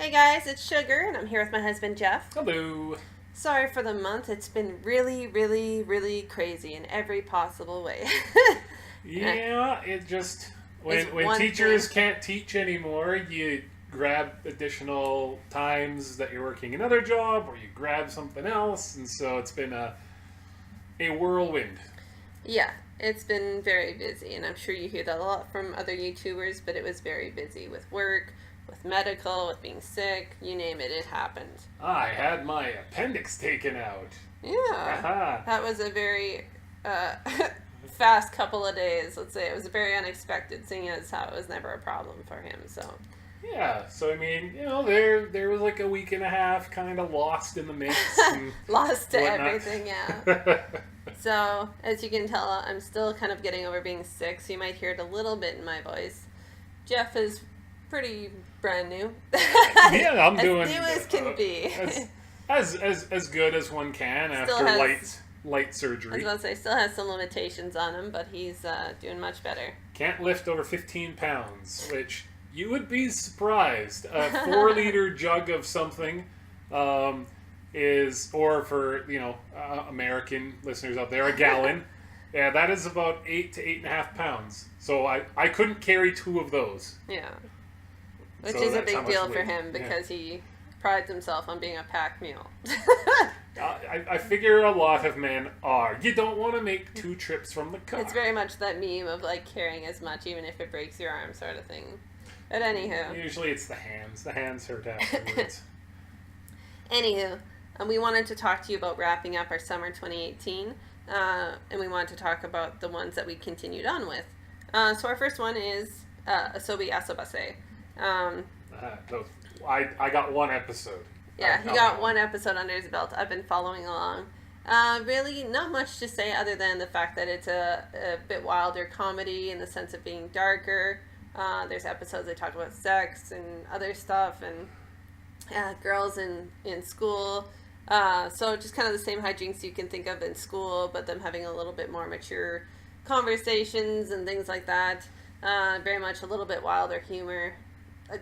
Hey guys, it's Sugar, and I'm here with my husband Jeff. Hello. Sorry for the month. It's been really, really, really crazy in every possible way. Yeah, it just when teachers can't teach anymore, you grab additional times that you're working another job, or you grab something else, and so it's been a whirlwind. Yeah, it's been very busy, and I'm sure you hear that a lot from other YouTubers, but it was very busy with work, with medical, with being sick, you name it, it happened. I had my appendix taken out. Yeah, Aha. that was a very fast couple of days, let's say. It was very unexpected, seeing as how it was never a problem for him, so... Yeah, so I mean, there was like a week and a half kind of lost in the mix. And lost to whatnot. everything, yeah. So, as you can tell, I'm still kind of getting over being sick, so you might hear it a little bit in my voice. Jeff is pretty brand new. Yeah, I'm doing as new as can be. As good as one can Still after has, light surgery. I was about to say, still has some limitations on him, but he's doing much better. Can't lift over 15 pounds, which you would be surprised. A 4-liter jug of something is, or for American listeners out there, a gallon. Yeah, that is about 8 to 8.5 pounds. So I couldn't carry 2 of those. Yeah. Which So is a that's how big much deal for weight. him because he prides himself on being a pack mule. I figure a lot of men are. You don't want to make 2 trips from the car. It's very much that meme of like carrying as much even if it breaks your arm sort of thing. But anywho. Usually it's the hands. The hands hurt afterwards. Anywho, we wanted to talk to you about wrapping up our summer 2018. And we wanted to talk about the ones that we continued on with. So our first one is Asobi Asobase. I got 1 episode. Yeah, he got 1 episode under his belt. I've been following along. Really, not much to say other than the fact that it's a bit wilder comedy in the sense of being darker. There's episodes that talk about sex and other stuff and girls in school. So just kind of the same hijinks you can think of in school, but them having a little bit more mature conversations and things like that. Very much a little bit wilder humor.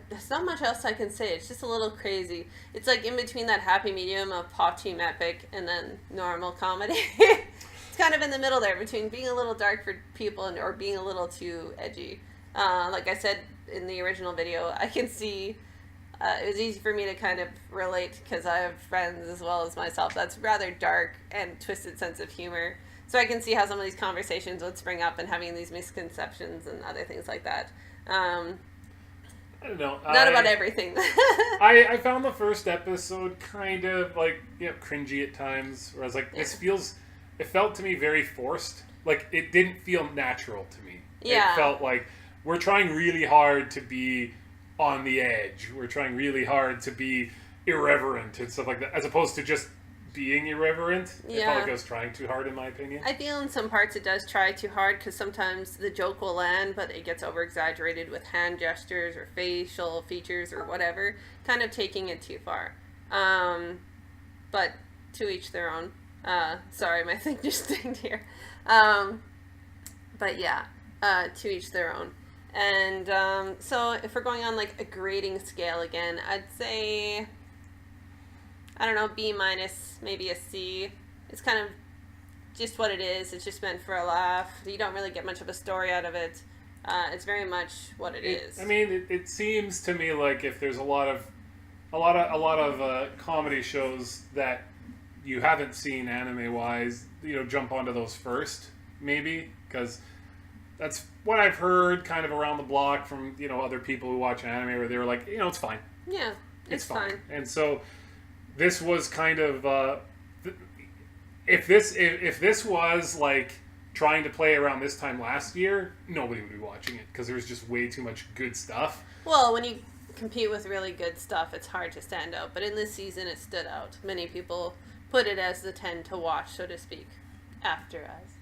There's not much else I can say. It's just a little crazy. It's like in between that happy medium of pop team epic and then normal comedy. It's kind of in the middle there between being a little dark for people or being a little too edgy. Like I said in the original video, I can see it was easy for me to kind of relate because I have friends as well as myself that's rather dark and twisted sense of humor. So I can see how some of these conversations would spring up and having these misconceptions and other things like that. I don't know. Not about everything. I found the first episode kind of like cringy at times, where I was like, it felt to me very forced. Like it didn't feel natural to me. Yeah. It felt like we're trying really hard to be on the edge. We're trying really hard to be irreverent and stuff like that, as opposed to just being irreverent. Yeah. It felt like I was trying too hard, in my opinion. I feel in some parts it does try too hard because sometimes the joke will land, but it gets over-exaggerated with hand gestures or facial features or whatever, kind of taking it too far. But to each their own. Sorry, my thing just dinged here. But yeah, to each their own. And so if we're going on like a grading scale again, I'd say, I don't know, B-, maybe a C. It's kind of just what it is. It's just meant for a laugh. You don't really get much of a story out of it. It's very much what it is. I mean, it seems to me like if there's a lot of comedy shows that you haven't seen anime-wise, jump onto those first, maybe, because that's what I've heard kind of around the block from, other people who watch anime, where they were like, it's fine. Yeah, it's fine. And so this was kind of, if this was like trying to play around this time last year, nobody would be watching it because there was just way too much good stuff. Well, when you compete with really good stuff, it's hard to stand out. But in this season, it stood out. Many people put it as the 10 to watch, so to speak, after us.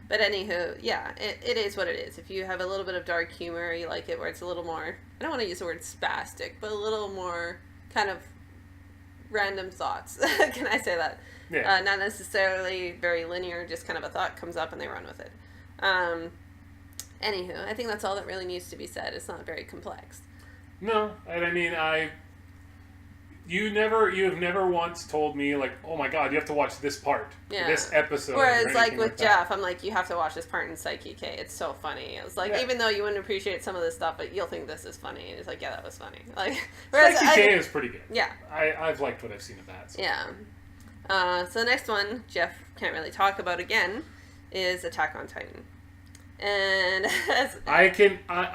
But anywho, yeah, it is what it is. If you have a little bit of dark humor, you like it where it's a little more, I don't want to use the word spastic, but a little more kind of random thoughts. Can I say that? Yeah. Not necessarily very linear, just kind of a thought comes up and they run with it. Anywho, I think that's all that really needs to be said. It's not very complex. No, and I mean, you have never once told me, like, oh my god, you have to watch this part, this episode. Whereas, like, with Jeff, I'm like, you have to watch this part in Psyche K. It's so funny. It was like, even though you wouldn't appreciate some of this stuff, but you'll think this is funny. And it's like, yeah, that was funny. Like, whereas Psyche K is pretty good. Yeah. I've liked what I've seen of that. So. Yeah. So the next one, Jeff can't really talk about again, is Attack on Titan. And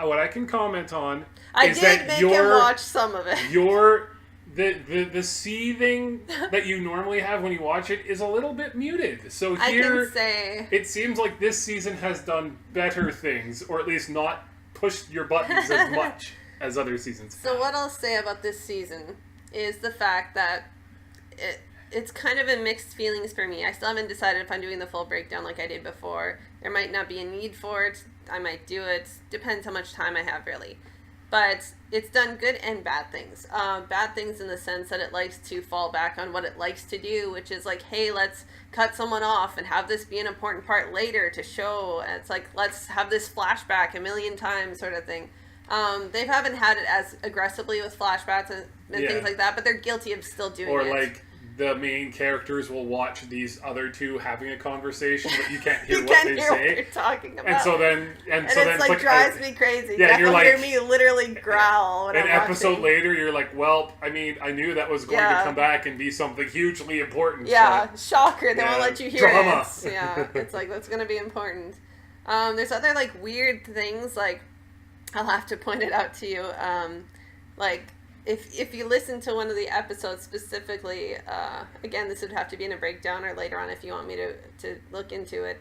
what I can comment on I is did that make him watch some of it. The seething that you normally have when you watch it is a little bit muted. So here, it seems like this season has done better things, or at least not pushed your buttons as much as other seasons have. So what I'll say about this season is the fact that it's kind of a mixed feelings for me. I still haven't decided if I'm doing the full breakdown like I did before. There might not be a need for it. I might do it. Depends how much time I have, really. But it's done good and bad things. Bad things in the sense that it likes to fall back on what it likes to do, which is like, hey, let's cut someone off and have this be an important part later to show. And it's like, let's have this flashback a million times sort of thing. They haven't had it as aggressively with flashbacks and things like that, but they're guilty of still doing it. Or like the main characters will watch these other two having a conversation, but you can't hear what they say. What you're talking about. And so then, it's like drives me crazy. Yeah, you're like, hear me literally growl when an I'm episode watching. Later, you're like, well, I mean, I knew that was going to come back and be something hugely important. Yeah, shocker. They won't let you hear drama. it. Yeah, it's like, that's going to be important. There's other, like, weird things, like, I'll have to point it out to you. Like, if you listen to one of the episodes specifically, again, this would have to be in a breakdown or later on if you want me to look into it.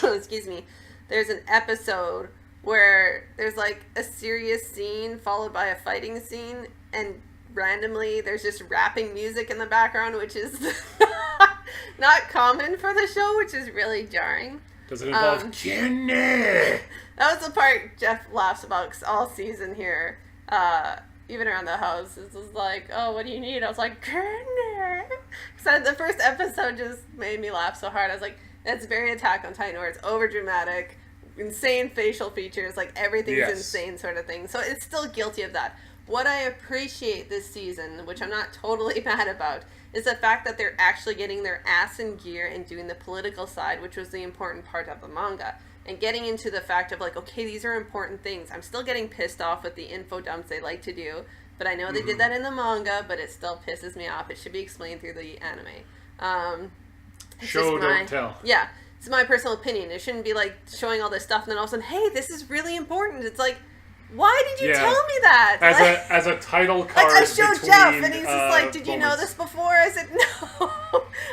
Excuse me. There's an episode where there's like a serious scene followed by a fighting scene, and randomly there's just rapping music in the background, which is not common for the show, which is really jarring. Does it involve Jenny? That was the part Jeff laughs about all season here. Even around the house. It's just like, oh, what do you need? I was like, Jenny. So the first episode just made me laugh so hard. I was like, that's very Attack on Titan, where it's over dramatic, insane facial features, like everything's insane sort of thing. So it's still guilty of that. What I appreciate this season, which I'm not totally mad about, is the fact that they're actually getting their ass in gear and doing the political side, which was the important part of the manga. And getting into the fact of like, okay, these are important things. I'm still getting pissed off with the info dumps they like to do, but I know they did that in the manga, but it still pisses me off. It should be explained through the anime. Show, don't tell. Yeah, it's my personal opinion. It shouldn't be like showing all this stuff and then all of a sudden, hey, this is really important. It's like, why did you tell me that? As a title card. Like I showed Jeff and he's just like, did you know this before? I said, no.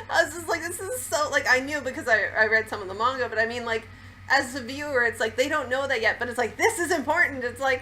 I was just like, this is so, like, I knew because I read some of the manga, but I mean, like, as a viewer, it's like, they don't know that yet, but it's like, this is important. It's like,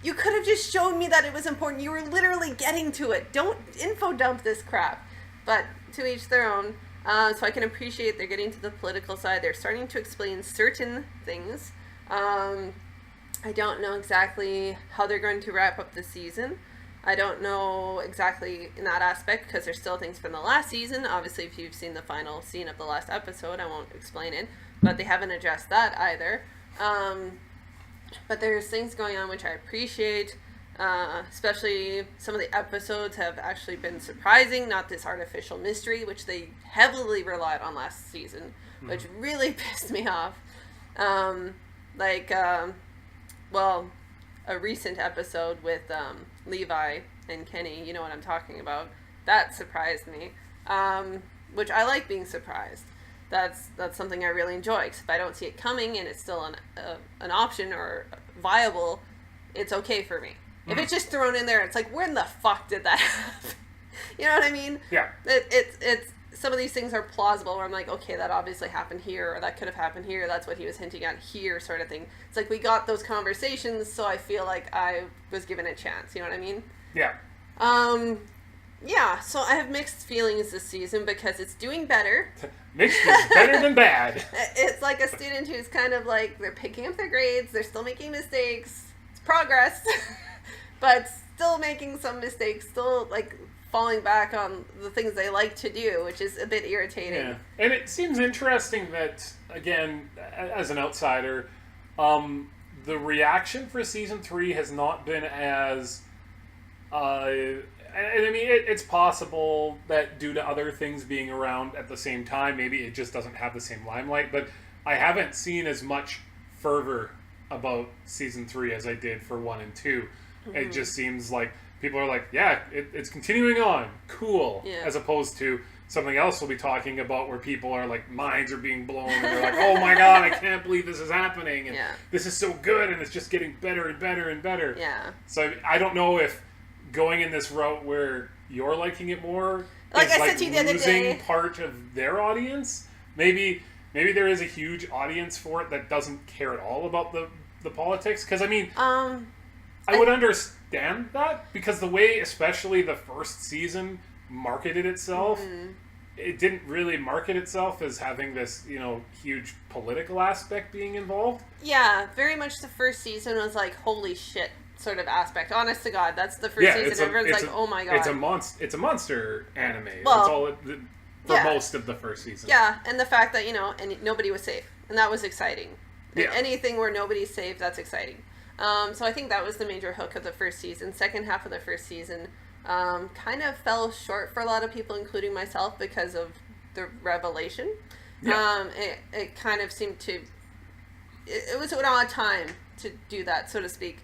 you could have just shown me that it was important. You were literally getting to it. Don't info dump this crap. But to each their own. So I can appreciate they're getting to the political side. They're starting to explain certain things. I don't know exactly how they're going to wrap up the season. I don't know exactly in that aspect because there's still things from the last season. Obviously, if you've seen the final scene of the last episode, I won't explain it. But they haven't addressed that either. But there's things going on which I appreciate. Especially some of the episodes have actually been surprising. Not this artificial mystery, which they heavily relied on last season, which really pissed me off. Well, a recent episode with Levi and Kenny, you know what I'm talking about. That surprised me, which I like being surprised. That's something I really enjoy. Because if I don't see it coming and it's still an option or viable, it's okay for me. If it's just thrown in there, it's like, when the fuck did that happen? You know what I mean? Yeah. It's some of these things are plausible where I'm like, okay, that obviously happened here, or that could have happened here. That's what he was hinting at here, sort of thing. It's like we got those conversations, so I feel like I was given a chance. You know what I mean? Yeah. Yeah, so I have mixed feelings this season because it's doing better. Mixed is better than bad. It's like a student who's kind of like, they're picking up their grades, they're still making mistakes. It's progress, but still making some mistakes, still like falling back on the things they like to do, which is a bit irritating. Yeah. And it seems interesting that, again, as an outsider, the reaction for season 3 has not been as... and I mean, it's possible that due to other things being around at the same time, maybe it just doesn't have the same limelight, but I haven't seen as much fervor about season 3 as I did for 1 and 2. Mm-hmm. It just seems like people are like, yeah, it's continuing on, cool, as opposed to something else we'll be talking about where people are like, minds are being blown, and they're like, oh my god, I can't believe this is happening, and this is so good, and it's just getting better and better and better. Yeah. So I don't know if going in this route where you're liking it more like is I like said to you the other losing day, part of their audience. Maybe there is a huge audience for it that doesn't care at all about the politics. Because I mean, I would understand that, because the way, especially the first season, marketed itself, it didn't really market itself as having this, huge political aspect being involved. Yeah, very much the first season was like, holy shit sort of aspect. Honest to God, that's the first season. Everyone's like, oh my god. It's a monster anime. Well, that's all for most of the first season. Yeah, and the fact that, and nobody was safe. And that was exciting. Yeah. Anything where nobody's safe, that's exciting. So I think that was the major hook of the first season. Second half of the first season kind of fell short for a lot of people, including myself, because of the revelation. Yeah. It kind of seemed to... It was an odd time to do that, so to speak.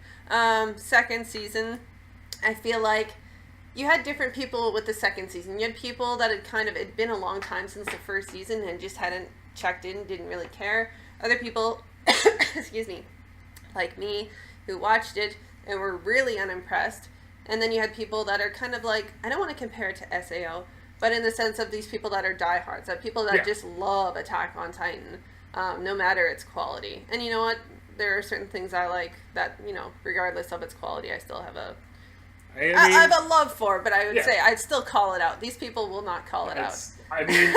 Second season, I feel like you had different people with the second season. You had people that it'd been a long time since the first season and just hadn't checked in, didn't really care. Other people, excuse me, like me, who watched it and were really unimpressed. And then you had people that are kind of like, I don't want to compare it to SAO, but in the sense of these people that are diehards, that people that just love Attack on Titan, no matter its quality. And you know what? There are certain things I like that, regardless of its quality, I still have I have a love for, but I would say I'd still call it out. These people will not call it out. I mean,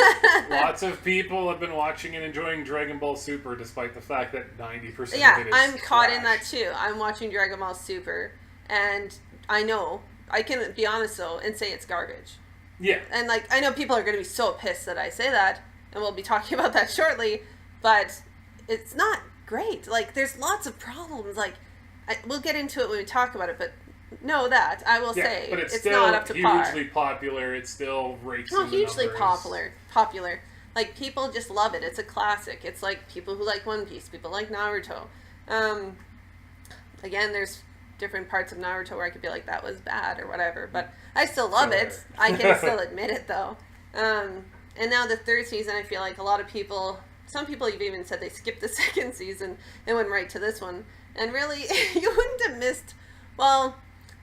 lots of people have been watching and enjoying Dragon Ball Super, despite the fact that 90% of it is I'm caught trash. in that too. I'm watching Dragon Ball Super, and I know, I can be honest though, and say it's garbage. Yeah. And I know people are going to be so pissed that I say that, and we'll be talking about that shortly, but it's not great. There's lots of problems. We'll get into it when we talk about it, but know that I will say but it's still not up to par. Hugely popular. It still rakes in the hugely numbers. popular. People just love it. It's a classic. It's like people who like One Piece, people like Naruto. Again, there's different parts of Naruto where I could be like, that was bad or whatever, but I still love it. I can still admit it though. And now the third season, I feel like a lot of people, some people have even said they skipped the second season and went right to this one. And really, you wouldn't have missed, well,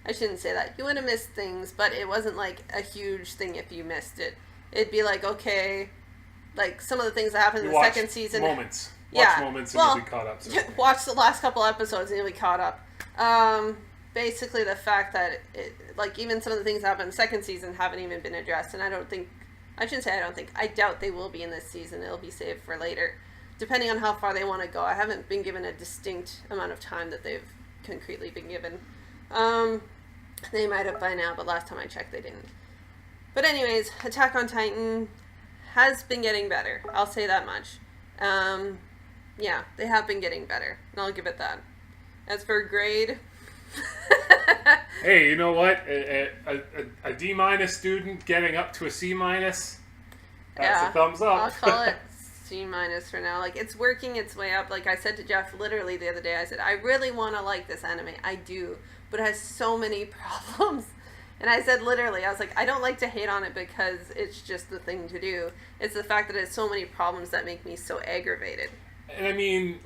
I shouldn't say that. You wouldn't have missed things, but it wasn't like a huge thing if you missed it. It'd be like, okay, some of the things that happened in the second season. Moments. Watch moments and you'll be caught up. Watch the last couple episodes and you'll be caught up. Basically the fact that even some of the things that happened in the second season haven't even been addressed, and I doubt they will be in this season. It'll be saved for later, depending on how far they want to go. I haven't been given a distinct amount of time that they've concretely been given. They might have by now, but last time I checked they didn't. But anyways, Attack on Titan has been getting better. I'll say that much. Yeah, they have been getting better, and I'll give it that. As for grade... Hey, you know what? A D- student getting up to a C-, that's a thumbs up. I'll call it C- for now. It's working its way up. Like I said to Jeff literally the other day, I said, I really want to like this anime. I do, but it has so many problems. And I said literally, I was like, I don't like to hate on it because it's just the thing to do. It's the fact that it has so many problems that make me so aggravated. And I mean,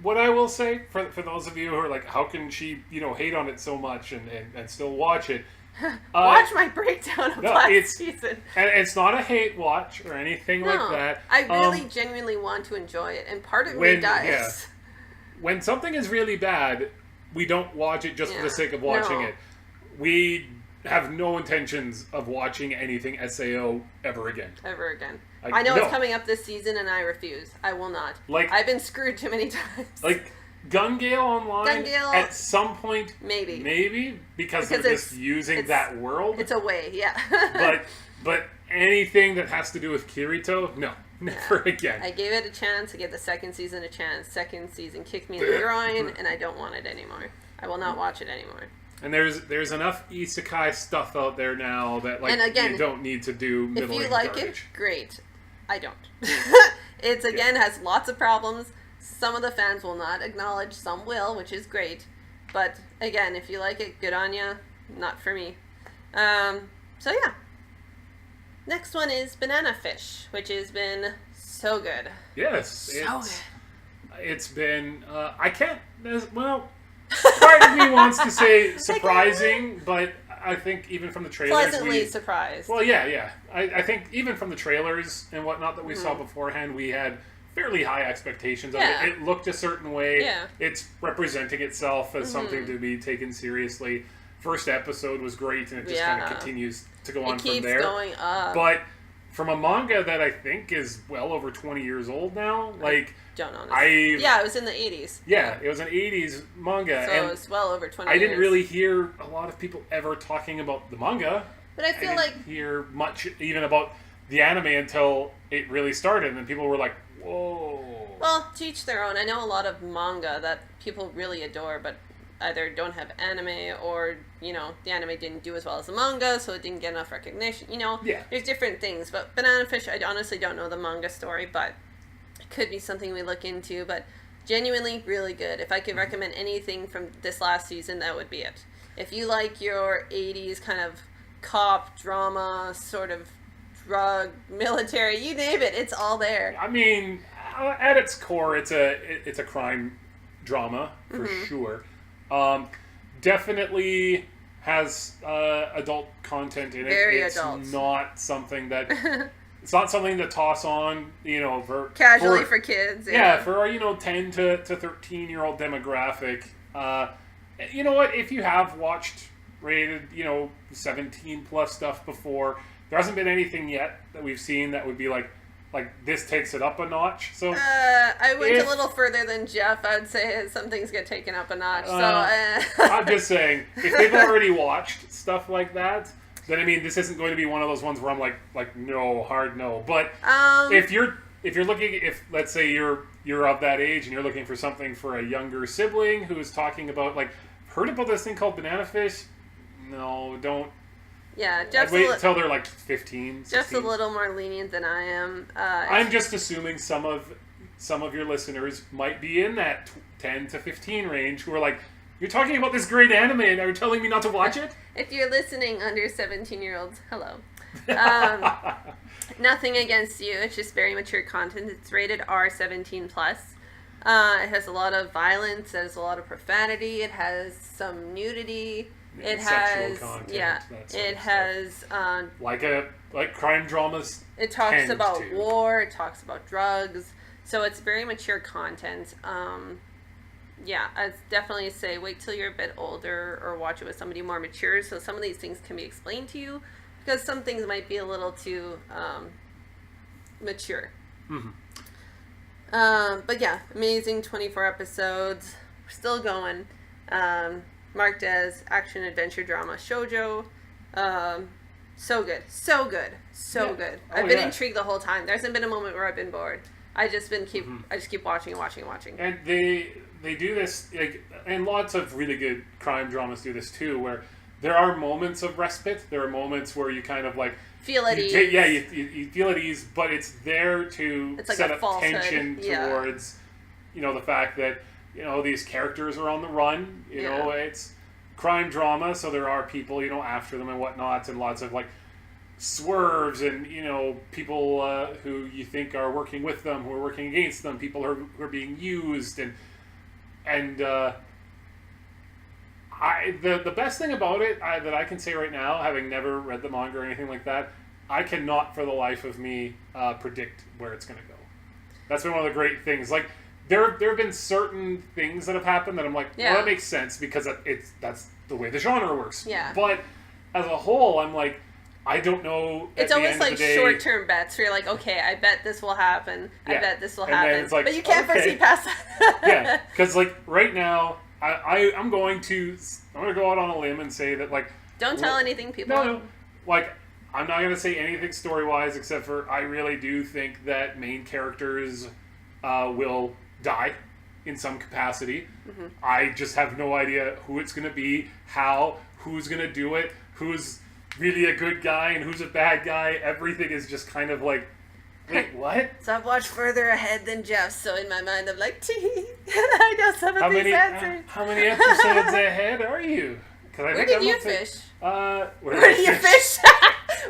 what I will say, for those of you who are like, how can she, hate on it so much and still watch it? Watch my breakdown of last season. And it's not a hate watch or anything like that. I really genuinely want to enjoy it, and part of me does. Yeah. When something is really bad, we don't watch it just for the sake of watching it. We have no intentions of watching anything SAO ever again. Ever again. I know it's coming up this season, and I refuse. I will not. I've been screwed too many times. Gun Gale Online Gun Gale, at some point, maybe because they're just using that world. It's a way, yeah. but anything that has to do with Kirito, no, never again. I gave it a chance. I gave the second season a chance. Second season kicked me in the groin, and I don't want it anymore. I will not watch it anymore. And there's enough isekai stuff out there now that like you don't need to do middling if you like garbage. It, great. I don't. It's again has lots of problems. Some of the fans will not acknowledge, some will, which is great. But again, if you like it, good on ya. Not for me. So yeah. Next one is Banana Fish, which has been so good. Yes, good. It's been I can't part of me wants to say surprising, but I think even from the trailers... Pleasantly surprised. Well, yeah. I think even from the trailers and whatnot that we saw beforehand, we had fairly high expectations of it. It looked a certain way. Yeah. It's representing itself as something to be taken seriously. First episode was great, and it just kind of continues to go on from there. It keeps going up. But from a manga that I think is well over 20 years old now, like... Don't know. Yeah, it was in the 80s. Yeah, it was an 80s manga. So it was well over 20 years. I years. didn't really hear a lot of people ever talking about the manga. But I feel like... hear much even about the anime until it really started, and people were like, whoa. Well, to each their own. I know a lot of manga that people really adore, but either don't have anime or, the anime didn't do as well as the manga, so it didn't get enough recognition. There's different things. But Banana Fish, I honestly don't know the manga story, but... could be something we look into, but genuinely really good. If I could recommend anything from this last season, that would be it. If you like your 80s kind of cop drama, sort of drug, military, you name it, it's all there. I mean, at its core, it's a crime drama, for sure. Definitely has adult content in it. Very it's adult. Not something that... It's not something to toss on, for... Casually for kids. Yeah, for our, 10 to 13-year-old demographic. You know what? If you have watched rated, 17-plus stuff before, there hasn't been anything yet that we've seen that would be like this takes it up a notch. So I went a little further than Jeff. I would say some things get taken up a notch. I'm just saying, if they've already watched stuff like that... then I mean, this isn't going to be one of those ones where I'm like no, hard no. But if you're looking, if let's say you're of that age and you're looking for something for a younger sibling who is talking about heard about this thing called Banana Fish? No, don't. Yeah, Jeff's wait until they're 15. 16. Jeff's a little more lenient than I am. I'm just assuming some of your listeners might be in that 10 to 15 range who are you're talking about this great anime and you're telling me not to watch it? If you're listening under 17-year-olds, hello. Nothing against you. It's just very mature content. It's rated R17+. It has a lot of violence. It has a lot of profanity. It has some nudity. It has content, it has like crime dramas. It talks about war. It talks about drugs. So it's very mature content. Yeah, I'd definitely say wait till you're a bit older or watch it with somebody more mature so some of these things can be explained to you because some things might be a little too mature. But yeah, amazing 24 episodes. We're still going. Marked as action adventure drama shoujo. So good. So good. So good. I've been intrigued the whole time. There hasn't been a moment where I've been bored. I just keep watching and watching and watching. And they do this, and lots of really good crime dramas do this too, where there are moments of respite. There are moments where you kind of feel at ease. You feel at ease, but it's there to set up tension towards, the fact that, these characters are on the run. You know, it's crime drama, so there are people, after them and whatnot, and lots of swerves and people who you think are working with them, who are working against them, people who are being used, and the best thing about it that I can say right now, having never read the manga or anything like that, I cannot for the life of me predict where it's going to go. That's been one of the great things. There have been certain things that have happened that I'm well, that makes sense because that's the way the genre works. Yeah. But as a whole, I'm I don't know. It's almost like short-term bets where you're like, okay, I bet this will happen. I bet this will happen. Like, but you can't foresee past that. Yeah, because like right now, I'm going to go out on a limb and say that like. Don't tell anything, people. No, like I'm not going to say anything story-wise except for I really do think that main characters will die in some capacity. Mm-hmm. I just have no idea who it's going to be, who's going to do it, who's really a good guy and who's a bad guy. Everything is just kind of like, wait, what? So I've watched further ahead than Jeff, so in my mind I'm like, I know some of these answers. How many episodes ahead are you? Where did you fish? Where did you fish?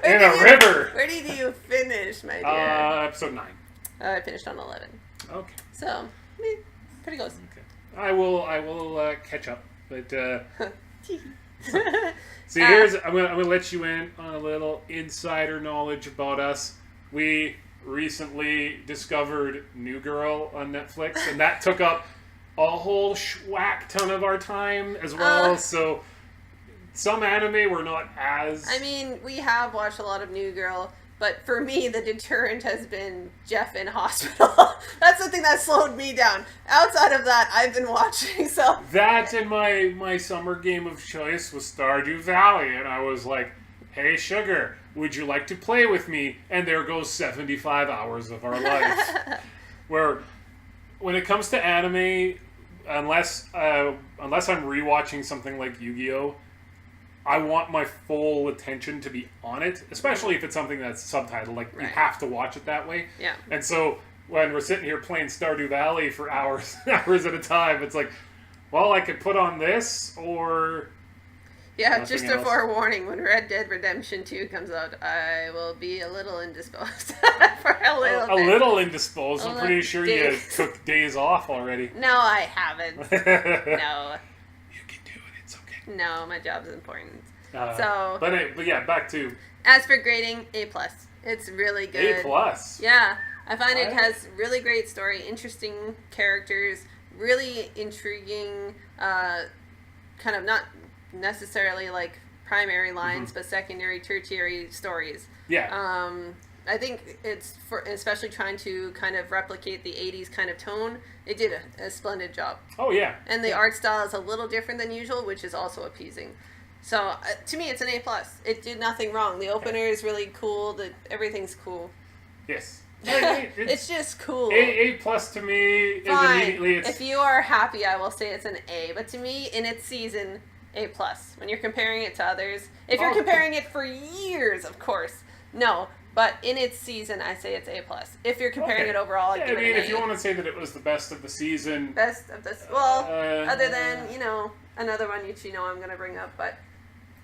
In a river. Where did you finish, my dear? Episode 9. I finished on 11. Okay. So, pretty close. Okay. I will catch up, but see, I'm gonna let you in on a little insider knowledge about us. We recently discovered New Girl on Netflix, and that took up a whole whack ton of our time as well. So. Some anime were not as... I mean, we have watched a lot of New Girl, but for me, the deterrent has been Jeff in hospital. That's the thing that slowed me down. Outside of that, I've been watching, so... That and my summer game of choice was Stardew Valley, and I was like, hey, Sugar, would you like to play with me? And there goes 75 hours of our life. Where, when it comes to anime, unless I'm rewatching something like Yu-Gi-Oh!, I want my full attention to be on it, especially if it's something that's subtitled. Like, you have to watch it that way. Yeah. And so, when we're sitting here playing Stardew Valley for hours at a time, it's like, well, I could put on this, or... Yeah, just a forewarning, when Red Dead Redemption 2 comes out, I will be a little indisposed for a little bit. A little indisposed? I'm pretty sure you took days off already. No, I haven't. No. No, my job's important. But yeah, back to... As for grading, A+. It's really good. A+? Yeah. I find it has really great story, interesting characters, really intriguing, kind of not necessarily like primary lines, but secondary, tertiary stories. Yeah. I think it's for especially trying to kind of replicate the 80s kind of tone. It did a splendid job. Oh, yeah. And the art style is a little different than usual, which is also appeasing. So, to me, it's an A+. It did nothing wrong. The opener is really cool. Everything's cool. Yes. It's just cool. A+ to me is immediately... If you are happy, I will say it's an A. But to me, in its season, A+. When you're comparing it to others. If you're comparing it for years, of course. No. But in its season, I say it's A+. If you're comparing it overall, I'd give it an A. If you want to say that it was the best of the season... Best of this... Well, other than, another one I'm going to bring up, but...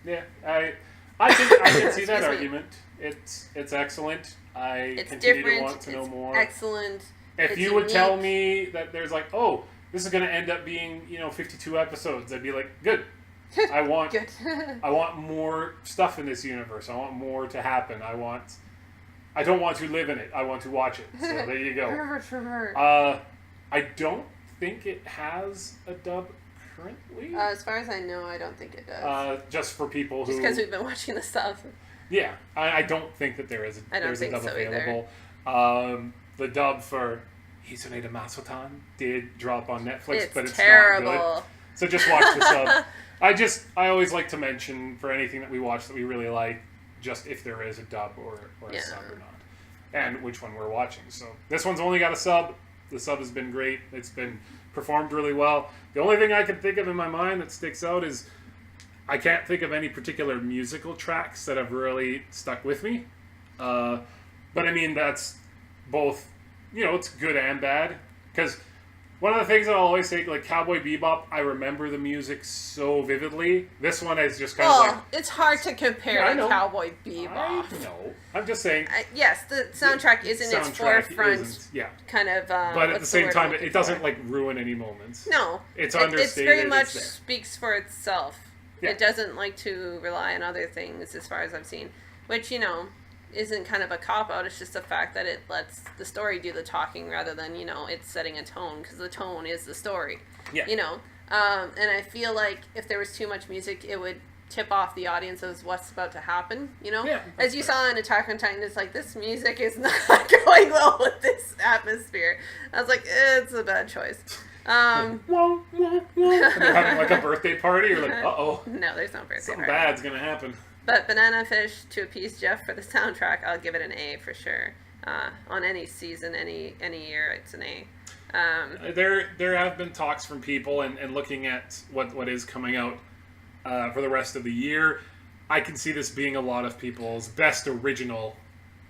Yeah, I can see that argument. It's excellent. It's continue to want to know more. Excellent. If you would tell me that there's like, oh, this is going to end up being, 52 episodes, I'd be like, good. I want good. I want more stuff in this universe. I want more to happen. I don't want to live in it. I want to watch it. So there you go. I don't think it has a dub currently. As far as I know, I don't think it does. Just for people who... Just because we've been watching the stuff. Yeah. I don't think that there's a dub available. The dub for Hisune Maso-tan did drop on Netflix, but it's terrible. Not good. So just watch the sub. I always like to mention for anything that we watch that we really like, just if there is a dub or a sub or not. And which one we're watching. So this one's only got a sub. The sub has been great. It's been performed really well. The only thing I can think of in my mind that sticks out is I can't think of any particular musical tracks that have really stuck with me. But I mean, that's both, it's good and bad. Because one of the things that I'll always say, like Cowboy Bebop, I remember the music so vividly. This one is just kind of like... it's hard to compare to Cowboy Bebop. I know. I'm just saying... yes, the soundtrack is in its forefront. Kind of... but at the same time, it doesn't, ruin any moments. No. It's understated. It very much speaks for itself. Yeah. It doesn't like to rely on other things, as far as I've seen. Which, isn't kind of a cop-out. It's just the fact that it lets the story do the talking rather than, it's setting a tone, because the tone is the story. Yeah. And I feel like if there was too much music, it would tip off the audience as what's about to happen, you know? Yeah, as you saw in Attack on Titan, it's like, this music is not going well with this atmosphere. I was like, it's a bad choice. And they're having like a birthday party. You're like, uh-oh. No, there's no birthday Something party. bad's gonna happen. But Banana Fish, to appease Jeff for the soundtrack, I'll give it an A for sure. On any season, any year, it's an A. There have been talks from people and looking at what is coming out for the rest of the year. I can see this being a lot of people's best original,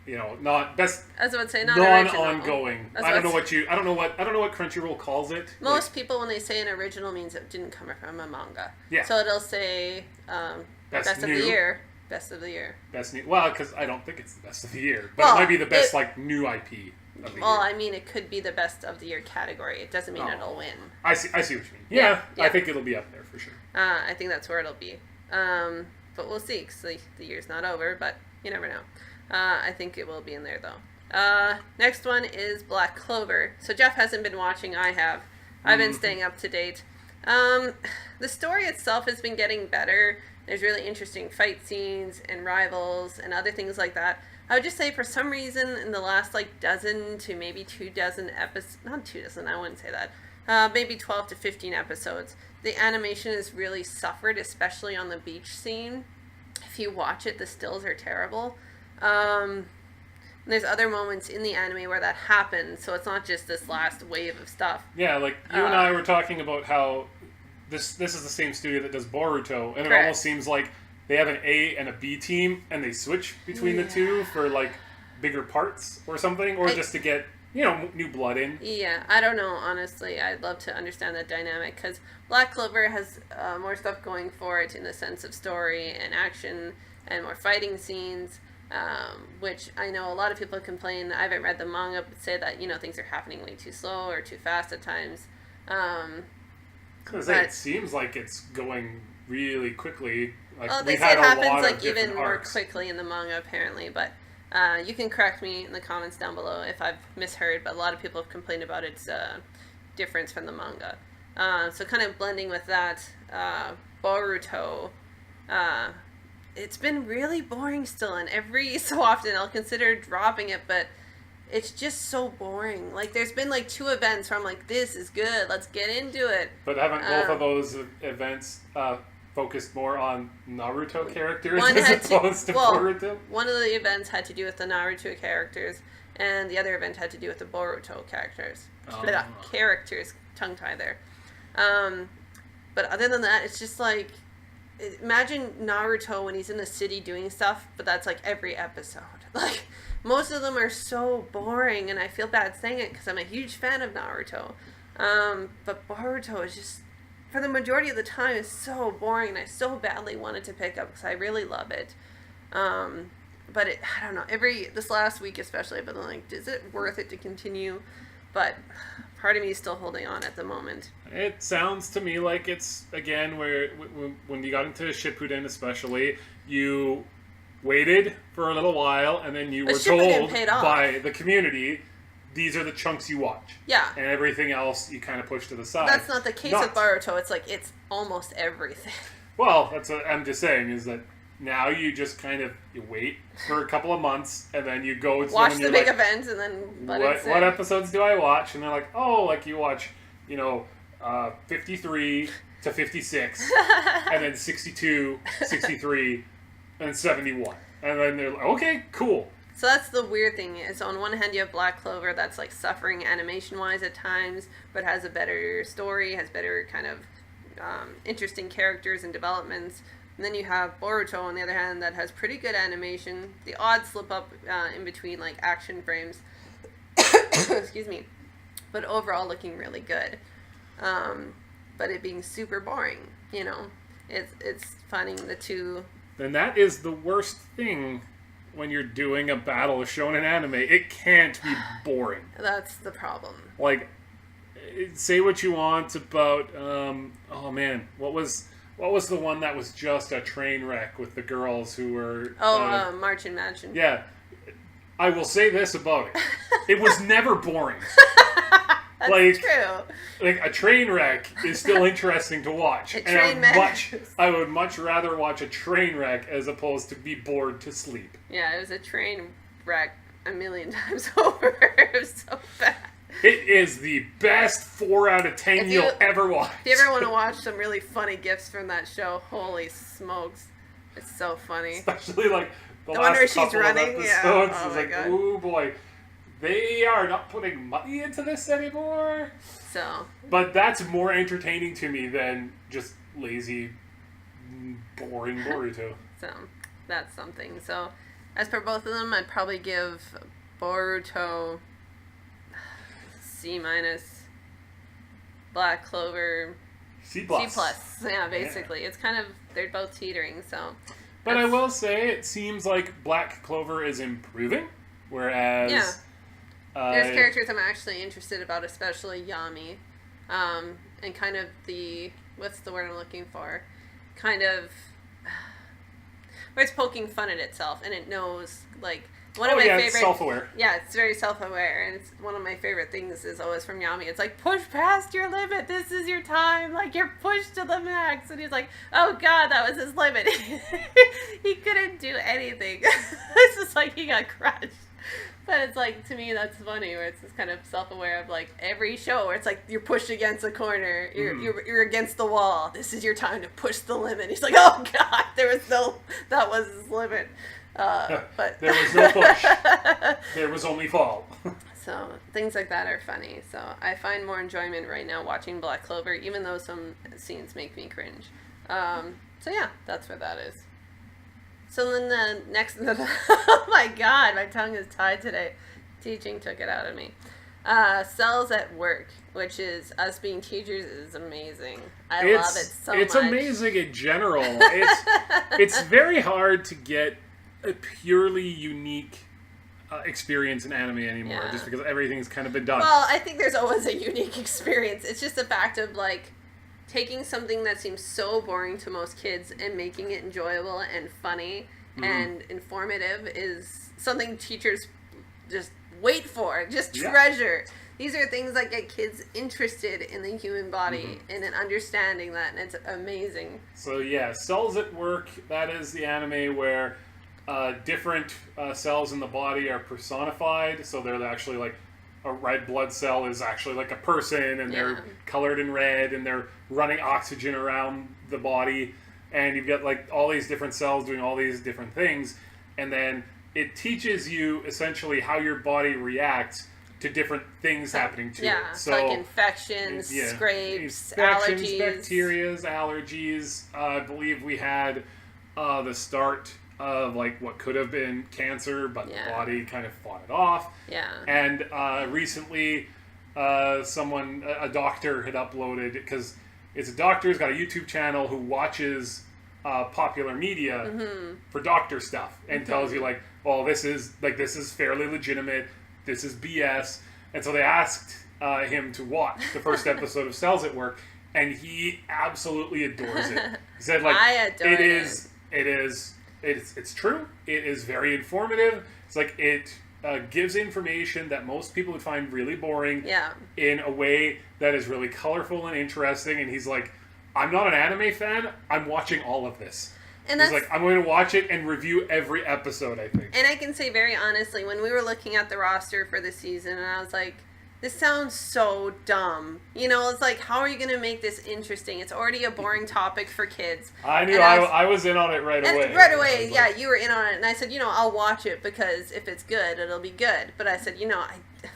not best. As I would say, not non-ongoing. I don't know what Crunchyroll calls it. Most people, when they say an original, means it didn't come from a manga. Yeah. So it'll say best of the year. Best of the year. Well, because I don't think it's the best of the year, but it might be the best new IP. Well, I mean, it could be the best of the year category. It doesn't mean it'll win. I see what you mean. Yeah, I think it'll be up there for sure. I think that's where it'll be. But we'll see, because the year's not over, but you never know. I think it will be in there, though. Next one is Black Clover. So Jeff hasn't been watching, I have. I've been staying up to date. The story itself has been getting better. There's really interesting fight scenes and rivals and other things like that. I would just say for some reason in the last dozen to maybe 2 dozen episodes, not 2 dozen, I wouldn't say that, maybe 12 to 15 episodes, the animation has really suffered, especially on the beach scene. If you watch it, the stills are terrible. There's other moments in the anime where that happens, so it's not just this last wave of stuff. Yeah, like you and I were talking about how this is the same studio that does Boruto, and it almost seems like they have an A and a B team, and they switch between the two for bigger parts or something, or just to get new blood in. Yeah, I don't know, honestly. I'd love to understand that dynamic, because Black Clover has more stuff going for it in the sense of story and action and more fighting scenes, which I know a lot of people complain. I haven't read the manga, but say that, things are happening way too slow or too fast at times. It seems like it's going really quickly. They say it happens even more quickly in the manga, apparently, but you can correct me in the comments down below if I've misheard, but a lot of people have complained about its difference from the manga. So kind of blending with that, Boruto, it's been really boring still, and every so often I'll consider dropping it, but it's just so boring. There's been 2 events where I'm like, this is good, let's get into it. But haven't both of those events focused more on Naruto characters as opposed to Boruto? One of the events had to do with the Naruto characters, and the other event had to do with the Boruto characters. Characters, tongue-tie there. But other than that, it's just imagine Naruto when he's in the city doing stuff, but that's every episode. Most of them are so boring, and I feel bad saying it because I'm a huge fan of Naruto. But Boruto is just, for the majority of the time, is so boring, and I so badly wanted to pick up because I really love it. But I don't know, this last week especially, I've been like, is it worth it to continue? But part of me is still holding on at the moment. It sounds to me like it's, again, where when you got into Shippuden especially, you waited for a little while, and then you were told by the community, these are the chunks you watch. Yeah. And everything else you kind of push to the side. That's not the case with Boruto. It's it's almost everything. Well, that's what I'm just saying, is that now you just you wait for a couple of months, and then you go to watch the big events, and then what episodes do I watch? And they're like, you watch, 53 to 56, and then 62, 63, and 71. And then they're like, okay, cool. So that's the weird thing, is on one hand you have Black Clover that's suffering animation-wise at times, but has a better story, has better kind of interesting characters and developments. And then you have Boruto on the other hand that has pretty good animation, the odd slip up in between action frames, excuse me, but overall looking really good. But it being super boring, it's finding the two. And that is the worst thing when you're doing a battle of shonen anime. It can't be boring. That's the problem. Say what you want about what was the one that was just a train wreck with the girls who were March and Mansion. Yeah. I will say this about it. It was never boring. That's true. Like a train wreck is still interesting to watch. I would much rather watch a train wreck as opposed to be bored to sleep. Yeah, it was a train wreck a million times over. It was so bad. It is the best 4 out of 10 you'll ever watch. If you ever want to watch some really funny gifs from that show, holy smokes. It's so funny. Especially like the one last where she's couple running. of episodes. Yeah. Oh it's my like, God. oh boy. They are not putting money into this anymore. So. But that's more entertaining to me than just lazy, boring Boruto. So, that's something. So, as for both of them, I'd probably give Boruto C-, Black Clover C+. Yeah, basically. Yeah. It's kind of, they're both teetering, so. But I will say, it seems like Black Clover is improving, whereas... Yeah. There's characters I'm actually interested about, especially Yami. And kind of the... What's the word I'm looking for? Kind of... Where it's poking fun at itself, and it knows, like... One of my favorite... it's self-aware. Yeah, it's very self-aware, and it's one of my favorite things is always from Yami. It's like, push past your limit. This is your time. Like, you're pushed to the max. And he's like, oh, God, that was his limit. He couldn't do anything. It's just like he got crushed. But it's like, to me, that's funny, where it's just kind of self-aware of, like, every show where it's like, you're pushed against a corner, you're against the wall, this is your time to push the limit. He's like, oh, God, that was his limit. But there was no push. There was only fall. So, things like that are funny. So, I find more enjoyment right now watching Black Clover, even though some scenes make me cringe. So, yeah, that's what that is. So then the next... Oh my God, my tongue is tied today. Teaching took it out of me. Cells at Work, which is us being teachers, is amazing. I love it so much. It's amazing in general. It's very hard to get a purely unique experience in anime anymore, just because everything's kind of been done. Well, I think there's always a unique experience. It's just the fact of, like, taking something that seems so boring to most kids and making it enjoyable and funny and informative is something teachers just wait for, just treasure. These are things that get kids interested in the human body and in understanding that, and it's amazing. So yeah, Cells at Work, that is the anime where different cells in the body are personified, so they're actually like a red blood cell is actually like a person, and they're colored in red, and they're running oxygen around the body, and you've got like all these different cells doing all these different things, and then it teaches you essentially how your body reacts to different things happening to it. So like infections, scrapes, allergies. Bacteria, allergies. I believe we had the start of like what could have been cancer, but the body kind of fought it off. Yeah. And recently, a doctor had uploaded, because it's a doctor who's got a YouTube channel who watches popular media for doctor stuff and tells you like, well, this is fairly legitimate. This is BS. And so they asked him to watch the first episode of Cells at Work, and he absolutely adores it. He said like, I adore it. It's true. It is very informative. It's like it gives information that most people would find really boring in a way that is really colorful and interesting. And he's like, I'm not an anime fan. I'm watching all of this. And he's like, I'm going to watch it and review every episode, I think. And I can say very honestly, when we were looking at the roster for the season, and I was like, this sounds so dumb. You know, it's like, how are you going to make this interesting? It's already a boring topic for kids. I knew. I was in on it right away. Right away, you were in on it. And I said, I'll watch it because if it's good, it'll be good. But I said,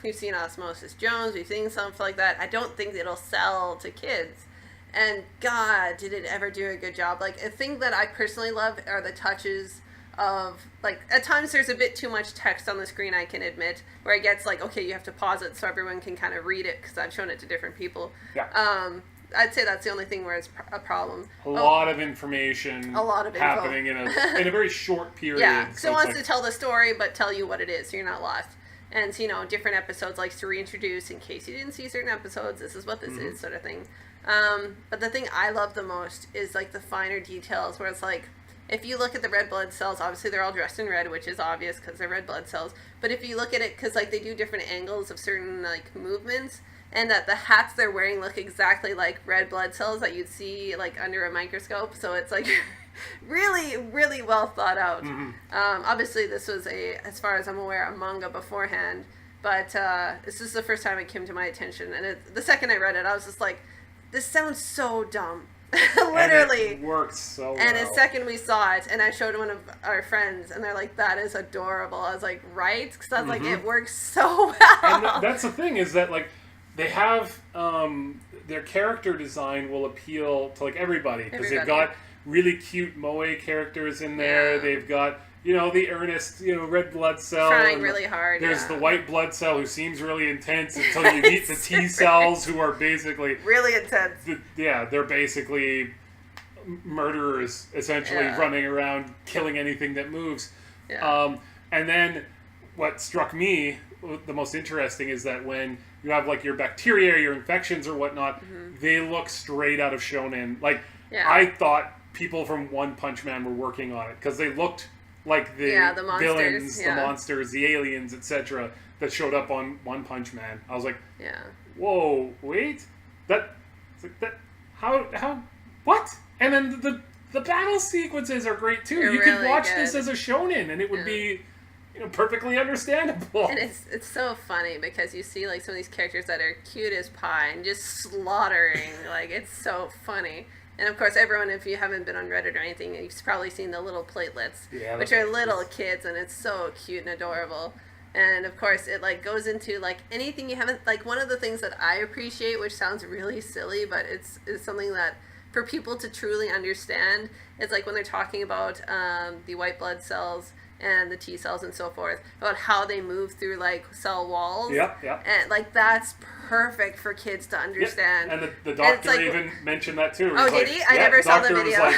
we've seen Osmosis Jones, we've seen stuff like that. I don't think it'll sell to kids. And God, did it ever do a good job. Like, a thing that I personally love are the touches of, like, at times there's a bit too much text on the screen, I can admit, where it gets like, okay, you have to pause it so everyone can kind of read it, because I've shown it to different people. Yeah. I'd say that's the only thing where it's a problem. A lot of information happening in a very short period. Yeah, because it wants to tell the story, but tell you what it is, so you're not lost. And, different episodes likes to reintroduce, in case you didn't see certain episodes, this is what this is, sort of thing. But the thing I love the most is, like, the finer details, where it's like, if you look at the red blood cells, obviously they're all dressed in red, which is obvious because they're red blood cells. But if you look at it, because, like, they do different angles of certain, like, movements, and that the hats they're wearing look exactly like red blood cells that you'd see like under a microscope. So it's like really, really well thought out. Obviously, this was as far as I'm aware, a manga beforehand, but this is the first time it came to my attention. And the second I read it, I was just like, this sounds so dumb. Literally. And it worked so well. And the second we saw it, and I showed one of our friends, and they're like, that is adorable. I was like, right? Because I was like, it works so well. And that's the thing, is that, like, they have, their character design will appeal to, like, everybody. Because they've got really cute moe characters in there. Yeah. They've got, you know, the earnest, you know, red blood cell. Trying really hard, There's the white blood cell who seems really intense until you meet the T cells who are basically... really intense. They're basically murderers, essentially, running around, killing anything that moves. Yeah. And then what struck me the most interesting is that when you have, like, your bacteria, your infections or whatnot, they look straight out of shonen. Like, I thought people from One Punch Man were working on it, because they looked like the villains, the monsters, the aliens, etc. that showed up on One Punch Man. I was like, whoa, wait, how, what? And then the battle sequences are great too. You could watch this as a shonen, and it would be, you know, perfectly understandable. And it's so funny because you see like some of these characters that are cute as pie and just slaughtering. Like, it's so funny. And of course, everyone, if you haven't been on Reddit or anything, you've probably seen the little platelets, which are little kids, and it's so cute and adorable. And of course, it like goes into like anything you haven't, like, one of the things that I appreciate, which sounds really silly, but it's something that for people to truly understand, is like when they're talking about the white blood cells and the T cells and so forth, about how they move through like cell walls. And like that's perfect for kids to understand. And the doctor like, even mentioned that too. Oh, did he? I never saw the video. Was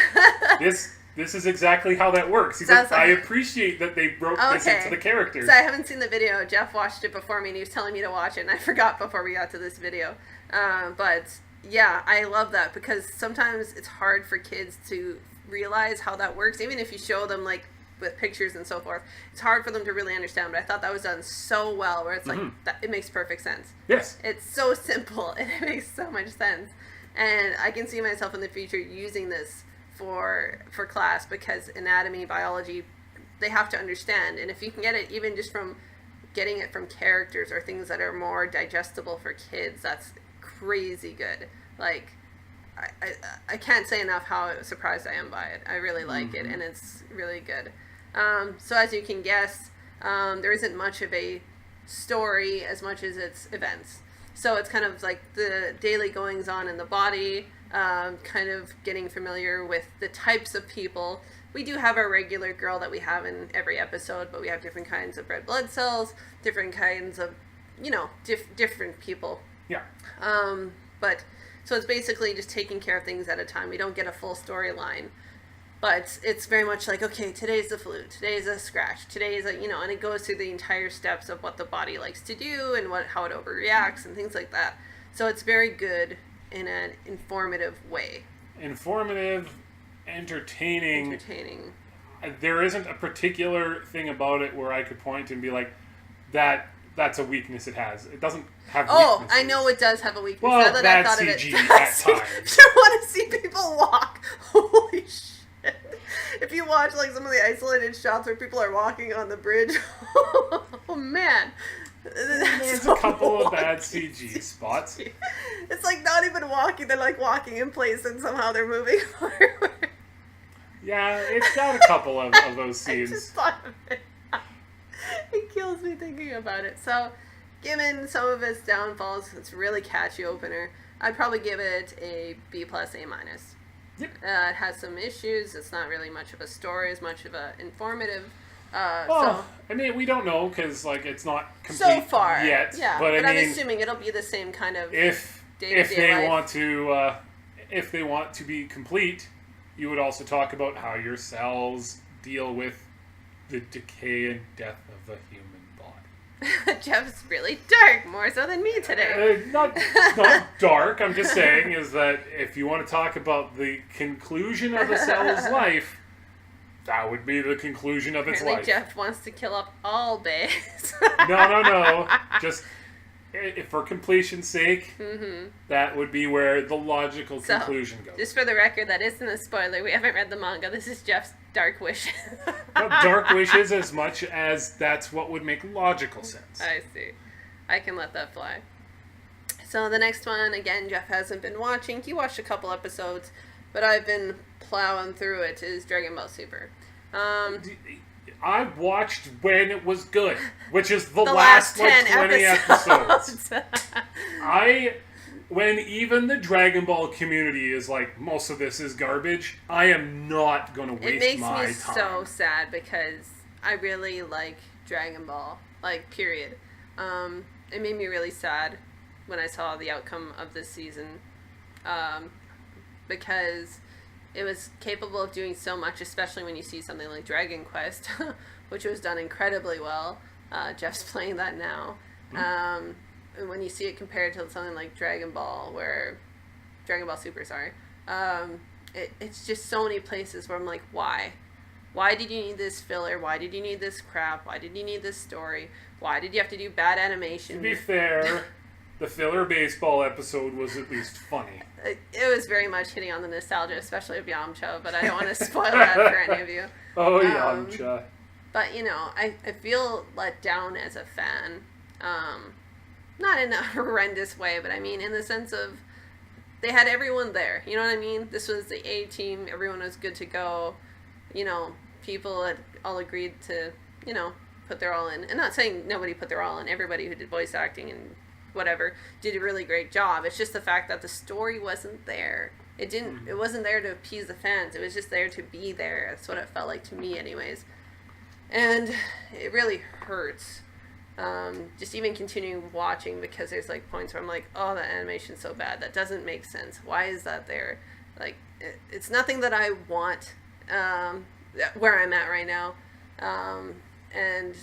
like, this is exactly how that works. He's like, I appreciate that they broke this into the characters. So I haven't seen the video. Jeff watched it before me, and he was telling me to watch it, and I forgot before we got to this video. But yeah, I love that, because sometimes it's hard for kids to realize how that works, even if you show them like with pictures and so forth. It's hard for them to really understand, but I thought that was done so well, where it's like, it makes perfect sense. Yes. It's so simple, and it makes so much sense. And I can see myself in the future using this for class, because anatomy, biology, they have to understand. And if you can get it even just from getting it from characters or things that are more digestible for kids, that's crazy good. Like, I can't say enough how surprised I am by it. I really like it, and it's really good. So as you can guess, there isn't much of a story as much as it's events. So it's kind of like the daily goings on in the body, kind of getting familiar with the types of people. We do have our regular girl that we have in every episode, but we have different kinds of red blood cells, different kinds of, you know, different people. Yeah. But so it's basically just taking care of things at a time. We don't get a full storyline, but it's very much like, okay, today's the flu, today's a scratch, today's a, you know, and it goes through the entire steps of what the body likes to do and how it overreacts and things like that. So it's very good in an informative way. Informative, entertaining. Entertaining. There isn't a particular thing about it where I could point and be like, that's a weakness it has. It doesn't have weaknesses. I know it does have a weakness. Well, now that bad I thought CG of it. at times. You want to see people walk. Holy shit. If you watch like some of the isolated shots where people are walking on the bridge, oh man. There's a couple of bad CG spots. It's like not even walking, they're like walking in place and somehow they're moving forward. Yeah, it's got a couple of those scenes. I just thought of it. It kills me thinking about it. So, given some of its downfalls, it's a really catchy opener. I'd probably give it a B+, A-. Yep. It has some issues. It's not really much of a story, as much of a informative. I mean, we don't know, because like it's not complete so far yet. Yeah, but I mean, I'm assuming it'll be the same kind of if they want to be complete, you would also talk about how your cells deal with the decay and death of the human body. Jeff's really dark, more so than me today. Not dark. I'm just saying is that if you want to talk about the conclusion of the cell's life, that would be the conclusion of its life. Jeff wants to kill up all bays. No. Just for completion's sake, that would be where the logical conclusion goes. Just for the record, that isn't a spoiler. We haven't read the manga. This is Jeff's Dark Wishes. Dark Wishes as much as that's what would make logical sense. I see. I can let that fly. So the next one, again, Jeff hasn't been watching. He watched a couple episodes, but I've been plowing through it, is Dragon Ball Super. I watched when it was good, which is the last 10 like 20 episodes. When even the Dragon Ball community is like, most of this is garbage, I am not going to waste my time. It makes me so sad because I really like Dragon Ball, like, period. It made me really sad when I saw the outcome of this season, because it was capable of doing so much, especially when you see something like Dragon Quest, which was done incredibly well. Jeff's playing that now. And when you see it compared to something like Dragon Ball Super, it's just so many places where I'm like, why? Why did you need this filler? Why did you need this crap? Why did you need this story? Why did you have to do bad animation? To be fair, the filler baseball episode was at least funny. It was very much hitting on the nostalgia, especially of Yamcha, but I don't want to spoil that for any of you. Oh, Yamcha. But, I feel let down as a fan. Not in a horrendous way, but I mean in the sense of they had everyone there. You know what I mean? This was the A team. Everyone was good to go. People had all agreed to, put their all in. And not saying nobody put their all in. Everybody who did voice acting and whatever did a really great job. It's just the fact that the story wasn't there. It wasn't there to appease the fans. It was just there to be there. That's what it felt like to me anyways. And it really hurts. Just even continuing watching, because there's like points where I'm like, oh, that animation's so bad. That doesn't make sense. Why is that there? Like, it's nothing that I want, where I'm at right now. And,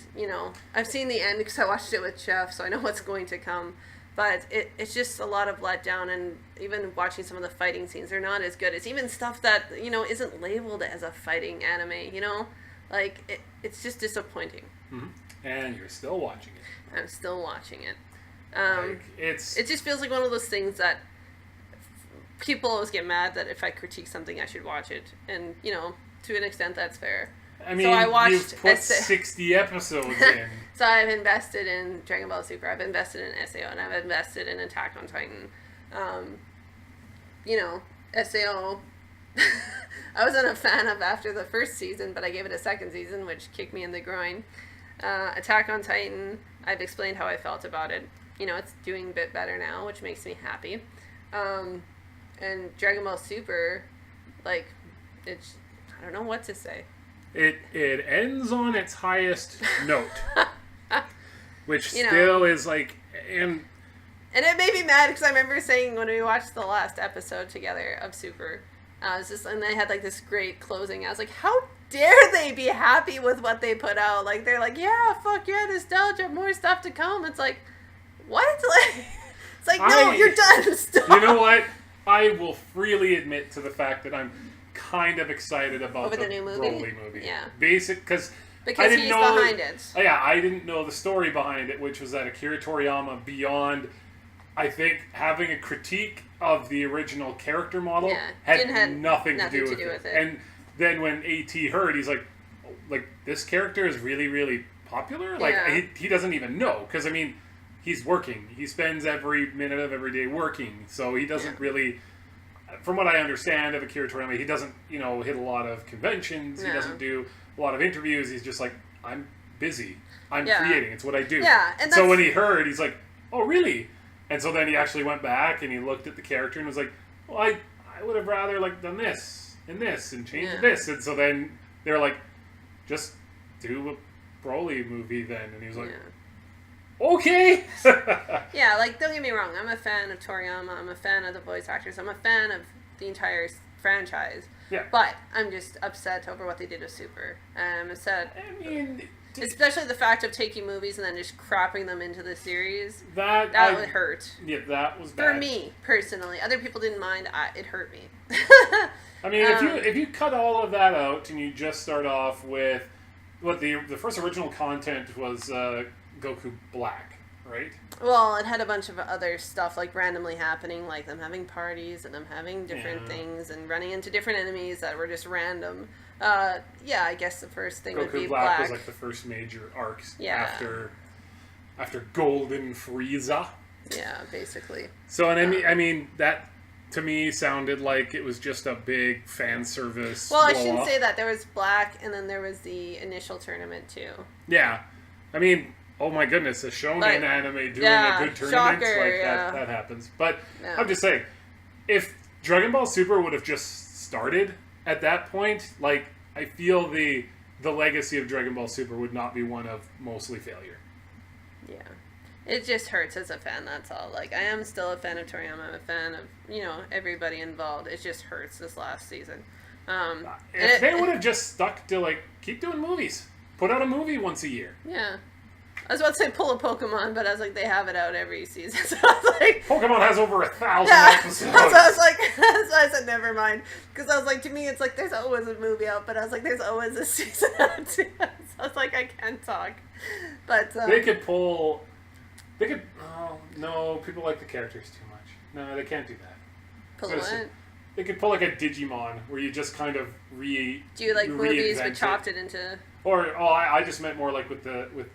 I've seen the end because I watched it with Jeff, so I know what's going to come. But it's just a lot of letdown, and even watching some of the fighting scenes, they're not as good. It's even stuff that, isn't labeled as a fighting anime, Like, it's just disappointing. Mm-hmm. And you're still watching it. I'm still watching it. It just feels like one of those things that people always get mad that if I critique something, I should watch it. And, to an extent, that's fair. I mean, so you've put 60 episodes in. So I've invested in Dragon Ball Super, I've invested in SAO, and I've invested in Attack on Titan. SAO, I wasn't a fan of after the first season, but I gave it a second season, which kicked me in the groin. Attack on Titan, I've explained how I felt about it. It's doing a bit better now, which makes me happy. And Dragon Ball Super, I don't know what to say. It ends on its highest note, which still is like, and it made me mad because I remember saying when we watched the last episode together of Super, and they had like this great closing. I was like, how dare they be happy with what they put out? Like, they're like, yeah, fuck yeah, nostalgia, more stuff to come. It's like, what? It's like, no, you're done. Stop. You know what? I will freely admit to the fact that I'm kind of excited about the new Broly movie. Yeah. Because he's know, behind it. Yeah, I didn't know the story behind it, which was that Akira Toriyama, beyond, I think, having a critique of the original character model, had nothing to do with it. And then when AT heard, he's like, this character is really, really popular? He doesn't even know. Because, I mean, he's working. He spends every minute of every day working. So he doesn't really... From what I understand of Akira Toriyama, he doesn't, hit a lot of conventions. No. He doesn't do a lot of interviews. He's just like, I'm busy. I'm creating. It's what I do. Yeah, and so when he heard, he's like, oh, really? And so then he actually went back and he looked at the character and was like, well, I would have rather done this and this and changed this. And so then they were like, just do a Broly movie then. And he was like, okay. Yeah, don't get me wrong. I'm a fan of Toriyama. I'm a fan of the voice actors. I'm a fan of the entire franchise. Yeah. But I'm just upset over what they did with Super. I'm upset. I mean... Especially the fact of taking movies and then just cropping them into the series. That would hurt. Yeah, that was bad. For me, personally. Other people didn't mind. It hurt me. I mean, if you cut all of that out and you just start off with... What the first original content was... Goku Black, right? Well, it had a bunch of other stuff like randomly happening, like them having parties and them having different things and running into different enemies that were just random. Yeah, I guess the first thing would be Black. Was like the first major arc after Golden Frieza. Yeah, basically. So, and I mean that to me sounded like it was just a big fan service. Well, I shouldn't say that. There was Black, and then there was the initial tournament too. Yeah, I mean, oh my goodness, a shonen anime doing a good tournament, that happens. But I'm just saying, if Dragon Ball Super would have just started at that point, like, I feel the legacy of Dragon Ball Super would not be one of mostly failure. Yeah. It just hurts as a fan, that's all. Like, I am still a fan of Toriyama. I'm a fan of, everybody involved. It just hurts this last season. If they would have just stuck to, like, keep doing movies. Put out a movie once a year. Yeah. I was about to say pull a Pokemon, but I was like, they have it out every season. So I was like... Pokemon has over 1,000 episodes. So I was like, that's why I said never mind. Because I was like, to me, it's like, there's always a movie out, but I was like, there's always a season out too. So I was like, I can't talk. But... they could pull... Oh, no, people like the characters too much. No, they can't do that. Pull what? They could pull like a Digimon, where you just kind of do you like movies but chopped it into... I just meant more like with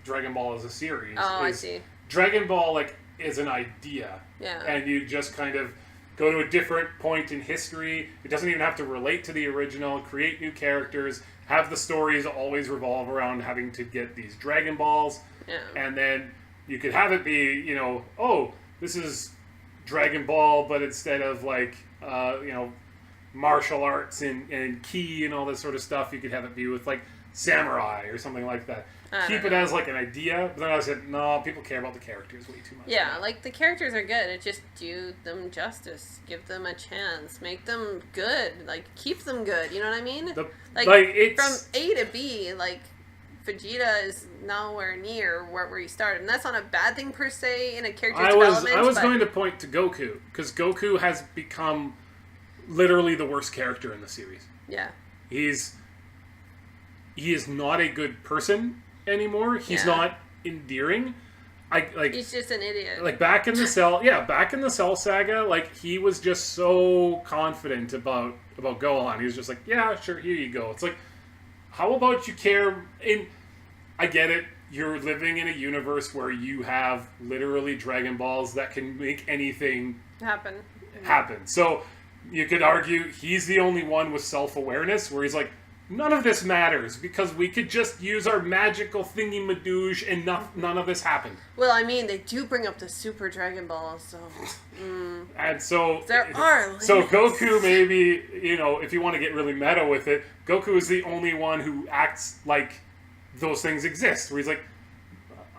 Dragon Ball as a series. Oh, I see. Dragon Ball, like, is an idea. Yeah. And you just kind of go to a different point in history. It doesn't even have to relate to the original. Create new characters. Have the stories always revolve around having to get these Dragon Balls. Yeah. And then... you could have it be, this is Dragon Ball, but instead of, like, martial arts and ki and all this sort of stuff, you could have it be with, like, samurai or something like that. Keep it as, like, an idea, but then I said, no, people care about the characters way too much. Yeah, like, the characters are good. It just do them justice. Give them a chance. Make them good. Like, keep them good. You know what I mean? From A to B, like... Vegeta is nowhere near where he started. And that's not a bad thing per se in a character's development. I was going to point to Goku, because Goku has become literally the worst character in the series. Yeah. He is not a good person anymore. He's not endearing. He's just an idiot. Like back in the Cell saga, like he was just so confident about Gohan. He was just like, yeah, sure, here you go. It's like, how about you care? I get it. You're living in a universe where you have literally Dragon Balls that can make anything happen. So you could argue he's the only one with self-awareness where he's like, none of this matters because we could just use our magical thingy-madoosh and none of this happened. Well, I mean, they do bring up the Super Dragon Balls, so... And so... there are limits. So Goku maybe, if you want to get really meta with it, Goku is the only one who acts like those things exist. Where he's like,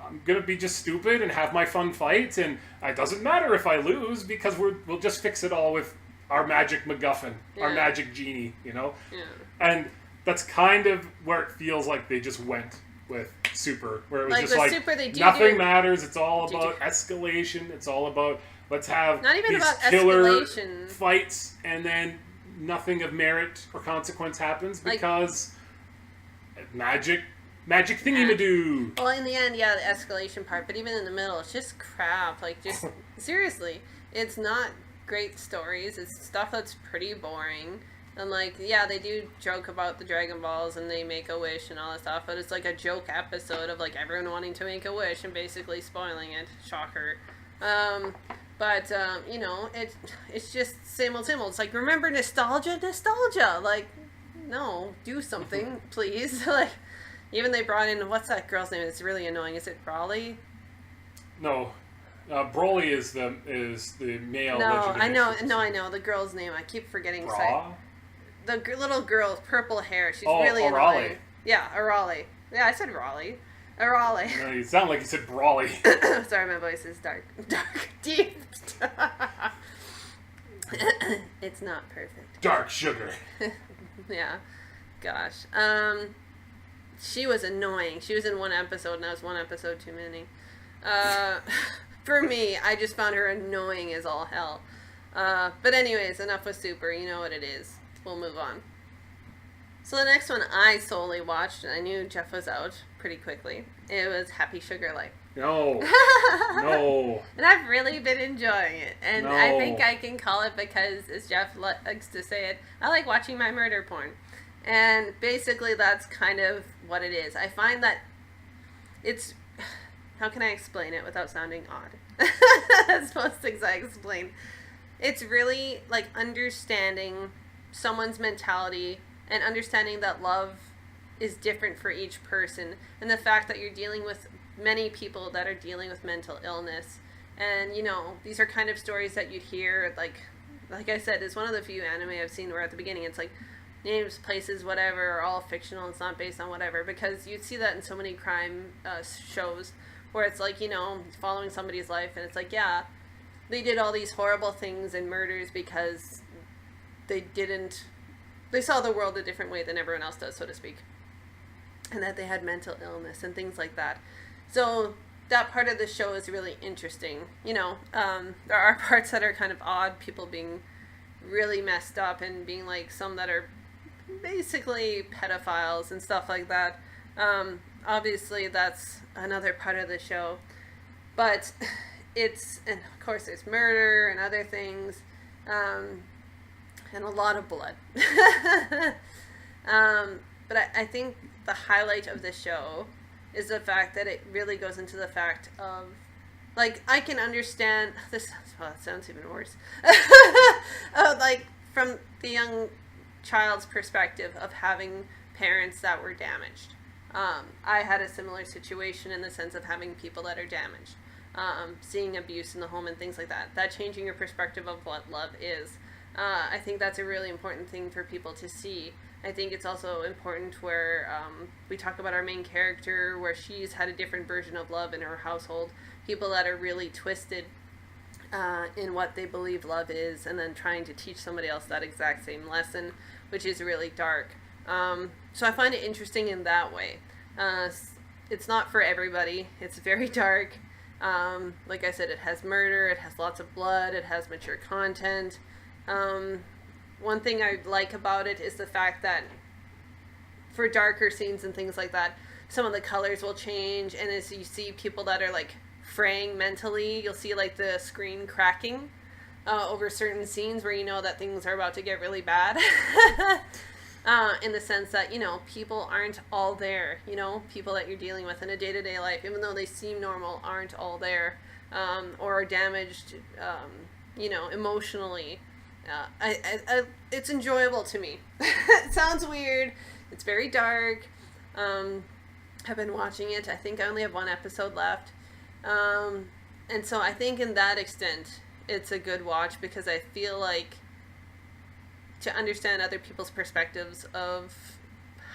I'm going to be just stupid and have my fun fights, and it doesn't matter if I lose because we'll just fix it all with our magic MacGuffin, our magic genie, Yeah. And... that's kind of where it feels like they just went with Super, where it was just like Super, nothing matters. It's all about escalation. It's all about let's have not even these about killer escalation fights, and then nothing of merit or consequence happens because magic thingy-ma-doo. Well, in the end, the escalation part, but even in the middle, it's just crap. Like, just seriously, it's not great stories. It's stuff that's pretty boring. And, like, they do joke about the Dragon Balls and they make a wish and all that stuff, but it's like a joke episode of, like, everyone wanting to make a wish and basically spoiling it. Shocker. It's just same old. It's like, remember nostalgia? Like, no, do something, please. Like, even they brought in, what's that girl's name? It's really annoying. Is it Brawly? No. Broly is the male. No, I know the girl's name. I keep forgetting. The little girl with purple hair. She's really annoying. Yeah, Arale. Yeah, I said Raleigh. Arale. No, you sound like you said Brawly. Sorry, my voice is dark, deep. It's not perfect. Dark sugar. Yeah. Gosh. She was annoying. She was in one episode, and that was one episode too many. For me, I just found her annoying as all hell. But anyways, enough with Super. You know what it is. We'll move on. So the next one I solely watched, and I knew Jeff was out pretty quickly. It was Happy Sugar Life. No. No. And I've really been enjoying it. And No. I think I can call it because, as Jeff likes to say it, I like watching my murder porn. And basically that's kind of what it is. I find that it's... How can I explain it without sounding odd? That's most things I explain. It's really like understanding someone's mentality and understanding that love is different for each person, and the fact that you're dealing with many people that are dealing with mental illness. And, you know, these are kind of stories that you'd hear, like I said, it's one of the few anime I've seen where at the beginning it's like names, places, whatever, are all fictional, it's not based on whatever, because you'd see that in so many crime shows where it's like, you know, following somebody's life, and it's like, yeah, they did all these horrible things and murders because they saw the world a different way than everyone else does, so to speak. And that they had mental illness and things like that. So that part of the show is really interesting. You know, there are parts that are kind of odd, people being really messed up and being like some that are basically pedophiles and stuff like that. Obviously, that's another part of the show. But and of course there's murder and other things, and a lot of blood. But I think the highlight of the show is the fact that it really goes into the fact of, like, I can understand this. Well, it sounds even worse. Like, from the young child's perspective of having parents that were damaged. I had a similar situation in the sense of having people that are damaged. Seeing abuse in the home and things like that. That changing your perspective of what love is. I think that's a really important thing for people to see. I think it's also important where we talk about our main character, where she's had a different version of love in her household. People that are really twisted in what they believe love is, and then trying to teach somebody else that exact same lesson, which is really dark. So I find it interesting in that way. It's not for everybody. It's very dark. Like I said, it has murder, it has lots of blood, it has mature content. One thing I like about it is the fact that for darker scenes and things like that, some of the colors will change, and as you see people that are like fraying mentally, you'll see like the screen cracking over certain scenes where you know that things are about to get really bad. In the sense that, you know, people aren't all there, you know, people that you're dealing with in a day-to-day life, even though they seem normal, aren't all there, or are damaged, you know, emotionally. It's enjoyable to me. It sounds weird. It's very dark. I've been watching it. I think I only have one episode left. And so I think in that extent, it's a good watch, because I feel like to understand other people's perspectives of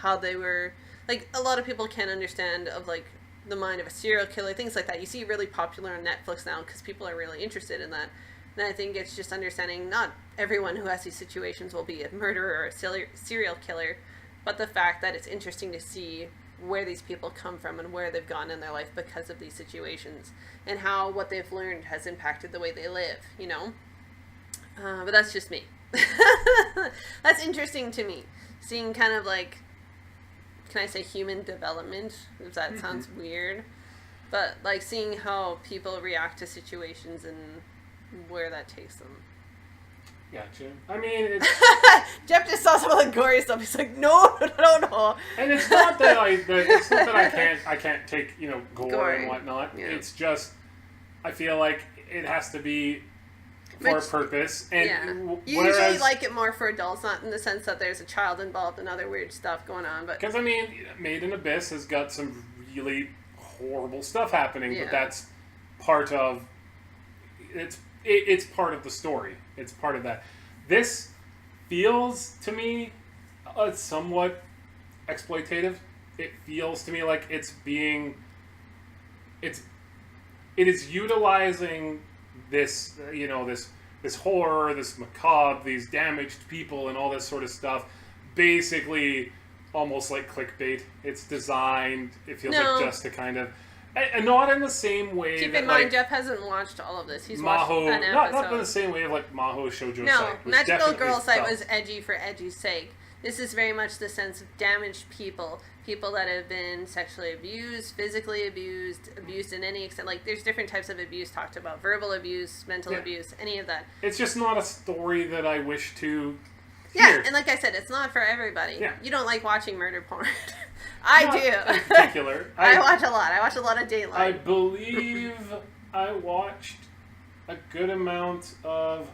how they were, like, a lot of people can't understand of, like, the mind of a serial killer, things like that. You see really popular on Netflix now because people are really interested in that. And I think it's just understanding not everyone who has these situations will be a murderer or a serial killer, but the fact that it's interesting to see where these people come from and where they've gone in their life because of these situations, and how what they've learned has impacted the way they live, you know? But that's just me. That's interesting to me, seeing kind of like, can I say human development, if that sounds weird, but like seeing how people react to situations and where that takes them. Gotcha. I mean, it's... Jeff just saw some of the gory stuff. He's like, no. And it's not that I can't take, you know, gore and whatnot. Yeah. It's just, I feel like it has to be for a purpose. And you usually like it more for adults, not in the sense that there's a child involved and other weird stuff going on. But because, I mean, Made in Abyss has got some really horrible stuff happening, but that's part of... It's part of the story. It's part of that. This feels to me somewhat exploitative. It feels to me like it is utilizing this, you know, this horror, this macabre, these damaged people and all this sort of stuff, basically almost like clickbait. It's designed, it feels like, just to kind of... And not in the same way. Keep in mind, Jeff hasn't watched all of this. He's watched an episode. Not in the same way of like Maho Shoujo Site. No, Magical Girl Site was edgy for edgy's sake. This is very much the sense of damaged people people that have been sexually abused, physically abused in any extent. Like, there's different types of abuse talked about. Verbal abuse, mental abuse, any of that. It's just not a story that I wish to hear. Yeah, and like I said, it's not for everybody. Yeah. You don't like watching murder porn. I not do. in particular. I watch a lot. I watch a lot of Dateline. I believe I watched a good amount of...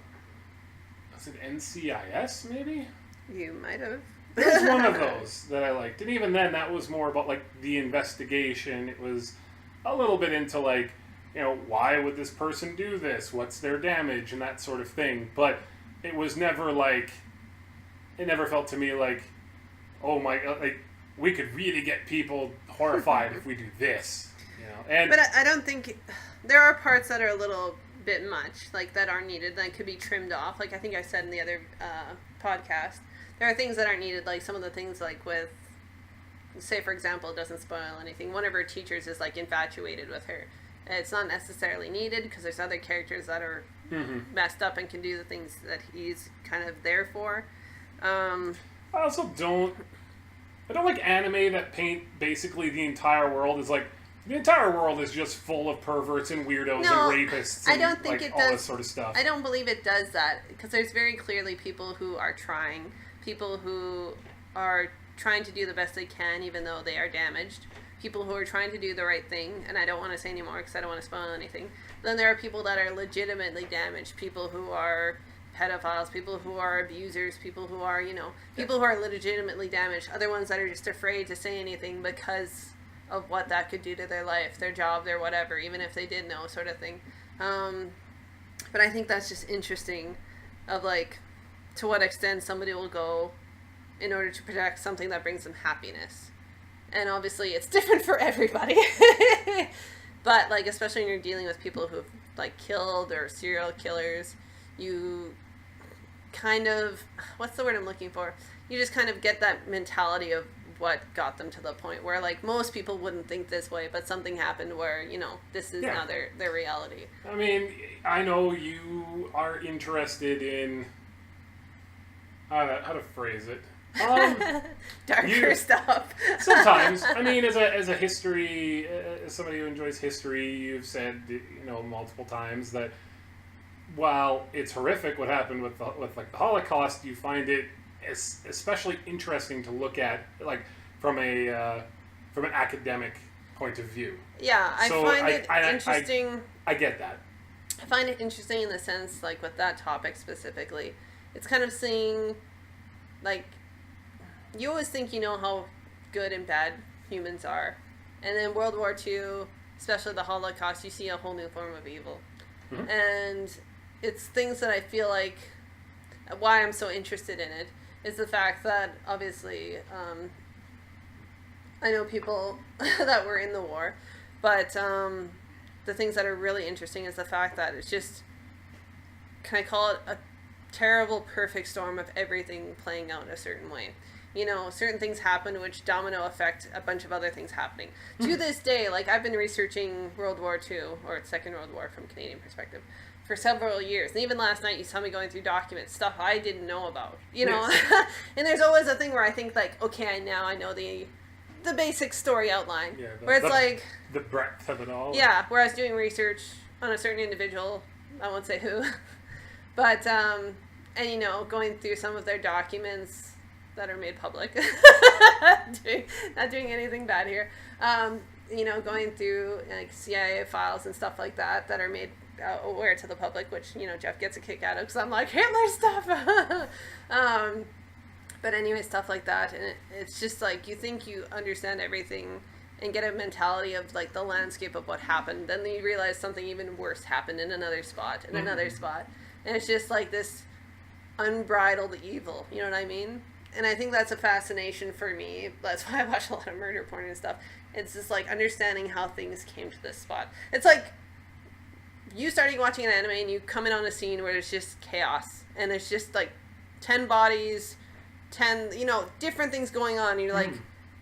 Was it NCIS, maybe? You might have. There's one of those that I liked. And even then, that was more about, like, the investigation. It was a little bit into, like, you know, why would this person do this? What's their damage? And that sort of thing. But it was never, like... It never felt to me like, oh my... Like, we could really get people horrified if we do this. You know? And but I don't think... There are parts that are a little bit much, like, that are needed, that could be trimmed off. Like, I think I said in the other podcast, there are things that aren't needed, like some of the things, like, with, say, for example, it doesn't spoil anything, one of her teachers is, like, infatuated with her. It's not necessarily needed, because there's other characters that are messed up and can do the things that he's kind of there for. I also don't like anime that paint basically the entire world as, like, the entire world is just full of perverts and weirdos and rapists and, I don't think like, it all does, this sort of stuff. I don't believe it does that, because there's very clearly people who are trying, people who are trying to do the best they can even though they are damaged, people who are trying to do the right thing, and I don't want to say anymore because I don't want to spoil anything. Then there are people that are legitimately damaged, people who are pedophiles, people who are abusers, people who are, you know, people who are legitimately damaged, other ones that are just afraid to say anything because of what that could do to their life, their job, their whatever, even if they did know, sort of thing. But I think that's just interesting of, like, to what extent somebody will go in order to protect something that brings them happiness. And obviously it's different for everybody. But, like, especially when you're dealing with people who've, like, killed or serial killers, you kind of, what's the word I'm looking for? You just kind of get that mentality of what got them to the point where, like, most people wouldn't think this way, but something happened where, you know, this is now their reality. I mean, I know you are interested in how to phrase it. Darker stuff. Sometimes. I mean, as a history, as somebody who enjoys history, you've said, you know, multiple times that while it's horrific what happened with like the Holocaust, you find it especially interesting to look at, like, from an academic point of view. Yeah, I find it interesting. I get that. I find it interesting in the sense, like, with that topic specifically, it's kind of seeing, like, you always think you know how good and bad humans are, and then World War II, especially the Holocaust, you see a whole new form of evil. Mm-hmm. And it's things that I feel like, why I'm so interested in it is the fact that, obviously, I know people that were in the war, but the things that are really interesting is the fact that it's just, can I call it a terrible perfect storm of everything playing out a certain way. You know, certain things happen which domino effect a bunch of other things happening. To this day, like, I've been researching World War II, or Second World War from Canadian perspective, for several years. And even last night you saw me going through documents, stuff I didn't know about, you know. Yes. And there's always a thing where I think, like, okay, now I know the basic story outline. Yeah, where it's like... The breadth of it all. Yeah, where I was doing research on a certain individual, I won't say who, but, and, you know, going through some of their documents that are made public, not doing anything bad here, you know, going through, like, CIA files and stuff like that are made aware to the public, which, you know, Jeff gets a kick out of, because I'm like, Hitler stuff! But anyway, stuff like that, and it's just like, you think you understand everything and get a mentality of, like, the landscape of what happened, then you realize something even worse happened in another spot, in another spot, and it's just like this unbridled evil, you know what I mean? And I think that's a fascination for me. That's why I watch a lot of murder porn and stuff. It's just, like, understanding how things came to this spot. It's like you starting watching an anime and you come in on a scene where there's just chaos. And there's just, like, 10 bodies, 10, you know, different things going on. And you're like,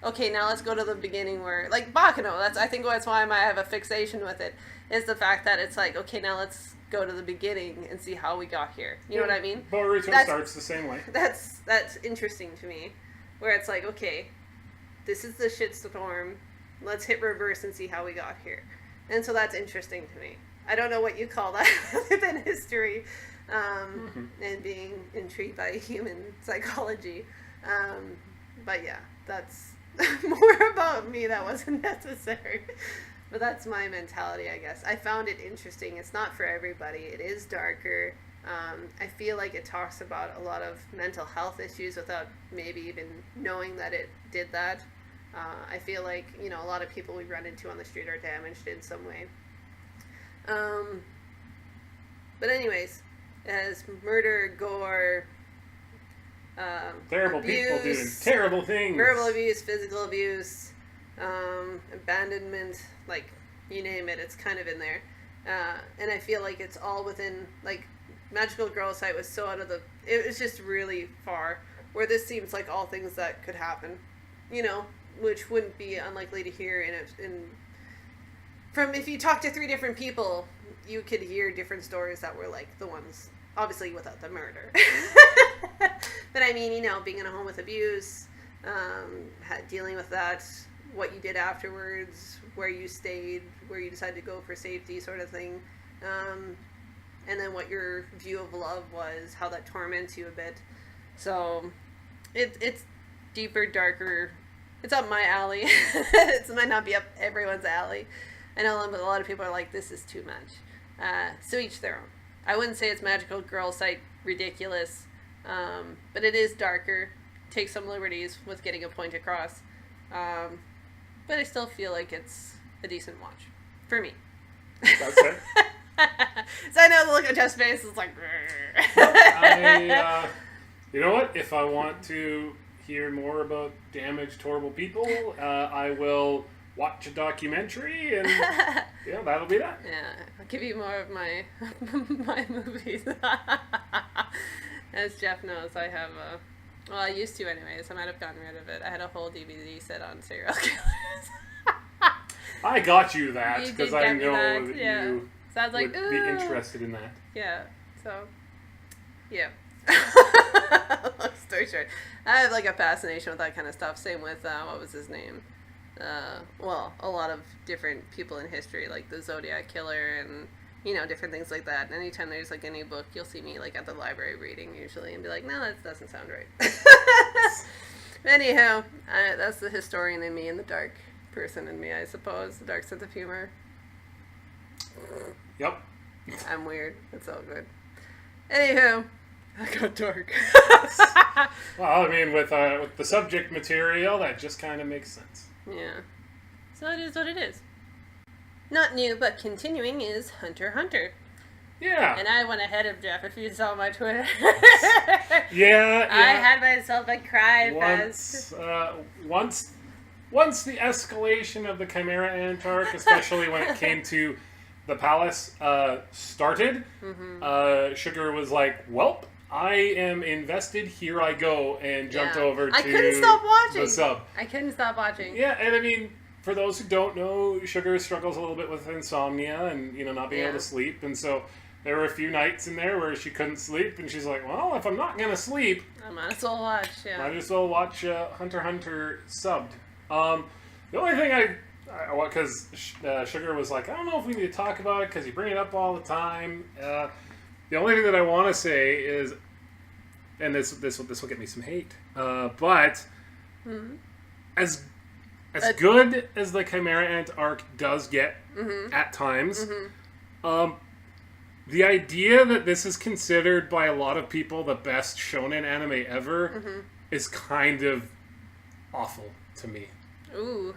okay, now let's go to the beginning where, like, Bakuno, I think that's why I have a fixation with it, is the fact that it's like, okay, now let's go to the beginning and see how we got here. You know what I mean? Boruto starts the same way. That's interesting to me, where it's like, okay, this is the shitstorm. Let's hit reverse and see how we got here. And so that's interesting to me. I don't know what you call that other than history and being intrigued by human psychology. But yeah, that's more about me. That wasn't necessary. But that's my mentality, I guess. I found it interesting. It's not for everybody. It is darker. I feel like it talks about a lot of mental health issues without maybe even knowing that it did that. I feel like, you know, a lot of people we run into on the street are damaged in some way. But anyways, it has murder, gore, terrible abuse, people doing terrible things. Verbal abuse, physical abuse, abandonment, like, you name it, it's kind of in there. And I feel like it's all within, like, Magical Girl Site was so out of the... It was just really far, where this seems like all things that could happen, you know, which wouldn't be unlikely to hear from if you talk to 3 different people, you could hear different stories that were like the ones, obviously without the murder. But I mean, you know, being in a home with abuse, dealing with that, what you did afterwards, where you stayed, where you decided to go for safety sort of thing. And then what your view of love was, how that torments you a bit. So it's deeper, darker. It's up my alley. It might not be up everyone's alley. I know a lot of people are like, this is too much. So each their own. I wouldn't say it's Magical Girl Site ridiculous, but it is darker. Takes some liberties with getting a point across. But I still feel like it's a decent watch. For me. That's it. So I know the look on Jeff's face is like... You know what? If I want to hear more about damaged, horrible people, I will watch a documentary, and yeah, that'll be that. Yeah, I'll give you more of my my movies. As Jeff knows, I have well, I used to anyways. I might have gotten rid of it. I had a whole DVD set on serial killers. I got you that because I know that you so I was like, would be interested in that. Yeah. So, yeah. Long story short, I have like a fascination with that kind of stuff. Same with what was his name? Well, a lot of different people in history, like the Zodiac Killer, and you know, different things like that. And anytime there's like a new book, you'll see me like at the library reading usually, and be like, no, that doesn't sound right. Anyhow, that's the historian in me and the dark person in me, I suppose. The dark sense of humor. Yep. I'm weird. It's all good. Anywho, I got dark. Well, I mean, with the subject material, that just kind of makes sense. Yeah. So it is what it is. Not new, but continuing is Hunter x Hunter. Yeah. And I went ahead of Jeff, if you saw my Twitter. Yeah. I had myself a cry fest. Once the escalation of the Chimera Ant arc, especially when it came to the palace, started, Sugar was like, welp, I am invested, here I go, and jumped over to I couldn't stop watching. The sub. I couldn't stop watching. Yeah, and I mean, for those who don't know, Sugar struggles a little bit with insomnia and, you know, not being able to sleep, and so there were a few nights in there where she couldn't sleep, and she's like, well, if I'm not going to sleep, I might as well watch, might as well watch Hunter x Hunter subbed. The only thing because Sugar was like, I don't know if we need to talk about it because you bring it up all the time. The only thing that I want to say is, and this will get me some hate, but as good as the Chimera Ant arc does get at times, the idea that this is considered by a lot of people the best shonen anime ever is kind of awful to me. Ooh.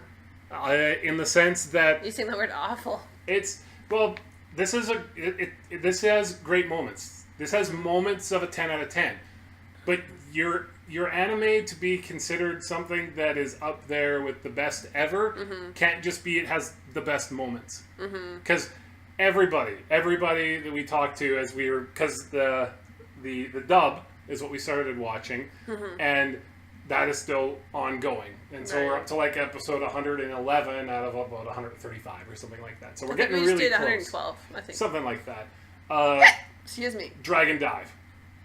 In the sense that... Using the word awful. It's... Well, this is this has great moments. This has moments of a 10 out of 10. But your anime to be considered something that is up there with the best ever can't just be it has the best moments. Because everybody that we talked to as we were... Because the dub is what we started watching. And that is still ongoing. And so we're up to like episode 111 out of about 135 or something like that. So we're getting really close. 112, I think. Something like that. Excuse me. Dragon Dive.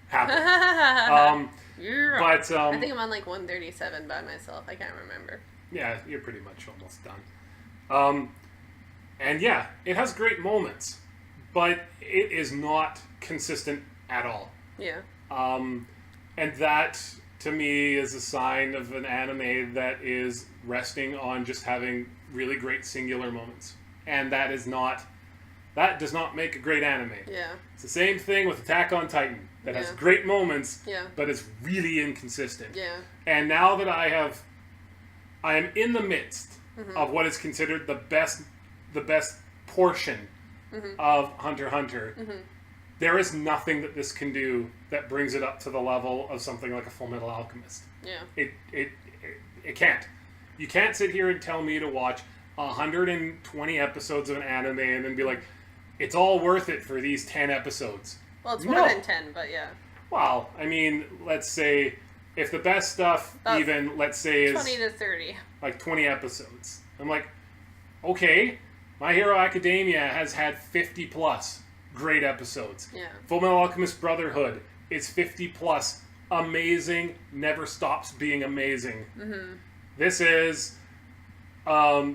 Happened. You're but I think I'm on like 137 by myself. I can't remember. Yeah, you're pretty much almost done. And yeah, it has great moments, but it is not consistent at all. Yeah. And that, to me, is a sign of an anime that is resting on just having really great singular moments. And that does not make a great anime. Yeah. It's the same thing with Attack on Titan. That has great moments, but is really inconsistent. Yeah. And now that I am in the midst of what is considered the best portion of Hunter x Hunter, there is nothing that this can do that brings it up to the level of something like a Full Metal Alchemist. Yeah. It can't. You can't sit here and tell me to watch 120 episodes of an anime and then be like, it's all worth it for these 10 episodes. Well, it's more than 10, but yeah. Well, I mean, let's say, if the best stuff even, let's say, is 20 to 30. Like 20 episodes. I'm like, okay, My Hero Academia has had 50 plus great episodes. Yeah. Full Metal Alchemist Brotherhood is 50 plus amazing, never stops being amazing. Mm-hmm. This is a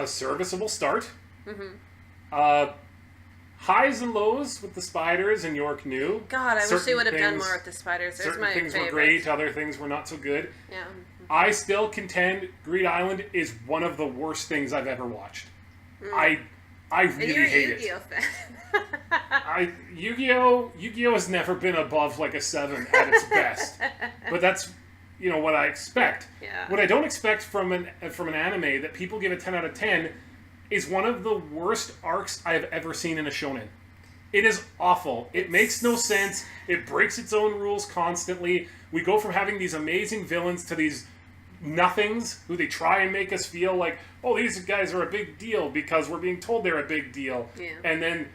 serviceable start. Mm-hmm. Highs and lows with the spiders and York New. God, I wish they would have done more with the spiders. There's certain my things favorite. were great, other things were not so good. Yeah. I still contend Greed Island is one of the worst things I've ever watched. I really hate it. You're a Yu-Gi-Oh fan. Yu-Gi-Oh has never been above like a 7 at its best. But that's, what I expect. Yeah. What I don't expect from an anime that people give a 10 out of 10 is one of the worst arcs I have ever seen in a shonen. It is awful. It makes no sense. It breaks its own rules constantly. We go from having these amazing villains to these nothings who they try and make us feel like, oh, these guys are a big deal because we're being told they're a big deal. Yeah. And then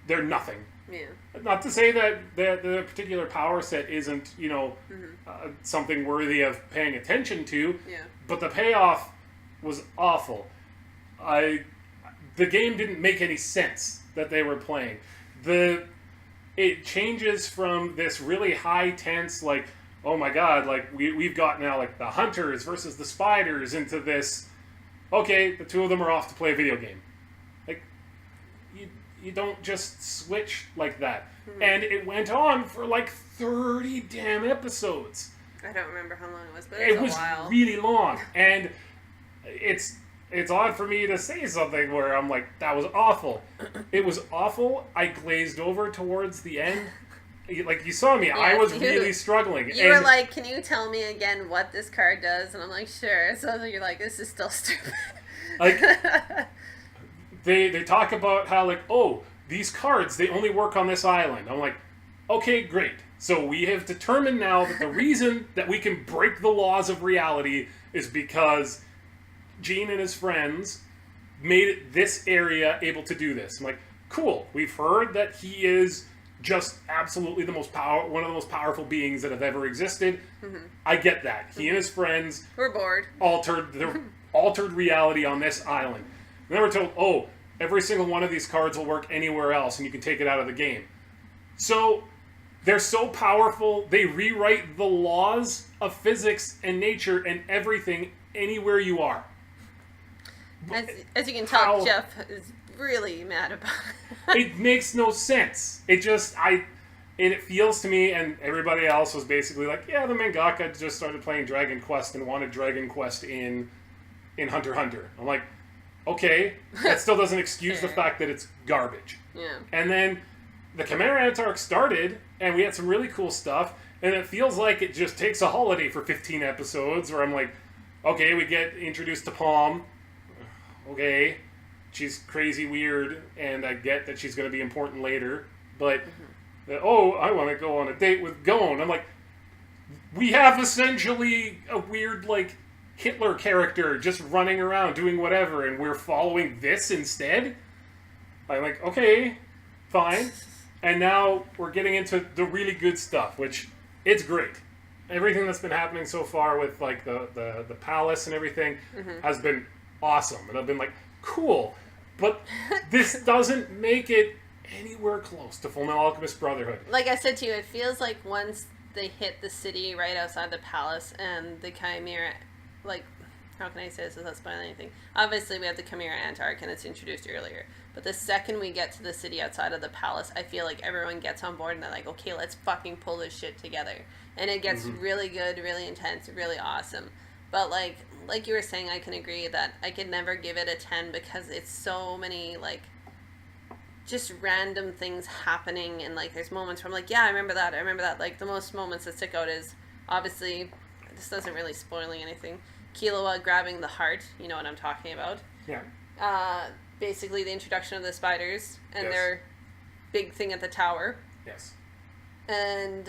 they're nothing. Yeah. Not to say that the particular power set isn't, something worthy of paying attention to, but the payoff was awful. The game didn't make any sense that they were playing. It changes from this really high tense, like, oh my god, like we've got now like the hunters versus the spiders into this, okay, the two of them are off to play a video game. Like, you don't just switch like that. And it went on for like 30 damn episodes. I don't remember how long it was, but it was a while. It was really long. And it's odd for me to say something where I'm like, that was awful. It was awful. I glazed over towards the end. Like, you saw me. I was really struggling. You were like, can you tell me again what this card does? And I'm like, sure. So you're like, this is still stupid. Like, they talk about how, like, oh, these cards, they only work on this island. I'm like, okay, great. So we have determined now that the reason that we can break the laws of reality is because Gene and his friends made this area able to do this. I'm like, cool. We've heard that he is just absolutely one of the most powerful beings that have ever existed. Mm-hmm. I get that. He and his friends were bored. Altered reality on this island. And then we're told, oh, every single one of these cards will work anywhere else and you can take it out of the game. So they're so powerful, they rewrite the laws of physics and nature and everything anywhere you are. As you can tell, Jeff is really mad about it. It makes no sense. It feels to me, and everybody else was basically like, yeah, the mangaka just started playing Dragon Quest and wanted Dragon Quest in Hunter x Hunter. I'm like, okay, that still doesn't excuse the fact that it's garbage. Yeah. And then the Chimera Ant arc started, and we had some really cool stuff, and it feels like it just takes a holiday for 15 episodes, where I'm like, okay, we get introduced to Palm. Okay, she's crazy weird, and I get that she's going to be important later, but, I want to go on a date with Gon. I'm like, we have essentially a weird, like, Hitler character just running around doing whatever, and we're following this instead? I'm like, okay, fine. And now we're getting into the really good stuff, which, it's great. Everything that's been happening so far with, like, the palace and everything has been awesome. And I've been like, cool. But this doesn't make it anywhere close to Fullmetal Alchemist Brotherhood. Like I said to you, it feels like once they hit the city right outside the palace and the Chimera, like, how can I say this without spoiling anything? Obviously, we have the Chimera Ant arc, and it's introduced earlier. But the second we get to the city outside of the palace, I feel like everyone gets on board, and they're like, okay, let's fucking pull this shit together. And it gets really good, really intense, really awesome. But, like you were saying, I can agree that I could never give it a 10 because it's so many, like, just random things happening, and, like, there's moments where I'm like, yeah, I remember that. Like, the most moments that stick out is, obviously, this doesn't really spoiling anything, Killua grabbing the heart, you know what I'm talking about. Yeah. Basically the introduction of the spiders, and their big thing at the tower. Yes. And,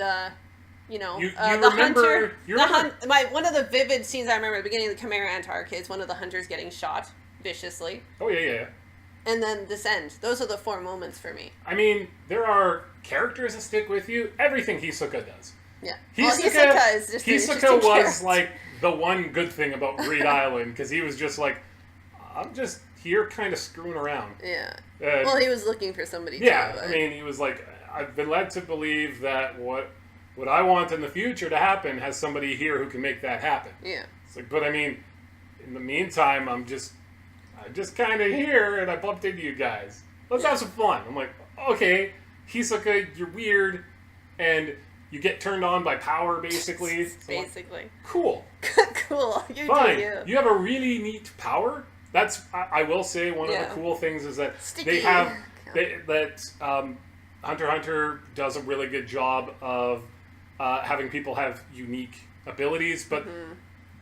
you know, you the remember, hunter, one of the vivid scenes I remember at the beginning of the Chimera Ant arc is one of the hunters getting shot viciously. Oh, yeah. And then this end. Those are the 4 moments for me. I mean, there are characters that stick with you. Everything Hisoka does. Yeah. Hisoka is just Hisoka was, like, the one good thing about Greed Island, because he was just like, I'm just here kind of screwing around. Yeah. Well, he was looking for somebody, too. I mean, he was like, I've been led to believe that what I want in the future to happen has somebody here who can make that happen. Yeah. It's like, but I mean, in the meantime, I'm just kind of here, and I bumped into you guys. Let's have some fun. I'm like, okay, Hisoka, you're weird, and you get turned on by power, basically. Basically. Like, cool. Cool. Fine. Do you. You have a really neat power. That's, I will say, one of the cool things is that they have, Hunter x Hunter does a really good job of having people have unique abilities, but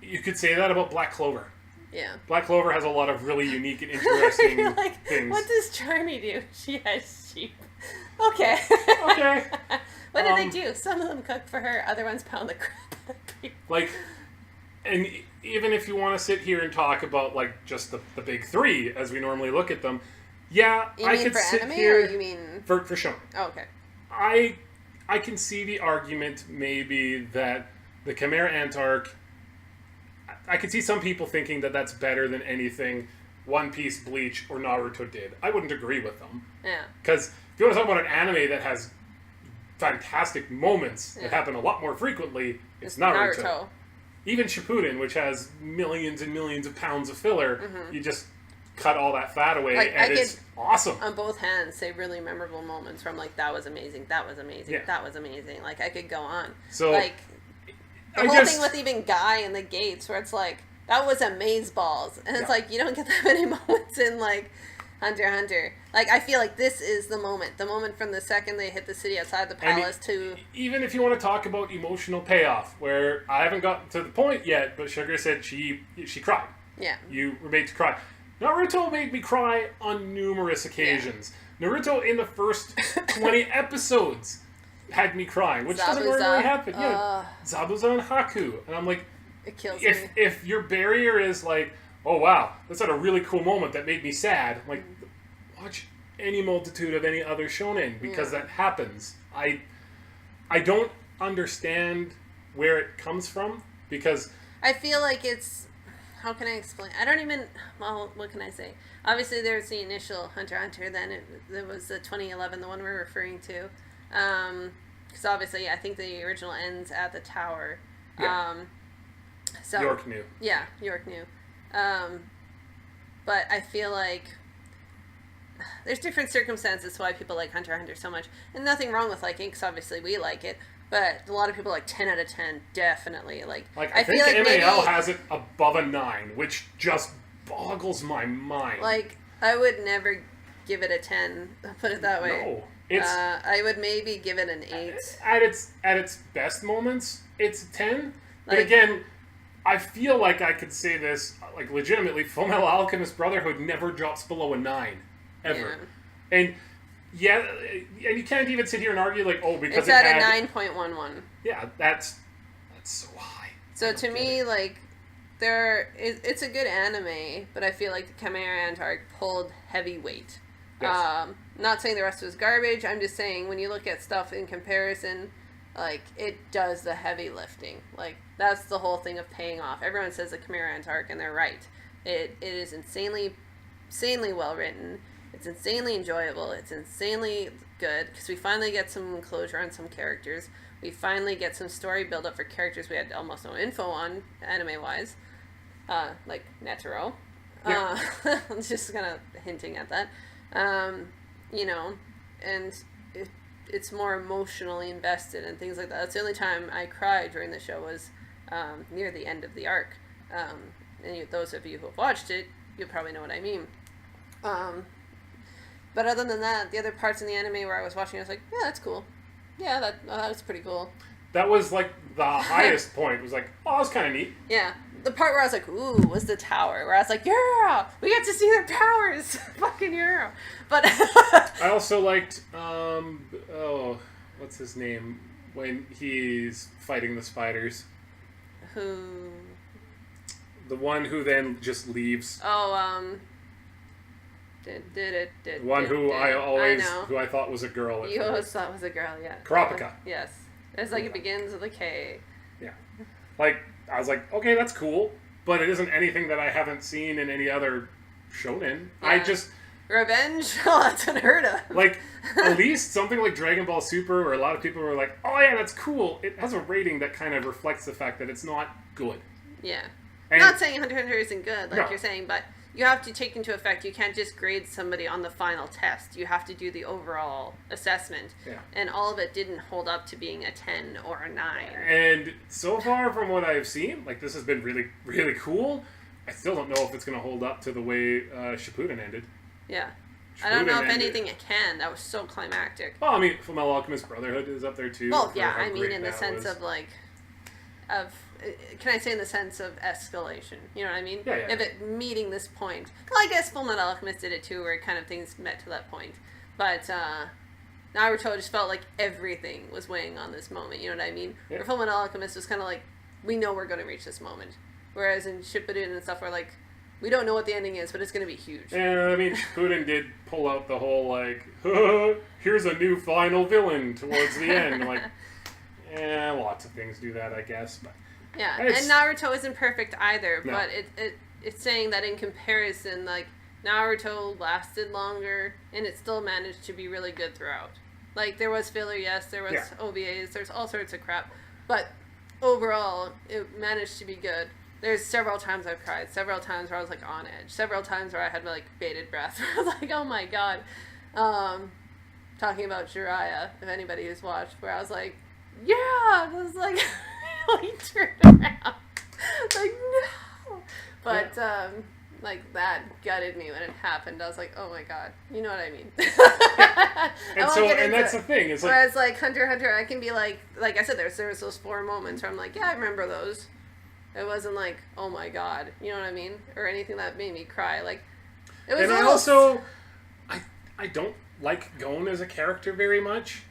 you could say that about Black Clover. Yeah. Black Clover has a lot of really unique and interesting things. What does Charmy do? She has sheep. Okay. Okay. What do they do? Some of them cook for her, other ones pound the crap out of people. Like, and even if you want to sit here and talk about, like, just the big 3, as we normally look at them, yeah, you I mean could for sit anime, here... or you mean... For shonen. Oh, okay. I can see the argument, maybe, that the Chimera Ant arc... I could see some people thinking that that's better than anything One Piece, Bleach, or Naruto did. I wouldn't agree with them. Yeah. Because if you want to talk about an anime that has fantastic moments that happen a lot more frequently, it's Naruto. Even Shippuden, which has millions and millions of pounds of filler, you just cut all that fat away, like, and it's awesome. On both hands, say really memorable moments from, like, that was amazing, that was amazing, that was amazing. Like, I could go on. So, like, the whole thing with even Guy and the gates, where it's like, that was amazeballs. And it's like, you don't get that many moments in, like, Hunter x Hunter. Like, I feel like this is the moment. The moment from the second they hit the city outside the palace to... Even if you want to talk about emotional payoff, where I haven't gotten to the point yet, but Sugar said she cried. Yeah. You were made to cry. Naruto made me cry on numerous occasions. Yeah. Naruto, in the first 20 episodes, had me crying, which doesn't normally happen. Yeah, Zabuza and Haku. And I'm like... It kills me. If your barrier is like, oh wow, that's had a really cool moment that made me sad, like, watch any multitude of any other shonen, because that happens. I don't understand where it comes from, because... I feel like it's... How can I explain? I don't even... Well, what can I say? Obviously, there's the initial Hunter x Hunter, then it was the 2011, the one we're referring to. Because obviously, I think the original ends at the tower. Yeah. So, York knew. Yeah, York knew. But I feel like there's different circumstances why people like Hunter x Hunter so much. And nothing wrong with liking it, because obviously we like it. But a lot of people like 10 out of 10, definitely. I think feel the like MAL maybe, has it above a 9, which just boggles my mind. Like, I would never give it a 10, I'll put it that way. No. It's, I would maybe give it an 8. At its best moments, it's a 10. But like, again... I feel like I could say this, like, legitimately, Fullmetal Alchemist Brotherhood never drops below a 9. Ever. Yeah. And you can't even sit here and argue, like, oh, because it's at a 9.11. Yeah, that's so high. So to me, like, it's a good anime, but I feel like the Chimera Ant arc pulled heavy weight. Yes. Not saying the rest was garbage, I'm just saying when you look at stuff in comparison, like, it does the heavy lifting. Like, that's the whole thing of paying off. Everyone says the Chimera Ant arc, and they're right. It is insanely well written. It's insanely enjoyable. It's insanely good, because we finally get some closure on some characters. We finally get some story build up for characters we had almost no info on, anime-wise. like Netero. Yeah. I'm just kind of hinting at that. You know, and it's more emotionally invested and things like that. That's the only time I cried during the show was near the end of the arc. And those of you who have watched it, you'll probably know what I mean. But other than that, the other parts in the anime where I was watching, I was like, yeah, that's cool. Yeah, that was pretty cool. That was like the highest point. It was like, oh, that's kind of neat. Yeah. The part where I was like, ooh, was the tower. Where I was like, yeah, we get to see their powers. Fucking yeah. But I also liked, what's his name? When he's fighting the spiders. Who? The one who then just leaves. Oh, One who I thought was a girl. You always thought was a girl, yeah. Kurapika. Yes. It's like it begins with a K. Yeah. Like, I was like, okay, that's cool, but it isn't anything that I haven't seen in any other shonen. Yeah. I just... Revenge? Oh, that's unheard of. Like, at least something like Dragon Ball Super, where a lot of people were like, oh yeah, that's cool. It has a rating that kind of reflects the fact that it's not good. Yeah. And not saying Hunter x Hunter isn't good, like you're saying, but you have to take into effect, you can't just grade somebody on the final test. You have to do the overall assessment. Yeah. And all of it didn't hold up to being a 10 or a 9. And so far from what I've seen, like, this has been really, really cool. I still don't know if it's going to hold up to the way Shippuden ended. Yeah. I don't know if anything it can. That was so climactic. Well, I mean, Fullmetal Alchemist Brotherhood is up there too. Well, yeah, I mean in the sense of can I say in the sense of escalation? You know what I mean? Yeah, yeah. If it meeting this point. Well, I guess Fullmetal Alchemist did it too, where kind of things met to that point. But Naruto just felt like everything was weighing on this moment. You know what I mean? Yeah. Where Fullmetal Alchemist was kind of like, we know we're going to reach this moment. Whereas in Shippuden and stuff, we're like, we don't know what the ending is, but it's going to be huge. Yeah, I mean, Shippuden did pull out the whole, like, here's a new final villain towards the end. Like, lots of things do that, I guess. But yeah, and Naruto isn't perfect either, No. but it's saying that in comparison, like, Naruto lasted longer, and it still managed to be really good throughout. Like, there was filler, yes, there was OVAs, there's all sorts of crap, but overall, it managed to be good. There's several times I've cried, several times where I was, like, on edge, several times where I had, like, bated breath. I was like, oh my god. Talking about Jiraiya, if anybody who's watched, where I was like, yeah! It was, like, really turned around. Like, no! But, like, that gutted me when it happened. I was like, oh my god. You know what I mean? And that's the thing. It's like, whereas, like, Hunter x Hunter, I can be like I said, there was those 4 moments where I'm like, yeah, I remember those. It wasn't like, oh my god, you know what I mean? Or anything that made me cry. Like, it was. And I don't like Gon as a character very much.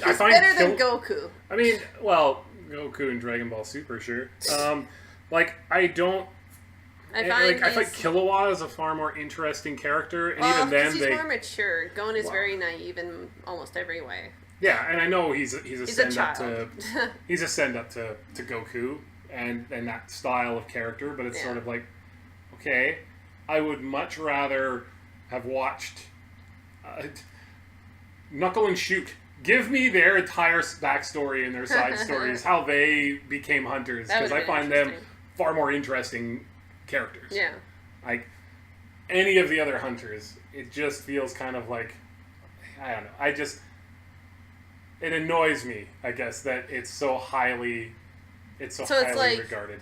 He's better than Goku. I mean, well, Goku and Dragon Ball Super, sure. Like, I find Killua is a far more interesting character, and even then he's more mature. Gon is very naive in almost every way. Yeah, and I know he's a send up to Goku and that style of character, but it's sort of like, okay, I would much rather have watched Knuckle and Shoot. Give me their entire backstory and their side stories, how they became hunters, because I find them far more interesting characters. Yeah. Like, any of the other hunters, it just feels kind of like, I don't know, it annoys me, I guess, that it's so highly regarded.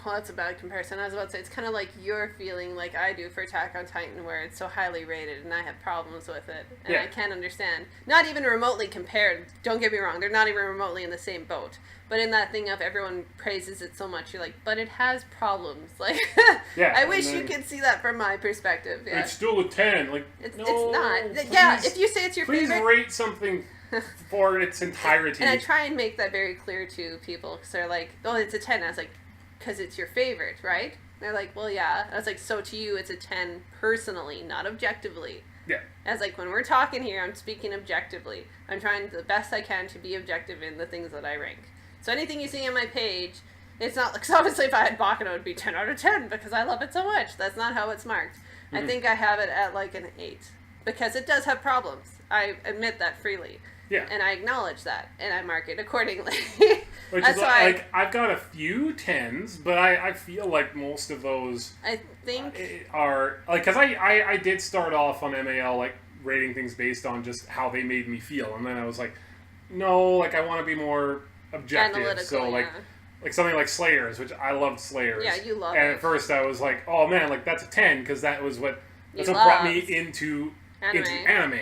Well, that's a bad comparison. I was about to say, it's kind of like you're feeling like I do for Attack on Titan, where it's so highly rated, and I have problems with it, and I can't understand. Not even remotely compared. Don't get me wrong, they're not even remotely in the same boat. But in that thing of everyone praises it so much, you're like, but it has problems. Like, I wish you could see that from my perspective. Yeah. It's still a 10. Like, it's not. Please, yeah, if you say it's your favorite, please rate something for its entirety. And I try and make that very clear to people, because they're like, oh, it's a 10. And I was like, because it's your favorite, right? And they're like, well, yeah. I was like, so to you, it's a 10 personally, not objectively. Yeah. I was like, when we're talking here, I'm speaking objectively. I'm trying the best I can to be objective in the things that I rank. So anything you see on my page, it's not, because obviously if I had Baccano, it would be 10 out of 10, because I love it so much. That's not how it's marked. Mm-hmm. I think I have it at like an 8, because it does have problems. I admit that freely. Yeah. And I acknowledge that, and I mark it accordingly. Which is like I've got a few 10s, but I feel like most of those I think are like, because I did start off on MAL like rating things based on just how they made me feel, and then I was like, no, like I want to be more objective. Analytical, so like something like Slayers, which I loved Slayers. Yeah, you love and it. At first I was like, oh man, like that's a 10 because that's what brought me into anime.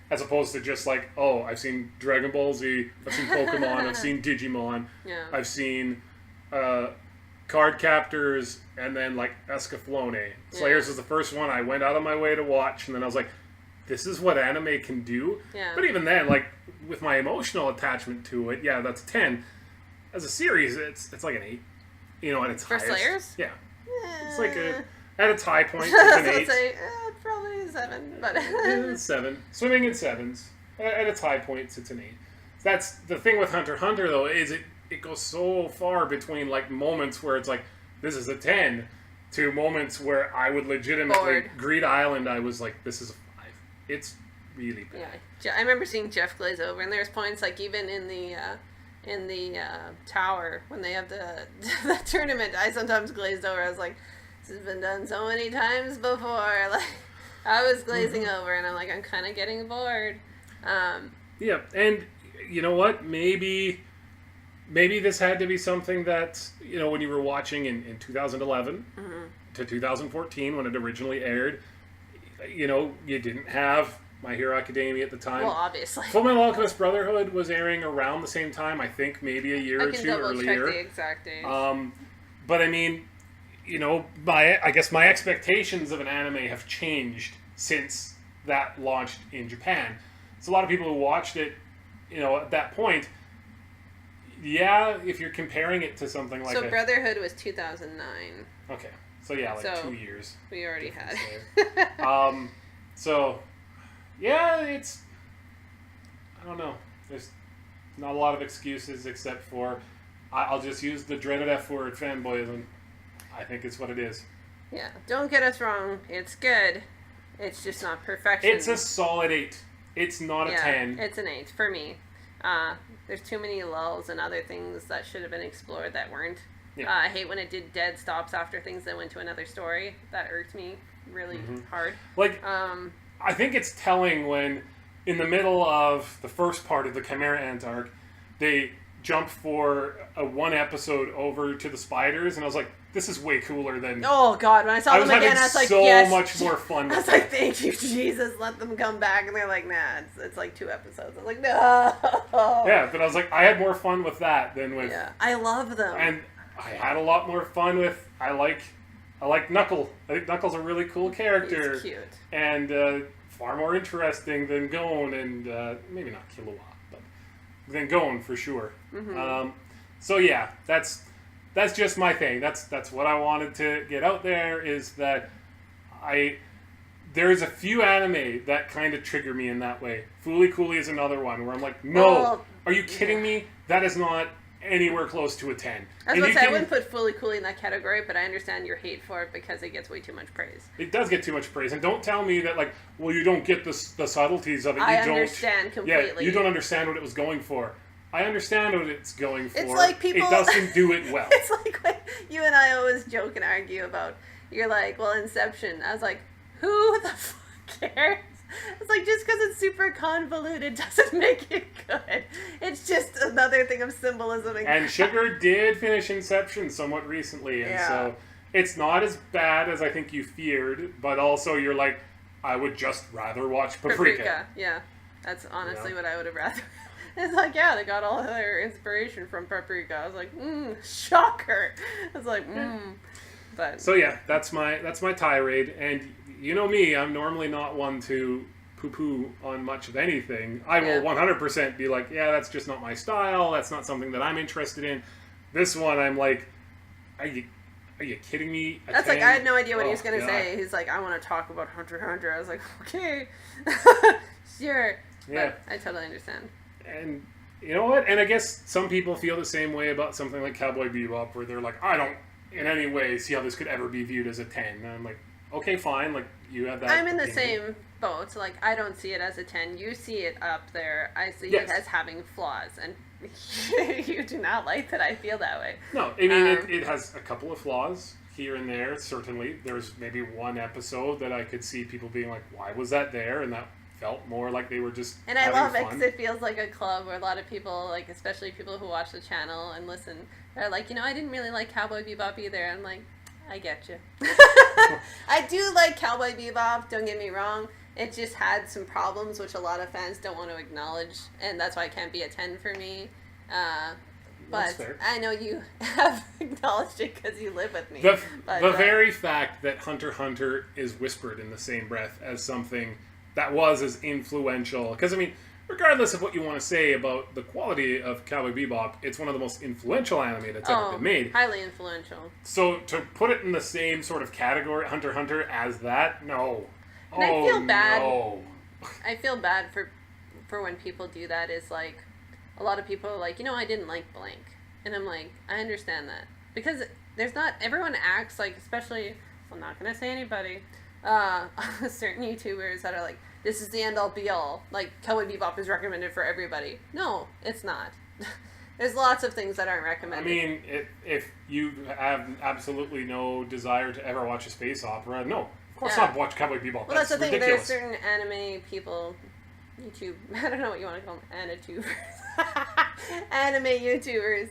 As opposed to just like, oh, I've seen Dragon Ball Z, I've seen Pokemon, I've seen Digimon, I've seen Card Captors, and then like Escaflowne. Slayers was the first one I went out of my way to watch, and then I was like, this is what anime can do? Yeah. But even then, like, with my emotional attachment to it, yeah, that's a 10. As a series, it's like an 8, you know, at its highest. For Slayers? Yeah. It's like at its high point, it's an 8. Say, probably 7, but 7. Swimming in 7s. At its high points, it's an 8. That's the thing with Hunter x Hunter, though, is it goes so far between like moments where it's like, this is a 10, to moments where I would legitimately Greed Island. I was like, this is a 5. It's really bad. Yeah, I remember seeing Jeff glaze over, and there's points like even in the tower when they have the tournament. I sometimes glazed over. I was like, this has been done so many times before. Like, I was glazing over, and I'm like, I'm kind of getting bored. Yeah, and you know what? Maybe this had to be something that, you know, when you were watching in 2011 to 2014 when it originally aired, you know, you didn't have My Hero Academia at the time. Well, obviously. Fullmetal Alchemist Brotherhood was airing around the same time. I think maybe a year or two earlier. I can double check the exact date. But I mean, you know, I guess my expectations of an anime have changed since that launched in Japan. So a lot of people who watched it, you know, at that point, yeah, if you're comparing it to something like Brotherhood was 2009. Okay. So yeah, like 2 years. We already had. So, yeah, it's, I don't know. There's not a lot of excuses except for, I'll just use the dreaded F word, fanboyism. I think it's what it is. Yeah, don't get us wrong. It's good. It's just not perfection. It's a solid 8. It's not a 10. It's an 8 for me. There's too many lulls and other things that should have been explored that weren't. Yeah. I hate when it did dead stops after things that went to another story. That irked me really hard. Like, I think it's telling when, in the middle of the first part of the Chimera Ant arc, they jump for a 1 episode over to the spiders, and I was like, this is way cooler than... Oh, God. When I saw them again, I was like, so much more fun. I was like, thank you, Jesus. Let them come back. And they're like, nah, it's like 2 episodes. I was like, no. Yeah, but I was like, I had more fun with that than with... Yeah, I love them. And I had a lot more fun with... I like Knuckle. I think Knuckle's a really cool character. He's cute. And far more interesting than Gon and... maybe not Killua, but... than Gon, for sure. So yeah, that's just my thing. That's what I wanted to get out there, is that there's a few anime that kind of trigger me in that way. Fooly Cooly is another one where I'm like, no, are you kidding me? That is not anywhere close to a 10. I was going to say, I wouldn't put Fooly Cooly in that category, but I understand your hate for it because it gets way too much praise. It does get too much praise, and don't tell me that, like, well, you don't get the subtleties of it. I understand completely. Yeah, you don't understand what it was going for. I understand what it's going for. It's like people... It doesn't do it well. It's like when you and I always joke and argue about, you're like, well, Inception. I was like, who the fuck cares? It's like, just because it's super convoluted doesn't make it good. It's just another thing of symbolism. And Sugar did finish Inception somewhat recently, and so it's not as bad as I think you feared, but also you're like, I would just rather watch Paprika. Yeah. That's honestly what I would have rather. It's like, yeah, they got all their inspiration from Paprika. I was like, shocker. I was like, But so yeah, that's my tirade. And you know me, I'm normally not one to poo-poo on much of anything. I will 100% be like, yeah, that's just not my style. That's not something that I'm interested in. This one, I'm like, are you kidding me? That's like, I had no idea what he was going to say. He's like, I want to talk about Hunter x Hunter. I was like, okay, sure. Yeah. But I totally understand. And you know what? And I guess some people feel the same way about something like Cowboy Bebop, where they're like, I don't in any way see how this could ever be viewed as a 10. And I'm like, okay, fine. Like, you have that. I'm in the same boat. Like, I don't see it as a 10. You see it up there. I see it as having flaws. And You do not like that I feel that way. No, I mean, it has a couple of flaws here and there, certainly. There's maybe one episode that I could see people being like, why was that there? And that felt more like they were just And I love it because it feels like a club where a lot of people, like especially people who watch the channel and listen, are like, I didn't really like Cowboy Bebop either. I'm like, I get you. I do like Cowboy Bebop, don't get me wrong. It just had some problems, which a lot of fans don't want to acknowledge, and that's why it can't be a 10 for me. But I know you have acknowledged it because you live with me. The very fact that Hunter x Hunter is whispered in the same breath as something that was as influential, because I mean, regardless of what you want to say about the quality of Cowboy Bebop, it's one of the most influential anime that's ever been made. Highly influential. So to put it in the same sort of category, Hunter x Hunter, as that, no. And I feel bad. No. I feel bad for when people do that. Is like, a lot of people are like, I didn't like blank. And I'm like, I understand that. Because there's not, everyone acts like, especially, I'm not going to say anybody, certain YouTubers that are like, this is the end all be all. Like, Cowboy Bebop is recommended for everybody. No, it's not. There's lots of things that aren't recommended. I mean, if you have absolutely no desire to ever watch a space opera, no. Of course not watch Cowboy Bebop. Well, that's the thing. Ridiculous. There's certain anime people, YouTube, I don't know what you want to call them, anime YouTubers,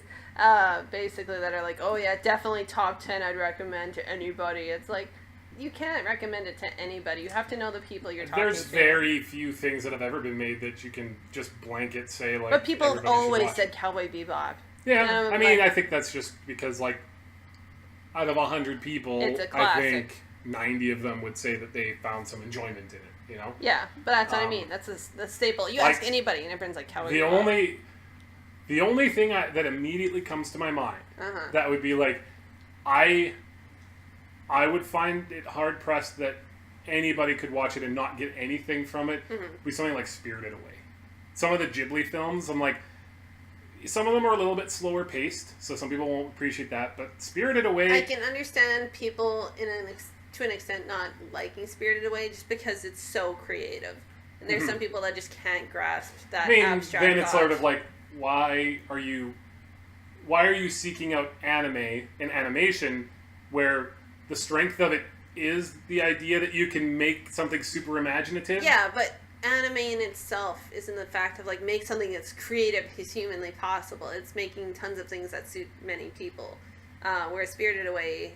basically that are like, oh yeah, definitely top 10 I'd recommend to anybody. It's like, you can't recommend it to anybody. You have to know the people you're talking to. There's very few things that have ever been made that you can just blanket say, like, but people always said Cowboy Bebop. Yeah, I mean, I think that's just because, like, out of 100 people, I think 90 of them would say that they found some enjoyment in it, Yeah, but that's what I mean. That's the staple. You ask anybody, and everyone's like, Cowboy Bebop. The only thing that immediately comes to my mind, that would be like, I would find it hard-pressed that anybody could watch it and not get anything from it, would be something like Spirited Away. Some of the Ghibli films, I'm like, some of them are a little bit slower paced, so some people won't appreciate that, but Spirited Away... I can understand people to an extent not liking Spirited Away just because it's so creative. And there's some people that just can't grasp that abstract then it's thought. sort of like, why are you seeking out anime and animation where the strength of it is the idea that you can make something super imaginative? Yeah, but anime in itself isn't the fact of, like, make something that's creative as humanly possible. It's making tons of things that suit many people. Where Spirited Away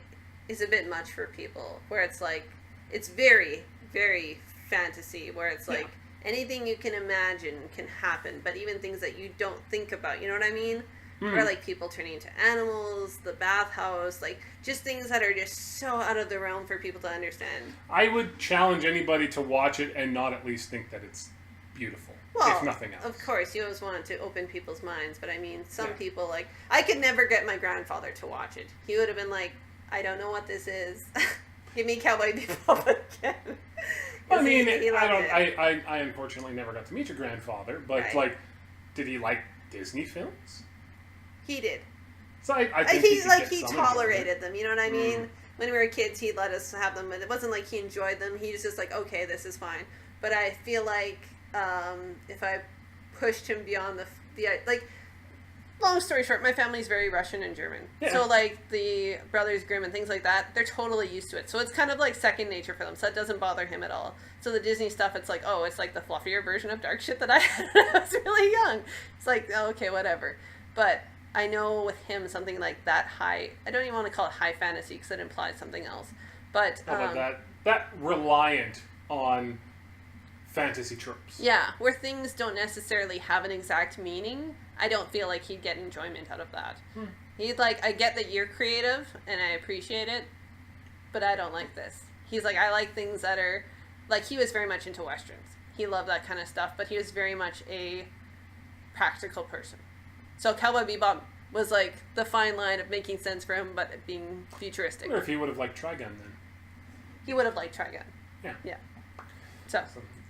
is a bit much for people. Where it's like, it's very, very fantasy. Where it's like, anything you can imagine can happen. But even things that you don't think about, you know what I mean? Or like people turning into animals, the bathhouse, like just things that are just so out of the realm for people to understand. I would challenge anybody to watch it and not at least think that it's beautiful, if nothing else. Of course, you always want to open people's minds, but I mean, some people, like, I could never get my grandfather to watch it. He would have been like, I don't know what this is. Give me Cowboy Bebop again. I mean, I unfortunately never got to meet your grandfather, but like, did he like Disney films? He did. So I think he tolerated them, you know what I mean? When we were kids, he'd let us have them, but it wasn't like he enjoyed them. He was just like, okay, this is fine. But I feel like if I pushed him beyond the like, long story short, my family's very Russian and German. Yeah. So, like, the Brothers Grimm and things like that, they're totally used to it. So it's kind of like second nature for them. So it doesn't bother him at all. So the Disney stuff, it's like, oh, it's like the fluffier version of dark shit that I had when I was really young. It's like, oh, okay, whatever. But I know with him, something like that high, I don't even want to call it high fantasy because it implies something else. But how about that reliant on fantasy tropes. Yeah, where things don't necessarily have an exact meaning, I don't feel like he'd get enjoyment out of that. He'd like, I get that you're creative and I appreciate it, but I don't like this. He's like, I like things that are, like, he was very much into Westerns. He loved that kind of stuff, but he was very much a practical person. So Cowboy Bebop was like the fine line of making sense for him, but being futuristic. Or if he would have liked Trigun then. He would have liked Trigun. Yeah. Yeah. So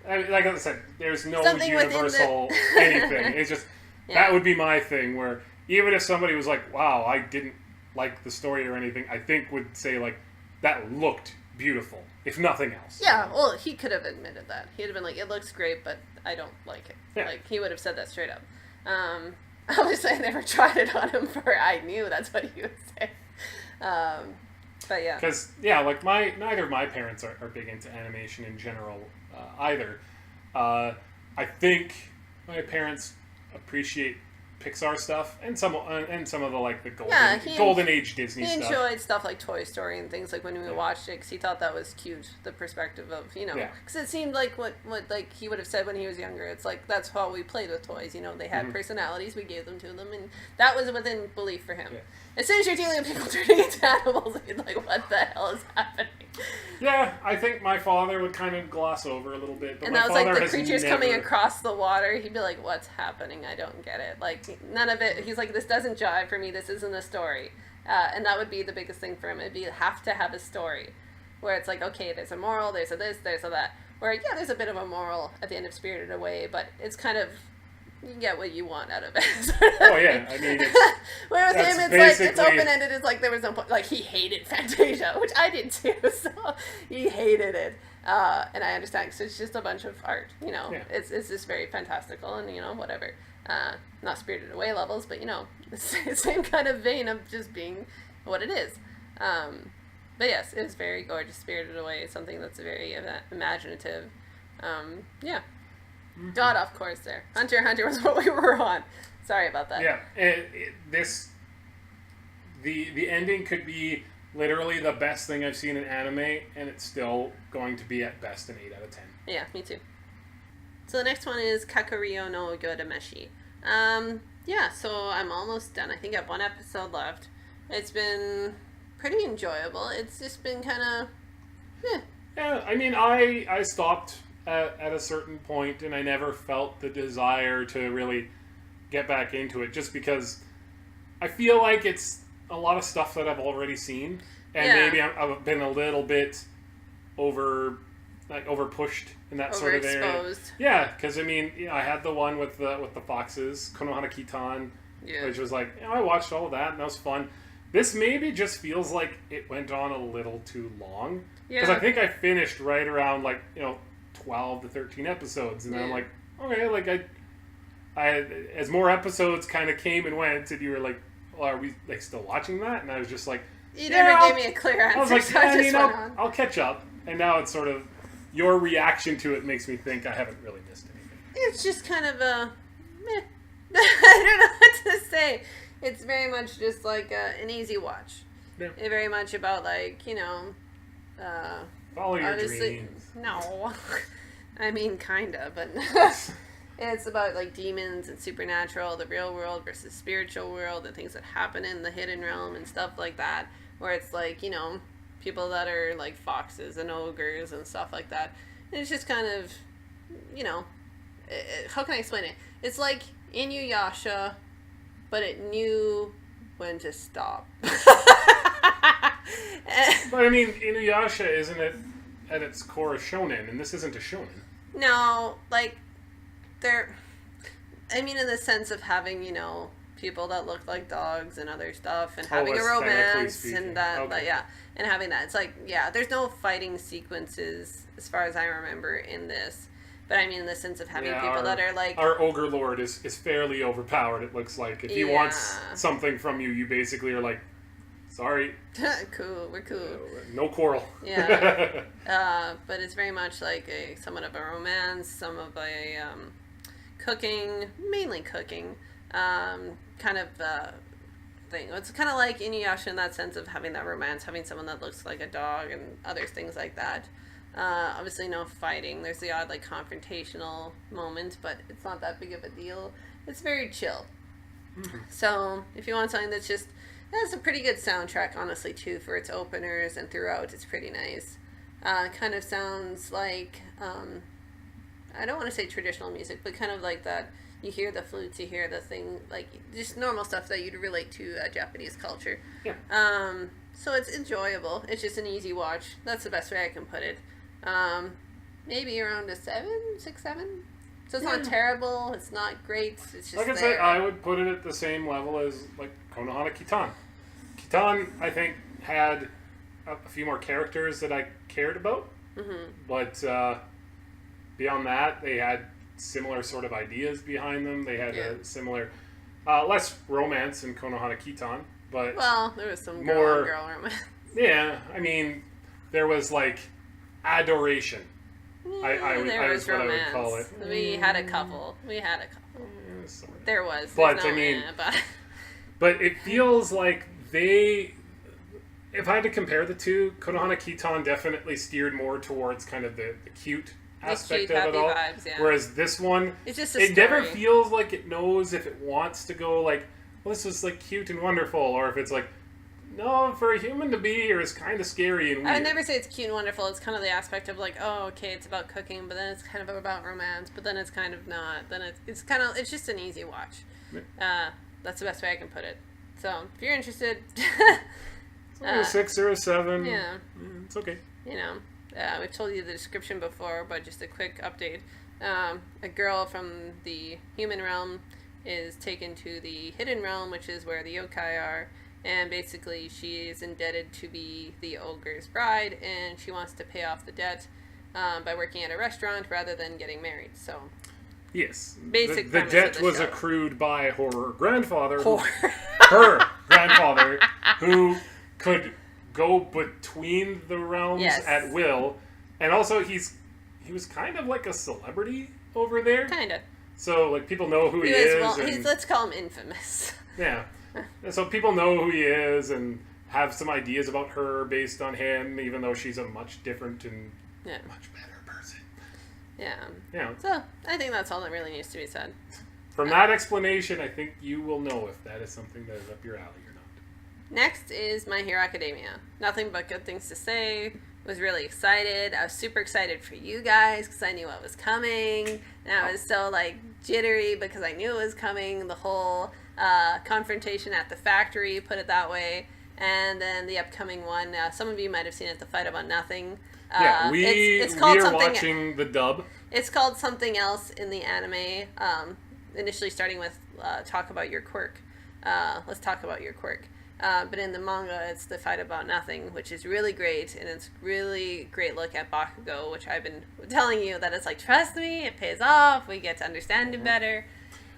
I mean, like I said, there's no universal anything. It's just, that would be my thing, where even if somebody was like, wow, I didn't like the story or anything, I think would say, like, that looked beautiful, if nothing else. Yeah, well, he could have admitted that. He'd have been like, it looks great, but I don't like it. Yeah. Like, he would have said that straight up. Obviously, I never tried it on him for I knew that's what he would say. But yeah. Because, like neither of my parents are big into animation in general either. I think my parents appreciate Pixar stuff and some of the like the golden age Disney stuff. He enjoyed stuff like Toy Story and things like when we watched it because he thought that was cute, the perspective of because it seemed like what like he would have said when he was younger. It's like that's how we played with toys. They had personalities, we gave them to them, and that was within belief for him. As soon as you're dealing with people turning into animals, you're like, what the hell is happening? Yeah, I think my father would kind of gloss over a little bit. But and that was like the creatures coming across the water. He'd be like, what's happening? I don't get it. Like, none of it. He's like, this doesn't jive for me. This isn't a story. And that would be the biggest thing for him. It'd be have to have a story. Where it's like, okay, there's a moral, there's a this, there's a that. Where, there's a bit of a moral at the end of Spirited Away, but it's kind of, you get what you want out of it. Oh, yeah. I mean, where with him, it's like, it's open-ended. It's like, there was no point. Like, he hated Fantasia, which I did too, so he hated it. And I understand, because it's just a bunch of art, It's just very fantastical and, whatever. Not Spirited Away levels, but, it's the same kind of vein of just being what it is. But yes, it was very gorgeous. Spirited Away is something that's very imaginative. Yeah. Got off course there. Hunter x Hunter was what we were on. Sorry about that. Yeah, the ending could be literally the best thing I've seen in anime, and it's still going to be at best an 8 out of 10. Yeah, me too. So the next one is Kakuriyo no Yadomeshi. So I'm almost done. I think I have one episode left. It's been pretty enjoyable. It's just been kind of, Yeah, I mean, I stopped at a certain point, and I never felt the desire to really get back into it, just because I feel like it's a lot of stuff that I've already seen, and maybe I've been a little bit over pushed in that sort of area. Yeah, because I mean, I had the one with the foxes, Konohana Kitan, which was like, I watched all of that, and that was fun. This maybe just feels like it went on a little too long, because I think I finished right around 12 to 13 episodes, and then I'm like, okay, like I as more episodes kind of came and went, and you were like, well, are we still watching that? And I was just like, you never gave me a clear answer. I was like, so I just went on. I'll catch up, and now it's sort of your reaction to it makes me think I haven't really missed anything. It's just kind of a meh. I don't know what to say. It's very much just like an easy watch. Yeah. It's very much about follow your dreams. No. I mean, kinda, but it's about demons and supernatural, the real world versus spiritual world, and things that happen in the hidden realm and stuff like that, where it's people that are like foxes and ogres and stuff like that. And it's just kind of, how can I explain it? It's like Inuyasha, but it knew when to stop. But I mean, Inuyasha isn't it at its core a shonen, and this isn't a shonen. No, in the sense of having, people that look like dogs and other stuff, and having a romance, and that, okay. And having that. It's there's no fighting sequences, as far as I remember, in this. But I mean in the sense of having people that are like... Our Overlord is fairly overpowered, it looks like. If he wants something from you, you basically are like, sorry. Cool, we're cool. No quarrel. Yeah. But it's very much like somewhat of a romance, some of a cooking, mainly cooking, kind of thing. It's kind of like Inuyasha in that sense of having that romance, having someone that looks like a dog and other things like that. Obviously no fighting. There's the odd confrontational moment, but it's not that big of a deal. It's very chill. Mm-hmm. So if you want something that's just... That's a pretty good soundtrack, honestly, too, for its openers, and throughout it's pretty nice. Kind of sounds like, I don't want to say traditional music, but kind of like that, you hear the flutes, you hear the thing, just normal stuff that you'd relate to Japanese culture. Yeah. So it's enjoyable. It's just an easy watch. That's the best way I can put it. Maybe around a 7, 6, 7. So it's not terrible, it's not great, it's just like I said, I would put it at the same level as, Konohana Kitan. Kitan, I think, had a few more characters that I cared about, but beyond that, they had similar sort of ideas behind them, they had a similar... Less romance in Konohana Kitan, but well, there was some more girl romance. Yeah, I mean, there was like adoration. There was what romance. I would call it. We had a couple. There was. But no, I mean, but. But it feels like they. If I had to compare the two, Konohana Kitan definitely steered more towards kind of the cute aspect of it all. Vibes, yeah. Whereas this one, it's just a it never feels like it knows if it wants to go like, well, this was like cute and wonderful, or if it's like, no, for a human to be here is kind of scary and weird. I would never say it's cute and wonderful. It's kind of the aspect of like, oh, okay, it's about cooking, but then it's kind of about romance, but then it's kind of not. Then it's just an easy watch. That's the best way I can put it. So if you're interested, it's like a 6 or a 7. Yeah, it's okay. You know, we've told you the description before, but just a quick update. A girl from the human realm is taken to the hidden realm, which is where the yokai are. And basically, she is indebted to be the ogre's bride, and she wants to pay off the debt by working at a restaurant rather than getting married. So, yes, basic the debt of was show. Accrued by her grandfather, her grandfather, who could go between the realms at will, and also he was kind of like a celebrity over there. Kind of. So like people know who he is. Well, let's call him infamous. Yeah. And so people know who he is and have some ideas about her based on him, even though she's a much different and much better person. Yeah. Yeah. So I think that's all that really needs to be said. From that explanation, I think you will know if that is something that is up your alley or not. Next is My Hero Academia. Nothing but good things to say. Was really excited. I was super excited for you guys because I knew what was coming. And I was so like jittery because I knew it was coming. The whole confrontation at the factory, put it that way. And then the upcoming one, some of you might have seen it, The Fight About Nothing. We are watching the dub. It's called something else in the anime. Initially starting with Talk About Your Quirk. Let's talk about your quirk. But in the manga, it's The Fight About Nothing, which is really great, and it's really great look at Bakugo, which I've been telling you that it's like, trust me, it pays off, we get to understand it better.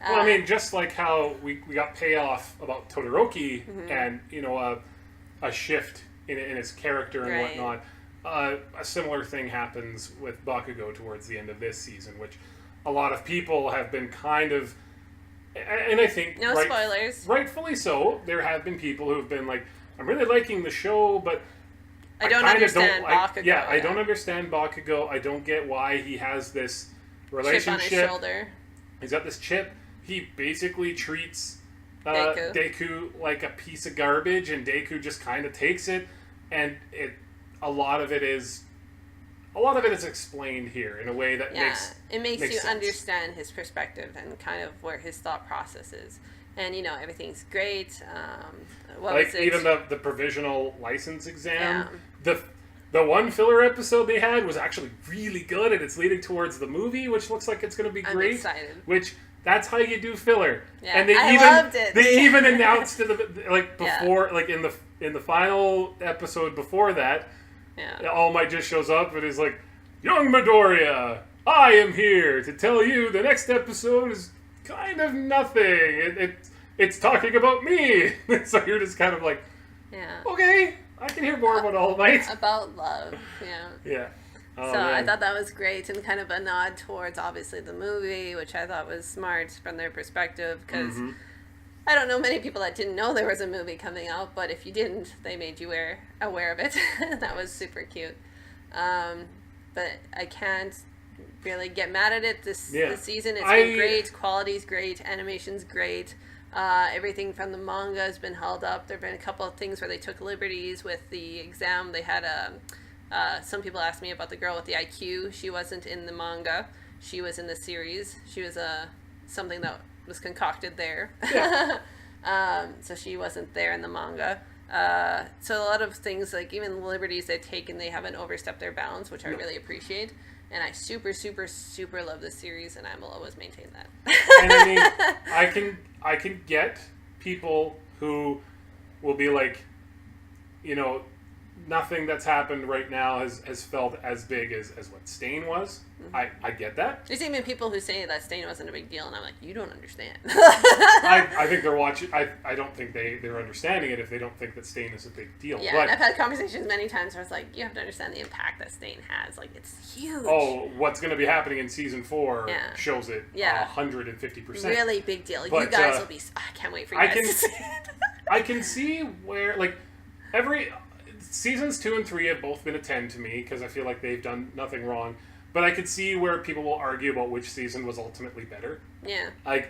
Well, I mean, just like how we got payoff about Todoroki and, you know, a shift in his character and whatnot, a similar thing happens with Bakugo towards the end of this season, which a lot of people have been kind of... And I think... No spoilers. Rightfully so. There have been people who have been like, I'm really liking the show, but... I don't understand Bakugo. I don't understand Bakugo. I don't get why he has this relationship. Chip on his shoulder. He's got this chip. He basically treats Deku like a piece of garbage, and Deku just kind of takes it, and a lot of it is explained here in a way that makes you sense. Understand his perspective and kind of where his thought process is. And, you know, everything's great. Even the provisional license exam. Yeah. The one filler episode they had was actually really good, and it's leading towards the movie, which looks like it's going to be great. I'm excited. Which... That's how you do filler. Yeah, and loved it. They even announced it before, like in the final episode before that. Yeah. All Might just shows up and is like, "Young Midoriya, I am here to tell you the next episode is kind of nothing. It's talking about me." So you're just kind of like, okay, I can hear more about All Might. About love, yeah. Yeah. Oh, so man. I thought that was great, and kind of a nod towards obviously the movie, which I thought was smart from their perspective, because I don't know many people that didn't know there was a movie coming out, but if you didn't, they made you aware of it. That was super cute. But I can't really get mad at it this season. It's been great. Quality's great. Animation's great. Everything from the manga has been held up. There have been a couple of things where they took liberties with the exam. They had some people asked me about the girl with the IQ. She wasn't in the manga. She was in the series. She was something that was concocted there. Yeah. So she wasn't there in the manga. So a lot of things, like even the liberties they've taken, they haven't overstepped their bounds, which I really appreciate. And I super, super, super love this series, and I will always maintain that. And I mean, I can get people who will be like, you know, nothing that's happened right now has felt as big as what Stain was. I get that. There's even people who say that Stain wasn't a big deal, and I'm like, you don't understand. I think they're watching. I don't think they're understanding it if they don't think that Stain is a big deal. Yeah, but I've had conversations many times where I was like, you have to understand the impact that Stain has. Like, it's huge. Oh, what's going to be happening in season 4 shows it 150%. Really big deal. You But, guys will be... I can't wait for you guys to see it. I can see where, like, seasons 2 and 3 have both been a 10 to me because I feel like they've done nothing wrong. But I could see where people will argue about which season was ultimately better. Yeah. Like,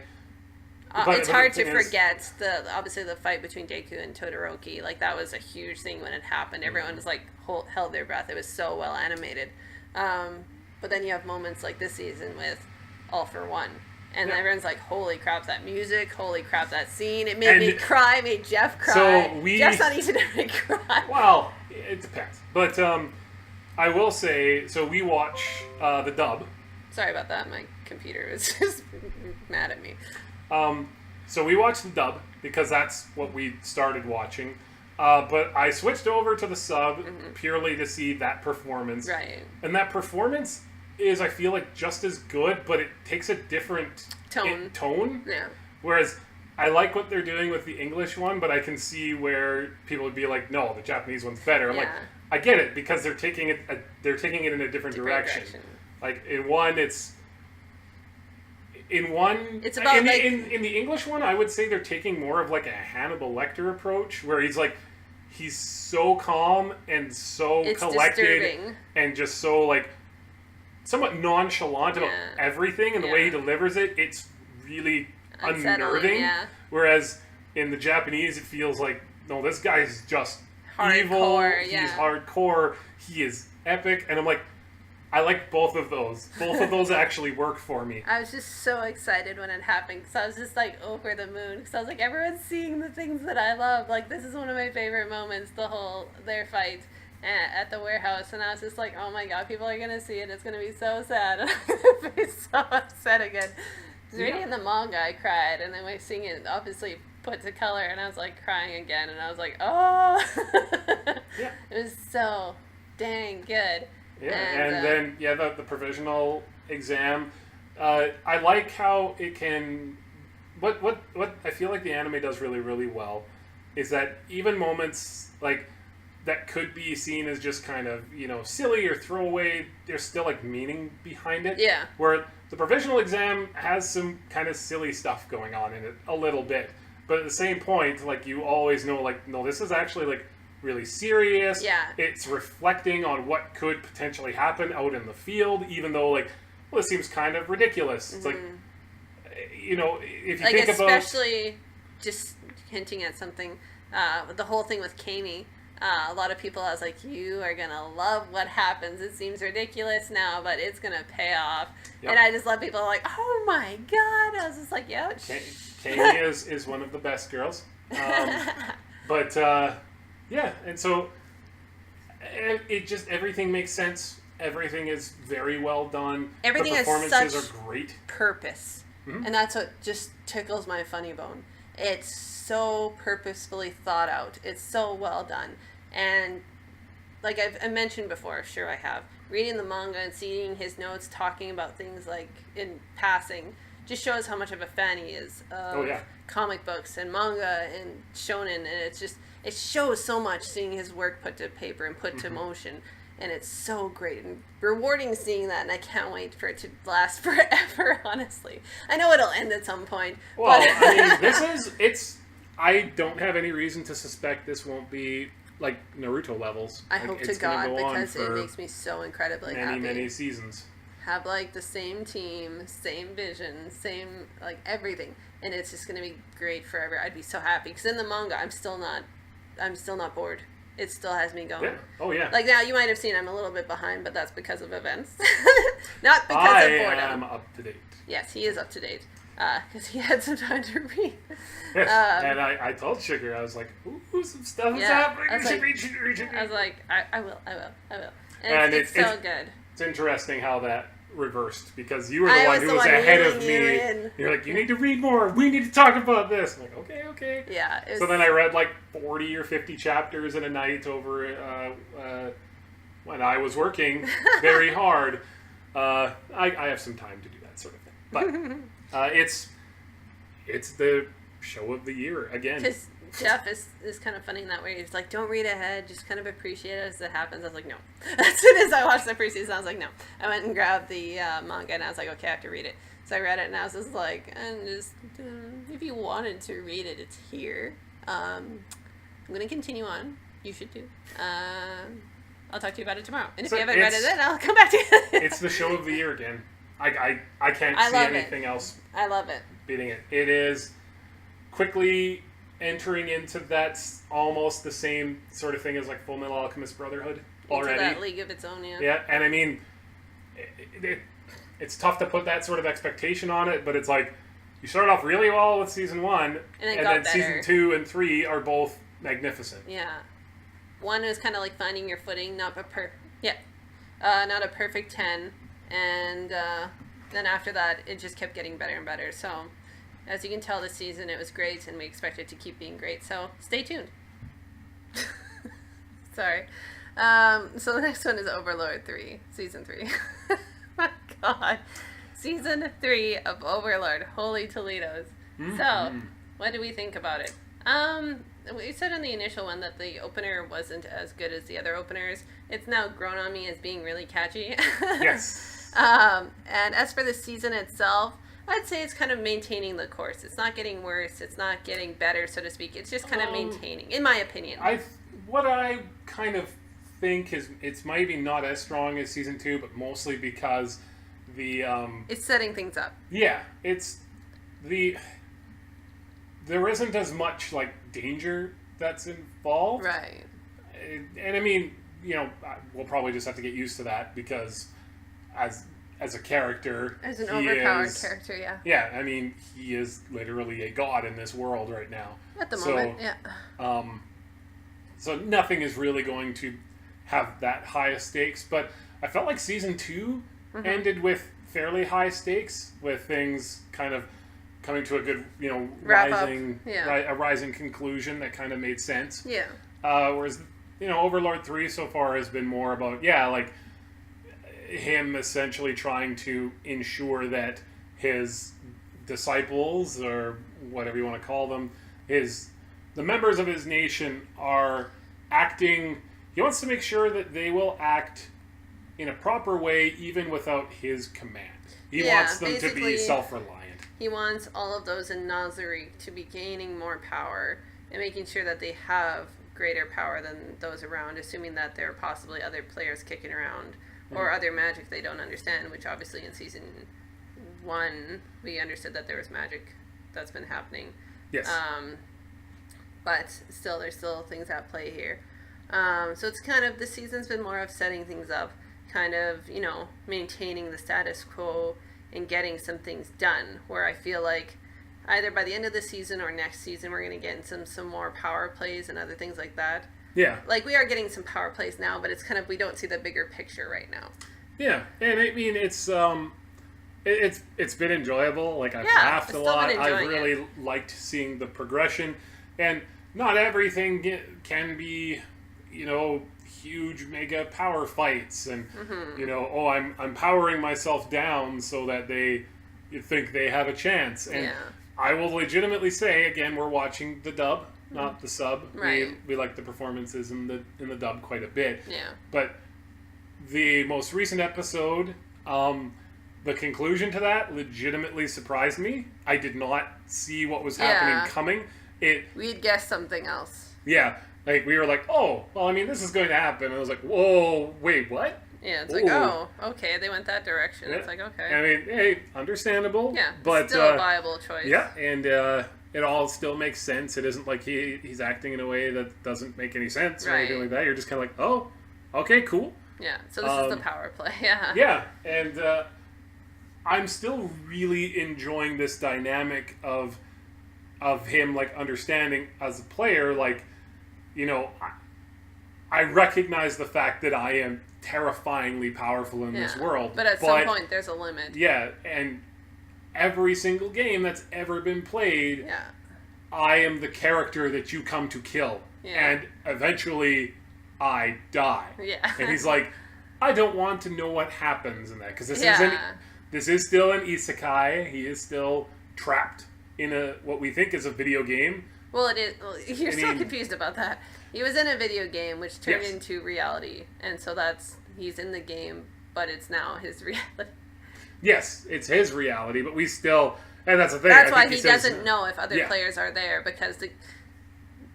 it's hard to forget obviously the fight between Deku and Todoroki. Like, that was a huge thing when it happened. Everyone was like held their breath. It was so well animated. But then you have moments like this season with All for One. And everyone's like, holy crap, that music, holy crap, that scene. It made me cry, made Jeff cry. So Jeff's not easy to make cry. Well, it depends. But I will say, so we watch the dub. Sorry about that. My computer is just mad at me. So we watched the dub because that's what we started watching. But I switched over to the sub purely to see that performance. Right. And that performance is, I feel like, just as good, but it takes a different tone. Yeah. Whereas I like what they're doing with the English one, but I can see where people would be like, no, the Japanese one's better. I'm like, I get it, because they're taking it in a different direction. Like, in one, it's about in the English one, I would say they're taking more of like a Hannibal Lecter approach, where he's so calm and so collected disturbing. And just so like somewhat nonchalant about everything, and the way he delivers it, it's really unnerving. Yeah. Whereas in the Japanese, it feels like, no, this guy's just evil. He's hardcore. He is epic, and I'm like, I like both of those. Both of those actually work for me. I was just so excited when it happened, because I was just like over the moon, because I was like, everyone's seeing the things that I love. Like, this is one of my favorite moments, their fight at the warehouse, and I was just like, oh my god, people are gonna see it, it's gonna be so sad, and I'm gonna be so upset again. Because reading the manga, I cried, and then seeing it obviously put to color, and I was like crying again, and I was like, oh. It was so dang good. Yeah, and then the provisional exam. I like how it can. What I feel like the anime does really, really well is that even moments like that could be seen as just kind of, silly or throwaway, there's still like meaning behind it. Yeah. Where the provisional exam has some kind of silly stuff going on in it a little bit, but at the same point, like, you always know, like, no, this is actually like really serious. Yeah. It's reflecting on what could potentially happen out in the field, even though, like, well, it seems kind of ridiculous. It's like, if you think about... especially just hinting at something, the whole thing with Kamuy, a lot of people, I was like, you are going to love what happens. It seems ridiculous now, but it's going to pay off. Yep. And I just love people like, oh my god. I was just like, yeah. Kamuy is one of the best girls. But... yeah, and so it just, everything makes sense. Everything is very well done. Everything the performances has such are great. Purpose. And that's what just tickles my funny bone. It's so purposefully thought out. It's so well done. And like I mentioned before, sure I have, reading the manga and seeing his notes talking about things like in passing just shows how much of a fan he is of comic books and manga and shonen, and it's just, it shows so much seeing his work put to paper and put to motion, and it's so great and rewarding seeing that, and I can't wait for it to last forever, honestly. I know it'll end at some point. Well, I mean, I don't have any reason to suspect this won't be like Naruto levels. I hope to God, because it makes me so incredibly happy. Many seasons. Have like the same team, same vision, same like everything, and it's just gonna be great forever. I'd be so happy, because in the manga, I'm still not bored. It still has me going. Yeah. Oh yeah. Like now, you might have seen I'm a little bit behind, but that's because of events, not because of boredom. I am up to date. Yes, he is up to date, because he had some time to read. Yes, and I told Sugar, I was like, ooh, some stuff is happening. I was like, I will. And it's so good. It's interesting how that reversed because you were the one who was ahead of me. You're like, you need to read more. We need to talk about this. I'm like, okay. Yeah. So then I read like 40 or 50 chapters in a night over when I was working very hard. I have some time to do that sort of thing. But it's the show of the year again. Because Jeff is kind of funny in that way. He's like, don't read ahead, just kind of appreciate it as it happens. I was like, no. As soon as I watched the preseason, I was like, no. I went and grabbed the manga, and I was like, okay, I have to read it. So I read it, and I was just like, if you wanted to read it, it's here. I'm going to continue on. You should too. I'll talk to you about it tomorrow. And if you haven't read it, then I'll come back to you. It's the show of the year again. I can't see anything else. I love it. Beating it. It is quickly entering into that almost the same sort of thing as like Full Metal Alchemist Brotherhood already. Into that league of its own, yeah. Yeah, and I mean, it's tough to put that sort of expectation on it, but it's like, you started off really well with season 1, and then season 2 and 3 are both magnificent. Yeah. 1 is kind of like finding your footing, not a perfect 10, and then after that, it just kept getting better and better, so... As you can tell this season, it was great, and we expect it to keep being great, so stay tuned. Sorry. So the next one is Overlord 3, Season 3. My God. Season 3 of Overlord. Holy Toledos. Mm-hmm. So, what do we think about it? We said in the initial one that the opener wasn't as good as the other openers. It's now grown on me as being really catchy. Yes. And as for the season itself, I'd say it's kind of maintaining the course. It's not getting worse. It's not getting better, so to speak. It's just kind of maintaining, in my opinion. What I kind of think is it's maybe not as strong as season 2, but mostly because the it's setting things up. Yeah, there isn't as much like danger that's involved. Right. And I mean, we'll probably just have to get used to that because as a character, as an overpowered character, yeah. Yeah, I mean, he is literally a god in this world right now. At the moment, yeah. So nothing is really going to have that high of stakes, but I felt like season 2 ended with fairly high stakes, with things kind of coming to a good, a rising conclusion that kind of made sense. Yeah. Whereas, Overlord 3 so far has been more about, him essentially trying to ensure that his disciples, or whatever you want to call them, the members of his nation are acting. He wants to make sure that they will act in a proper way, even without his command. He wants them to be self-reliant. He wants all of those in Nazari to be gaining more power and making sure that they have greater power than those around, assuming that there are possibly other players kicking around. Or other magic they don't understand, which obviously in season 1 we understood that there was magic that's been happening. Yes. But still, there's still things at play here. So it's kind of, this season's been more of setting things up, kind of, maintaining the status quo and getting some things done, where I feel like either by the end of the season or next season we're going to get some more power plays and other things like that. Yeah. Like, we are getting some power plays now, but it's kind of, we don't see the bigger picture right now. Yeah, and I mean, it's been enjoyable. Like, I've laughed a lot. I've really liked seeing the progression. And not everything can be, huge mega power fights. And, I'm powering myself down so that they think they have a chance. And I will legitimately say, again, we're watching the dub. Not the sub. Right. We like the performances in the dub quite a bit. Yeah. But the most recent episode, the conclusion to that legitimately surprised me. I did not see what was happening coming. We'd guessed something else. Yeah. Like, we were like, oh, well, I mean, this is going to happen. And I was like, whoa, wait, what? Yeah, it's like, oh, okay, they went that direction. Yeah. It's like, okay. I mean, hey, understandable. Yeah, but still a viable choice. Yeah, and it all still makes sense. It isn't like he's acting in a way that doesn't make any sense or anything like that. You're just kind of like, oh, okay, cool. Yeah, so this is the power play, yeah. Yeah, and I'm still really enjoying this dynamic of him, like, understanding as a player, like, I recognize the fact that I am terrifyingly powerful in this world. But at some point, there's a limit. Yeah, and every single game that's ever been played, I am the character that you come to kill. Yeah. And eventually, I die. Yeah. And he's like, I don't want to know what happens in that. Because this is still an isekai. He is still trapped in what we think is a video game. Well, it is. Well, you're so confused about that. He was in a video game which turned into reality, and so he's in the game, but it's now his reality. Yes, it's his reality, but we still, and that's the thing. That's why he doesn't know if other players are there, because to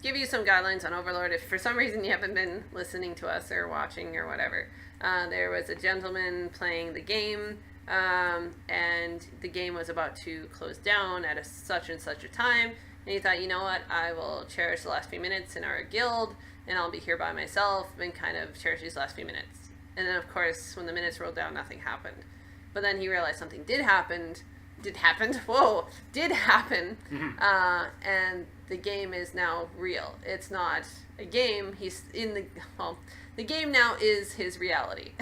give you some guidelines on Overlord, if for some reason you haven't been listening to us or watching or whatever, there was a gentleman playing the game, and the game was about to close down at such and such a time. And he thought, you know what, I will cherish the last few minutes in our guild, and I'll be here by myself and kind of cherish these last few minutes. And then, of course, when the minutes rolled down, nothing happened. But then he realized something did happen. Mm-hmm. And the game is now real. It's not a game. He's in the game now is his reality.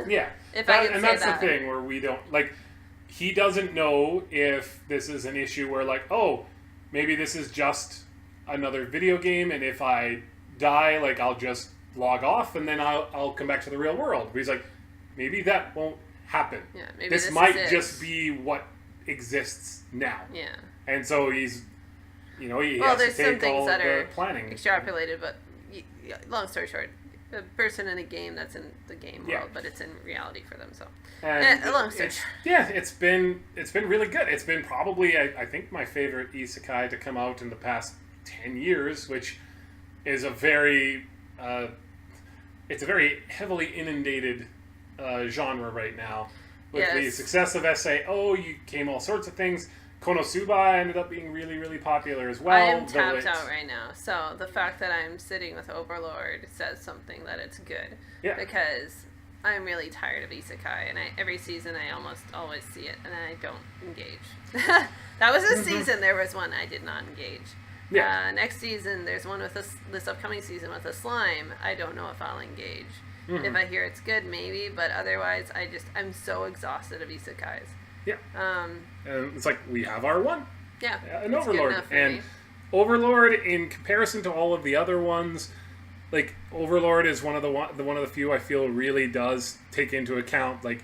Yeah. And that's the thing where we don't, like, he doesn't know if this is an issue where, like, oh, maybe this is just another video game, and if I die, like, I'll just log off, and then I'll come back to the real world. But he's like, maybe that won't happen. Yeah, maybe this might just be what exists now. Yeah. And so he's, he has to take all the planning. Extrapolated, but long story short, a person in a game that's in the game world, but it's in reality for them. So, long story short. Yeah, it's been really good. It's been probably I think my favorite isekai to come out in the past 10 years, which is a very heavily inundated genre right now. With the success of SAO, you came all sorts of things. Konosuba ended up being really, really popular as well. I am tapped out right now. So the fact that I'm sitting with Overlord says something that it's good. Yeah. Because I'm really tired of isekai, and every season I almost always see it, and I don't engage. That was a season. There was one I did not engage. Yeah. Next season, there's one with this upcoming season with a slime. I don't know if I'll engage. Mm-hmm. If I hear it's good, maybe, but otherwise, I'm so exhausted of isekais. Yeah. And it's like, we have our one. Yeah. An Overlord. And Overlord, in comparison to all of the other ones, like, Overlord is one of the few I feel really does take into account, like,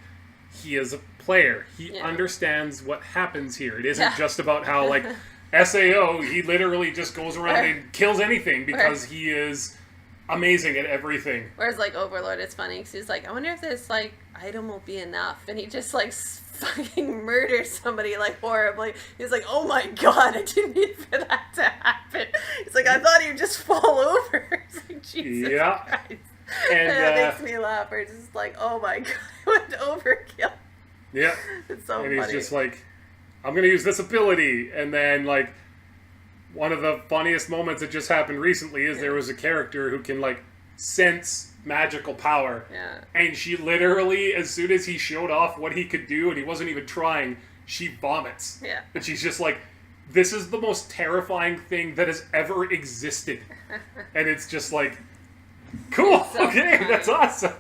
he is a player. He understands what happens here. It isn't just about how, like, SAO, he literally just goes around and kills anything because he is amazing at everything. Whereas, like, Overlord, it's funny because he's like, I wonder if this, like, item will be enough. And he just, like, fucking murders somebody, like, horribly. He's like, oh my god, I didn't need for that to happen. He's like, I thought he'd just fall over. It's like, Jesus Christ. And that makes me laugh. It's just like, oh my god, I went overkill. Yeah. It's so funny. And he's just like, I'm going to use this ability. And then, like, one of the funniest moments that just happened recently is there was a character who can, like, sense magical power. Yeah. And she literally, as soon as he showed off what he could do, and he wasn't even trying, she vomits. Yeah. And she's just like, this is the most terrifying thing that has ever existed. And it's just like, cool, so okay, funny. That's awesome.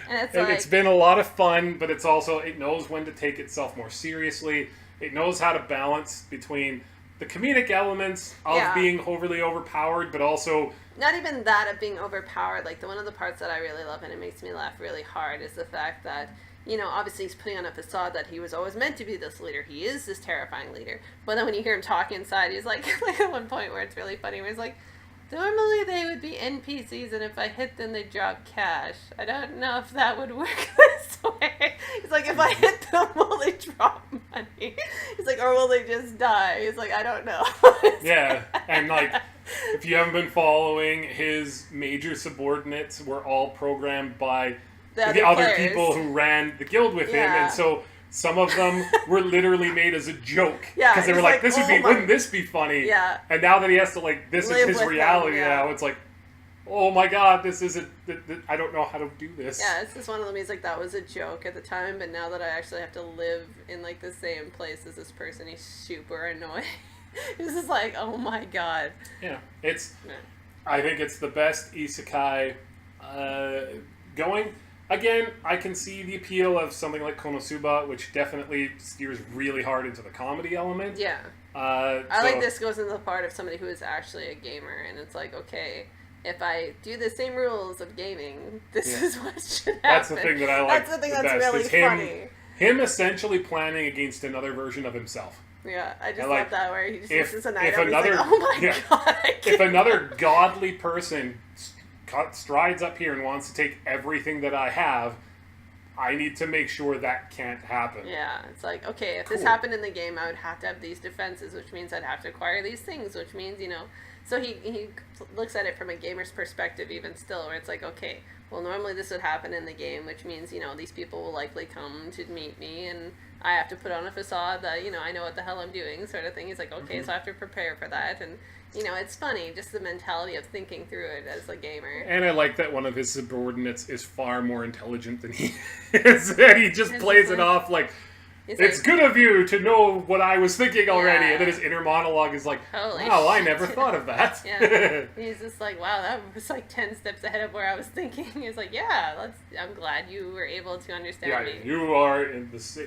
And it's been a lot of fun, but it's also, it knows when to take itself more seriously. It knows how to balance between the comedic elements of being overly overpowered, but also... Not even that of being overpowered. Like, one of the parts that I really love, and it makes me laugh really hard, is the fact that, obviously he's putting on a facade that he was always meant to be this leader. He is this terrifying leader. But then when you hear him talk inside, he's like at one point where it's really funny, where he's like, normally they would be NPCs, and if I hit them, they drop cash. I don't know if that would work this way. He's like, if I hit them, will they drop money? He's like, or will they just die? He's like, I don't know. Yeah, and like, if you haven't been following, his major subordinates were all programmed by the other people who ran the guild with him, and so some of them were literally made as a joke. Yeah. Because they were like, wouldn't this be funny? Yeah. And now that he has to, like, this is his reality now, it's like, oh my god, this isn't, I don't know how to do this. Yeah, it's just one of them. He's like, that was a joke at the time, but now that I actually have to live in, like, the same place as this person, he's super annoying. He's just like, oh my god. Yeah. I think it's the best isekai going. Again, I can see the appeal of something like Konosuba, which definitely steers really hard into the comedy element. Yeah. I like this goes into the part of somebody who is actually a gamer, and it's like, okay, if I do the same rules of gaming, this is what should happen. That's the thing that I like. That's the thing that's really funny. Him essentially planning against another version of himself. Yeah, I just love that where he just uses an if item. Another, he's like, oh my god! If another godly person strides up here and wants to take everything that I have, I need to make sure that can't happen. Yeah, it's like, okay, if this happened in the game, I would have to have these defenses, which means I'd have to acquire these things, which means, So he looks at it from a gamer's perspective even still, where it's like, okay, well, normally this would happen in the game, which means, these people will likely come to meet me, and I have to put on a facade that, I know what the hell I'm doing, sort of thing. He's like, okay, so I have to prepare for that, and... it's funny, just the mentality of thinking through it as a gamer. And I like that one of his subordinates is far more intelligent than he is. And he just plays it off like, it's good of you to know what I was thinking already. And then his inner monologue is like, wow, I never thought of that. Yeah. He's just like, wow, that was like 10 steps ahead of where I was thinking. He's like, I'm glad you were able to understand me. You are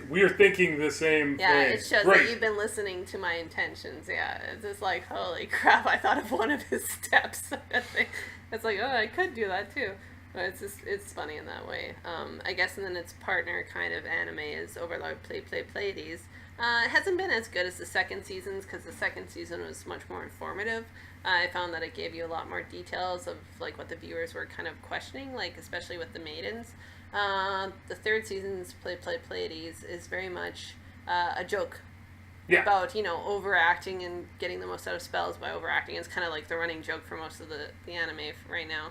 we're thinking the same thing. Yeah, it shows that you've been listening to my intentions. Yeah, it's just like, holy crap, I thought of one of his steps. It's like, oh, I could do that too. But it's funny in that way. I guess, and then its partner kind of anime is Overlord Ple Ple Pleiades. It hasn't been as good as the second seasons because the second season was much more informative. I found that it gave you a lot more details of like what the viewers were kind of questioning, like especially with the maidens. The third season's Ple Ple Pleiades is very much a joke. Yeah. About, overacting and getting the most out of spells by overacting. It's kind of like the running joke for most of the anime right now.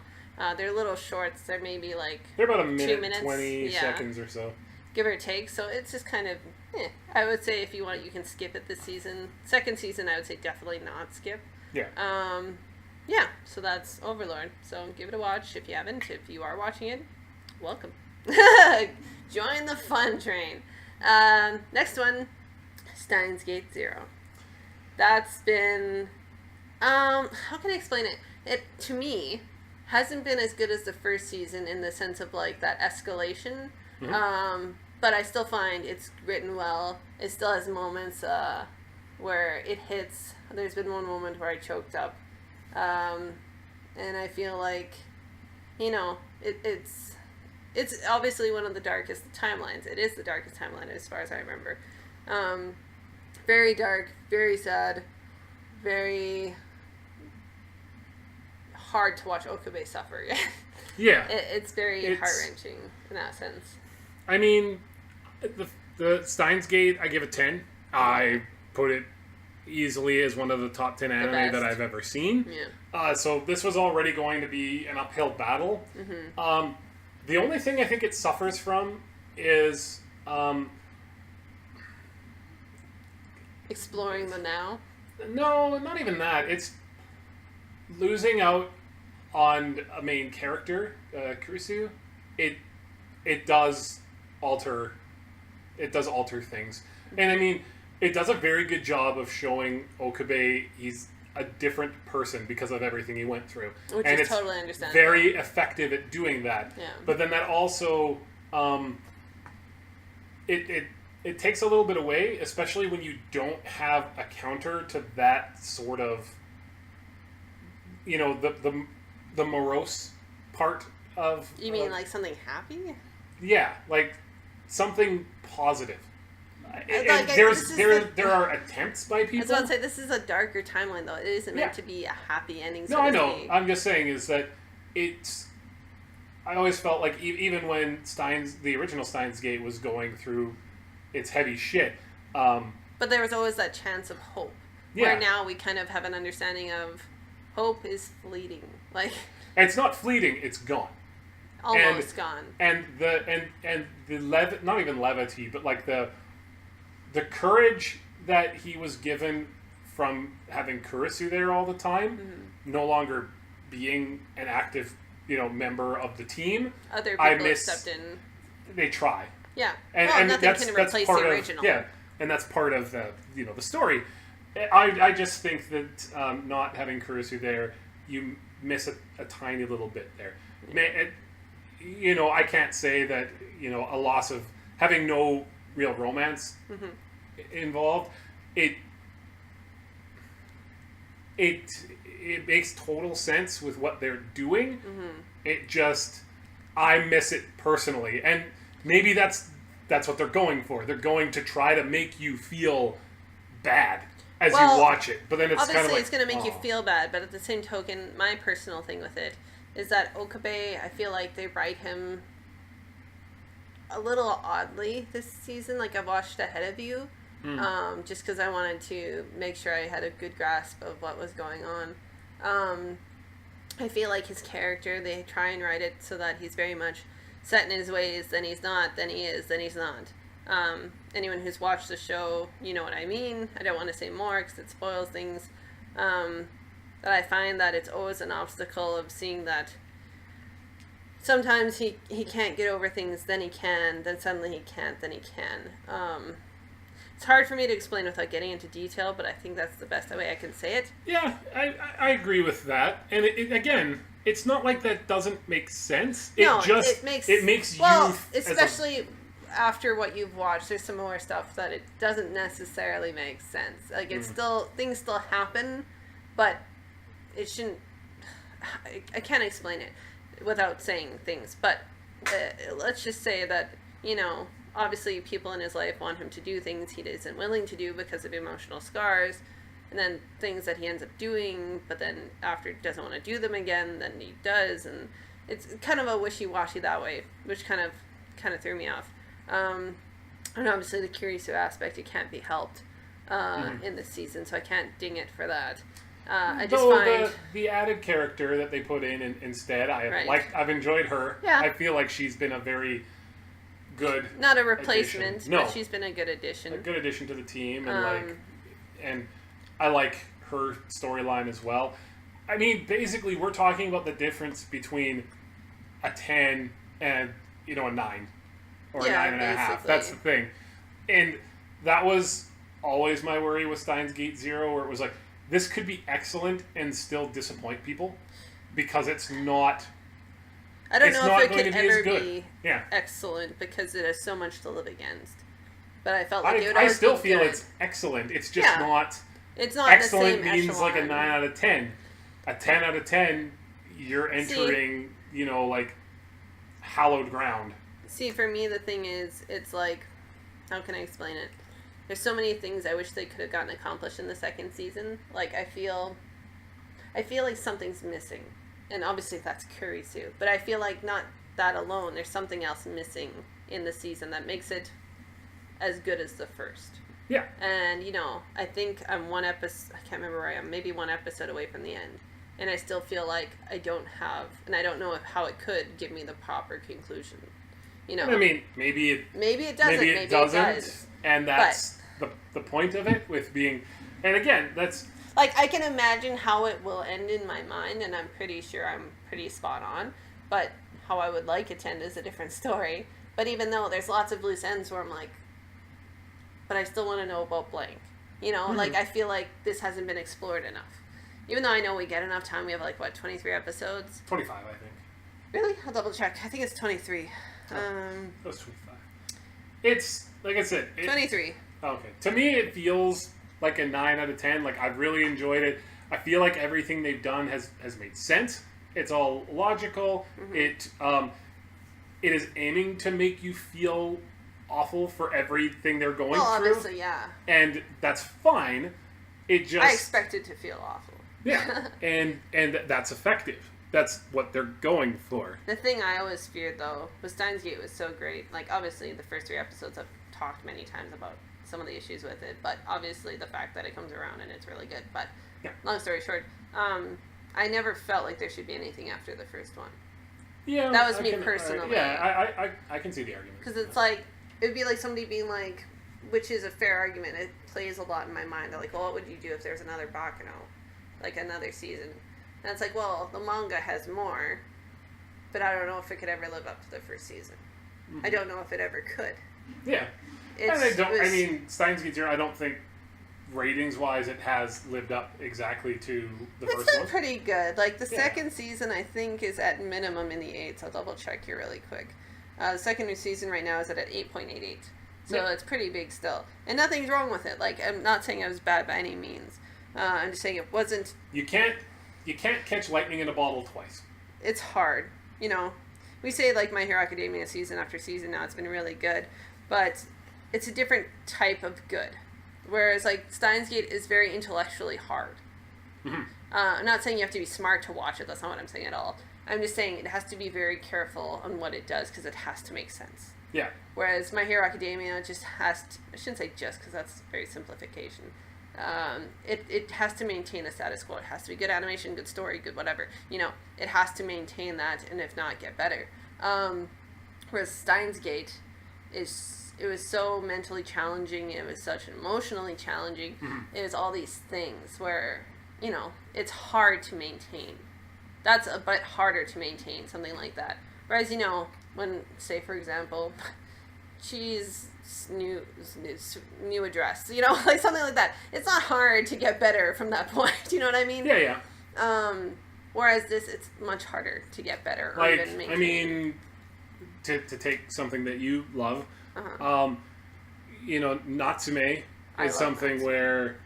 They're little shorts. They're maybe like... They're about a minute, 20 seconds or so. Give or take. So it's just kind of... I would say if you want, you can skip it this season. Second season, I would say definitely not skip. Yeah. Yeah, so that's Overlord. So give it a watch if you haven't. If you are watching it, welcome. Join the fun train. Next one, Steins Gate Zero. That's been... how can I explain it? It, to me... hasn't been as good as the first season in the sense of like that escalation, but I still find it's written well. It still has moments where it hits. There's been one moment where I choked up, and I feel like, it's obviously one of the darkest timelines. It is the darkest timeline as far as I remember. Very dark, very sad, very hard to watch Okabe suffer. Yeah. It's very heart-wrenching in that sense. I mean, the Steins Gate, I give it 10. I put it easily as one of the top 10 anime that I've ever seen. Yeah. So this was already going to be an uphill battle. Mm-hmm. The only thing I think it suffers from is... exploring the now? No, not even that. It's losing out on a main character, Kurisu. It does alter things. And I mean, it does a very good job of showing Okabe he's a different person because of everything he went through. Which is totally understandable. Very effective at doing that. Yeah. But then that also it takes a little bit away, especially when you don't have a counter to that sort of the morose part of... You mean like something happy? Yeah, like something positive. There are attempts by people. I was about to say, this is a darker timeline, though. It isn't meant to be a happy ending. No, I know. I'm just saying is that it's... I always felt like even when the original Steins Gate was going through its heavy shit... but there was always that chance of hope. Yeah. Where now we kind of have an understanding of hope is fleeting. Like... And it's not fleeting, it's gone. Almost gone. And the not even levity, but like the courage that he was given from having Kurisu there all the time, no longer being an active, member of the team. Other people stepped in. They try. Yeah. And nothing can replace the original. And that's part of the the story. I just think that not having Kurisu there, you miss a tiny little bit there. I can't say that, a loss of having no real romance involved. It makes total sense with what they're doing. It just, I miss it personally, and maybe that's what they're going for. They're going to try to make you feel bad as you watch it, but then it's kind of like, it's going to make you feel bad. But at the same token, my personal thing with it is that Okabe, I feel like they write him a little oddly this season. Like, I've watched ahead of you. Just because I wanted to make sure I had a good grasp of what was going on. I feel like his character, they try and write it so that he's very much set in his ways, then he's not, then he is, then he's not. Anyone who's watched the show, you know what I mean. I don't want to say more because it spoils things. But I find that it's always an obstacle of seeing that sometimes he can't get over things, then he can, then suddenly he can't, then he can. It's hard for me to explain without getting into detail, but I think that's the best way I can say it. Yeah, I agree with that. And again, it's not like that doesn't make sense. It makes especially after what you've watched, there's some more stuff that it doesn't necessarily make sense. Like, it's still, things still happen, but it shouldn't, I can't explain it without saying things, but let's just say that, obviously people in his life want him to do things he isn't willing to do because of emotional scars, and then things that he ends up doing, but then after doesn't want to do them again, then he does, and it's kind of a wishy-washy that way, which kind of threw me off. And obviously the Kuriyo aspect, it can't be helped in this season, so I can't ding it for that. I just find the added character that they put in instead, I've enjoyed her. Yeah. I feel like she's been a very good, not a replacement, addition. No, but she's been a good addition. A good addition to the team, and and I like her storyline as well. I mean, basically, we're talking about the difference between a 10 and a 9 or a 9.5. That's the thing, and that was always my worry with Steins Gate Zero, where it was like, this could be excellent and still disappoint people because it's not. I don't know if it could ever be excellent because it has so much to live against. But I felt like it would always still feel good. It's excellent. It's just not. It's not excellent. The same means echelon. Like a 9 out of 10. A 10 out of 10, you're entering, like hallowed ground. See, for me, the thing is, it's like, how can I explain it? There's so many things I wish they could have gotten accomplished in the second season. Like, I feel like something's missing. And obviously that's Kuriyo, but I feel like not that alone. There's something else missing in the season that makes it as good as the first. Yeah. And, I think I'm one episode, I can't remember where I am, maybe one episode away from the end. And I still feel like I don't have, and I don't know how it could give me the proper conclusion. I mean, maybe it doesn't, maybe it does. And that's the point of it with being, and again, that's... Like, I can imagine how it will end in my mind, and I'm pretty sure I'm pretty spot on. But how I would like it to end is a different story. But even though there's lots of loose ends where I'm like, but I still want to know about blank. Like, I feel like this hasn't been explored enough. Even though I know we get enough time, we have 23 episodes? 25, I think. Really? I'll double check. I think it's 23. It was 25. It's, like I said... 23. Okay. To me, it feels... like a 9 out of 10. Like, I've really enjoyed it. I feel like everything they've done has made sense. It's all logical. It is aiming to make you feel awful for everything they're going through. Obviously, yeah. And that's fine. It just... I expected to feel awful. Yeah. and that's effective. That's what they're going for. The thing I always feared, though, was Steins Gate was so great. Like, obviously, the first 3 episodes I've talked many times about some of the issues with it, but obviously the fact that it comes around and it's really good. But long story short, I never felt like there should be anything after the first one. Yeah, that was me personally. I can see the argument. Because it's like, it would be like somebody being like, which is a fair argument. It plays a lot in my mind. They're like, well, what would you do if there's another Baccano, like another season? And it's like, well, the manga has more, but I don't know if it could ever live up to the first season. I don't know if it ever could. Yeah. I mean, Steins Gate Zero, I don't think ratings-wise, it has lived up exactly to the first one. It's been pretty good. Like, the second season, I think, is at minimum in the 8s. I'll double-check here really quick. The second season right now is at 8.88. So it's pretty big still. And nothing's wrong with it. Like, I'm not saying it was bad by any means. I'm just saying it wasn't... You can't catch lightning in a bottle twice. It's hard. You know, we say, like, My Hero Academia season after season now, it's been really good. But it's a different type of good. Whereas, like, Steins Gate is very intellectually hard. Mm-hmm. I'm not saying you have to be smart to watch it. That's not what I'm saying at all. I'm just saying it has to be very careful on what it does because it has to make sense. Yeah. Whereas My Hero Academia just has to... I shouldn't say just because that's very simplification. It has to maintain the status quo. It has to be good animation, good story, good whatever. You know, it has to maintain that and if not, get better. Whereas Steins Gate it was so mentally challenging. It was such emotionally challenging. Mm-hmm. It was all these things where, you know, it's hard to maintain. That's a bit harder to maintain, something like that. Whereas, you know, when, say, for example, Cheese new address, you know, like something like that. It's not hard to get better from that point. You know what I mean? Yeah. Whereas this, it's much harder to get better or like, even maintain. I mean, to take something that you love, you know, Natsume is something Natsume. Where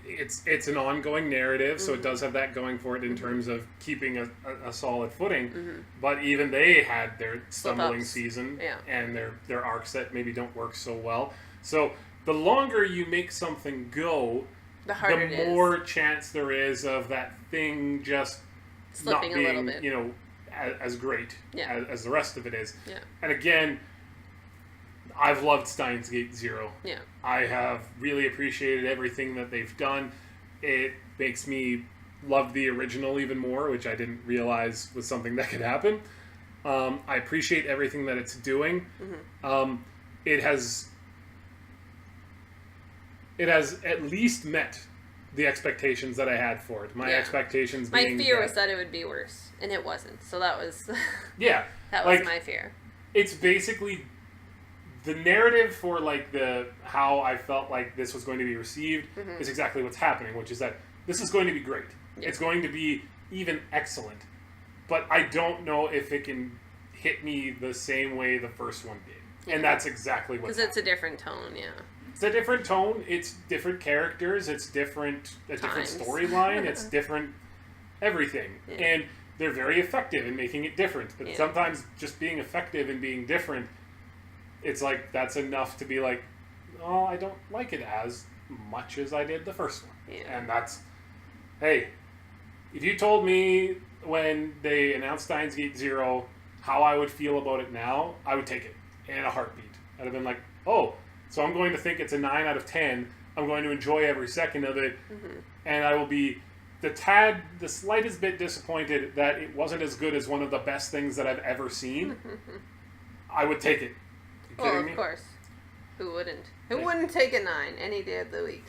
it's an ongoing narrative, so it does have that going for it in terms of keeping a solid footing. But even they had their stumbling season and their arcs that maybe don't work so well. So the longer you make something go, the more chance there is of that thing just slipping not being, a little bit. You know, as great as the rest of it is. Yeah. And again, I've loved Steins Gate Zero. Yeah. I have really appreciated everything that they've done. It makes me love the original even more, which I didn't realize was something that could happen. I appreciate everything that it's doing. It has at least met the expectations that I had for it. My expectations being... My fear was that it would be worse, and it wasn't. So that was... that was like, my fear. It's basically... The narrative for, like, how I felt like this was going to be received is exactly what's happening, which is that this is going to be great. Yeah. It's going to be even excellent. But I don't know if it can hit me the same way the first one did. Yeah. And that's exactly what's happening. Because it's a different tone, It's a different tone. It's different characters. It's a different storyline. It's different everything. Yeah. And they're very effective in making it different. But sometimes just being effective and being different... It's like, that's enough to be like, oh, I don't like it as much as I did the first one. Yeah. And that's, hey, if you told me when they announced Steins Gate Zero how I would feel about it now, I would take it in a heartbeat. I'd have been like, oh, so I'm going to think it's a 9 out of 10. I'm going to enjoy every second of it. And I will be the slightest bit disappointed that it wasn't as good as one of the best things that I've ever seen. I would take it. Well, of course. Who wouldn't? Who wouldn't take a 9 any day of the week?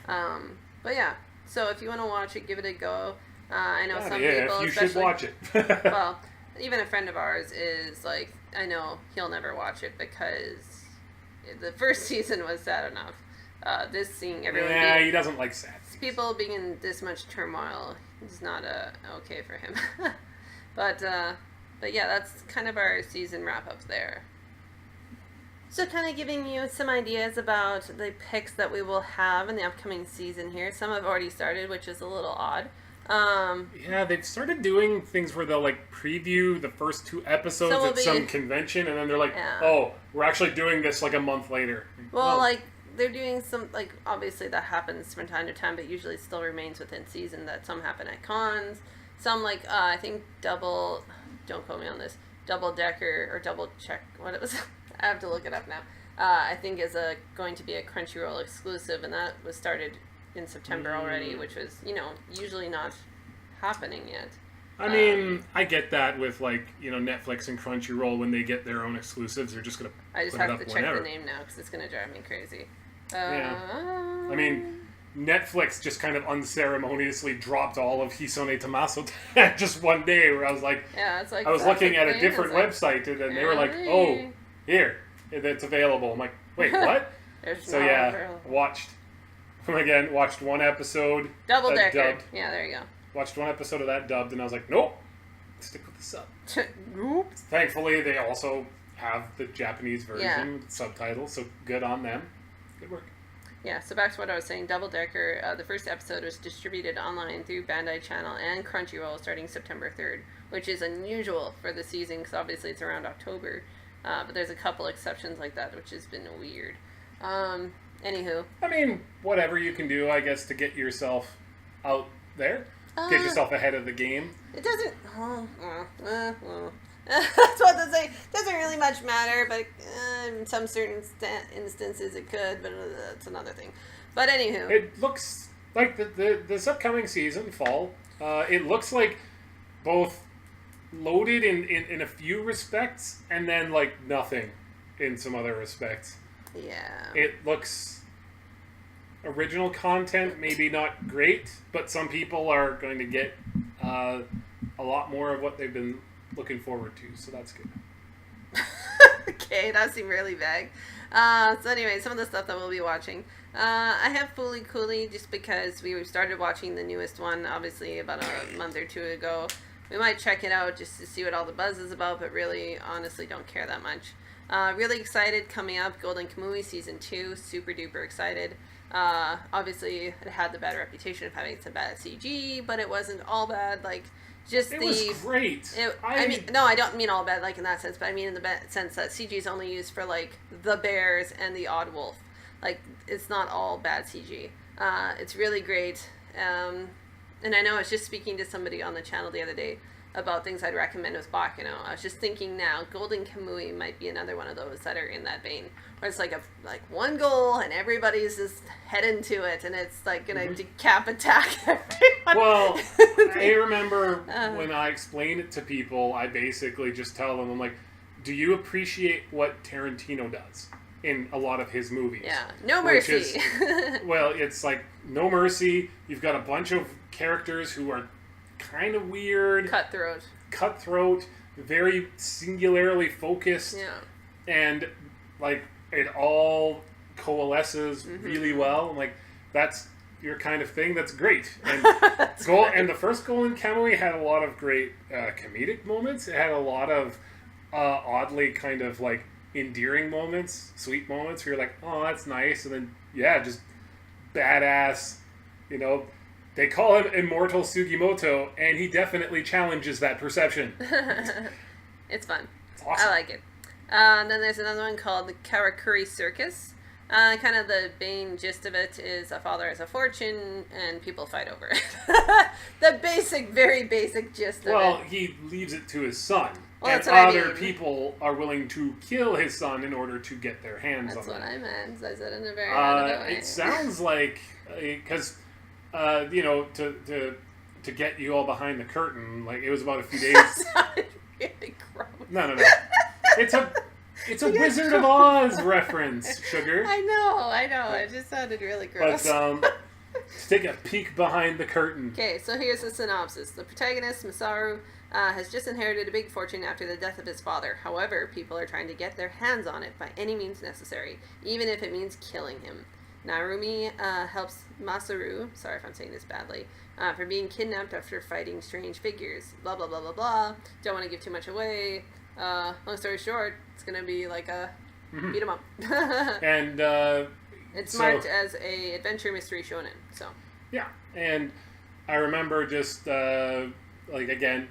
But yeah, so if you want to watch it, give it a go. I know some people, you should watch it. Well, even a friend of ours is like, I know he'll never watch it because the first season was sad enough. This seeing everyone... Yeah, he doesn't like sad things. People being in this much turmoil is not okay for him. But yeah, that's kind of our season wrap-up there. So kind of giving you some ideas about the picks that we will have in the upcoming season here. Some have already started, which is a little odd. Yeah, they've started doing things where they'll like preview the first 2 episodes at some convention, and then they're like, oh, we're actually doing this like a month later. Well, like, they're doing some, like, obviously that happens from time to time, but usually still remains within season, that some happen at cons. Some, like, I think don't quote me on this, Double Decker, or Double Check, what it was... I have to look it up now. I think is going to be a Crunchyroll exclusive, and that was started in September already, which was, you know, usually not happening yet. I mean, I get that with, like, you know, Netflix and Crunchyroll, when they get their own exclusives, they're just going to I just have to check the name now, because it's going to drive me crazy. I mean, Netflix just kind of unceremoniously dropped all of Hisone to Maso-tan just one day, where I was like, it's like I was looking at a different website, and then they were like, oh, here, it's available. I'm like, wait, what? So yeah, watched again, watched one episode. Double decker. Dubbed. Yeah, there you go. Watched one episode of that dubbed, and I was like, nope, stick with the sub. Nope. Thankfully, they also have the Japanese version with subtitles, so good on them. Good work. Yeah, so back to what I was saying, Double Decker, the first episode was distributed online through Bandai Channel and Crunchyroll starting September 3rd, which is unusual for the season because obviously it's around October, but there's a couple exceptions like that, which has been weird. Anywho. I mean, whatever you can do, I guess, to get yourself out there. Get yourself ahead of the game. It doesn't... That's what to say. Doesn't really much matter, but in some certain instances it could, but that's another thing. But anywho. It looks like this upcoming season, fall, it looks like both loaded in a few respects and then like nothing in some other respects. Yeah. It looks original content, maybe not great, but some people are going to get a lot more of what they've been looking forward to, so that's good. Okay, that seemed really vague. So anyway, some of the stuff that we'll be watching. I have Fooly Cooly just because we started watching the newest one, obviously, about a month or two ago. We might check it out just to see what all the buzz is about, but really, honestly, don't care that much. Really excited coming up, Golden Kamuy Season 2, super duper excited. Obviously, it had the bad reputation of having some bad CG, but it wasn't all bad, like... It was great. I mean, no, I don't mean all bad, like, in that sense, but I mean in the sense that CG is only used for, like, the bears and the odd wolf. Like, it's not all bad CG. It's really great. And I know I was just speaking to somebody on the channel the other day about things I'd recommend with Bakuno. I was just thinking now, Golden Kamuy might be another one of those that are in that vein, where it's like one goal and everybody's just heading to it, and it's like gonna attack everyone. Well, I remember when I explain it to people, I basically just tell them, I'm like, do you appreciate what Tarantino does in a lot of his movies? Yeah, no mercy. Well, it's like no mercy. You've got a bunch of characters who are kind of weird, cutthroat, very singularly focused, and like it all coalesces really well. I'm like, that's your kind of thing. That's great. And and the first Golden Kamuy had a lot of great comedic moments. It had a lot of oddly kind of like endearing moments, sweet moments where you're like, oh, that's nice, and then just badass, you know. They call him Immortal Sugimoto, and he definitely challenges that perception. It's fun. It's awesome. I like it. And then there's another one called the Karakuri Circus. Kind of the main gist of it is a father has a fortune, and people fight over it. The basic, very basic gist of it. Well, he leaves it to his son. Well, and other people are willing to kill his son in order to get their hands on it. That's what I meant. I said in a very roundabout way. It sounds like... Because... you know, to get you all behind the curtain, like it was about a few days. Really gross. No. It's a Wizard of Oz reference, sugar. I know. It just sounded really gross. But let's take a peek behind the curtain. Okay, so here's the synopsis. The protagonist, Masaru, has just inherited a big fortune after the death of his father. However, people are trying to get their hands on it by any means necessary, even if it means killing him. Narumi helps Masaru, sorry if I'm saying this badly, from being kidnapped after fighting strange figures. Blah, blah, blah, blah, blah. Don't want to give too much away. Long story short, it's going to be like a beat 'em up. And it's marked as a adventure mystery shonen, so. Yeah, and I remember just, like, again,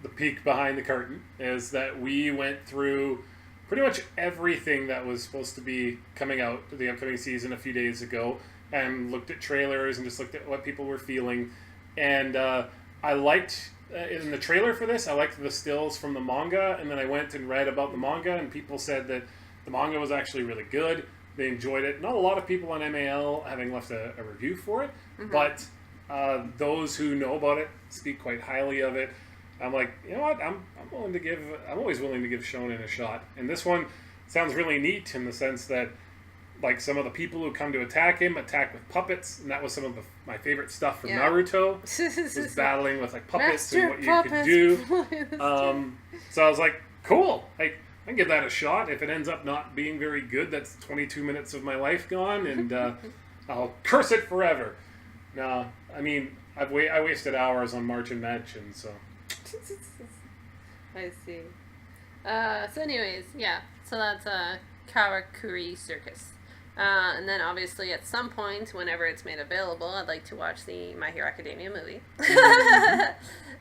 the peek behind the curtain is that we went through... pretty much everything that was supposed to be coming out to the upcoming season a few days ago, and looked at trailers and just looked at what people were feeling. And I liked, in the trailer for this, I liked the stills from the manga, and then I went and read about the manga, and people said that the manga was actually really good. They enjoyed it. Not a lot of people on MAL having left a review for it, but those who know about it speak quite highly of it. I'm like, you know what? I'm always willing to give shonen a shot. And this one sounds really neat in the sense that, like, some of the people who come to attack him attack with puppets, and that was some of my favorite stuff from Naruto. Was battling with like puppets and what you could do. So I was like, cool. I can give that a shot. If it ends up not being very good, that's 22 minutes of my life gone, and I'll curse it forever. No, I mean, I wasted hours on March and Mansion, so. I see. So anyways, yeah. So that's Karakuri Circus. And then obviously at some point, whenever it's made available, I'd like to watch the My Hero Academia movie.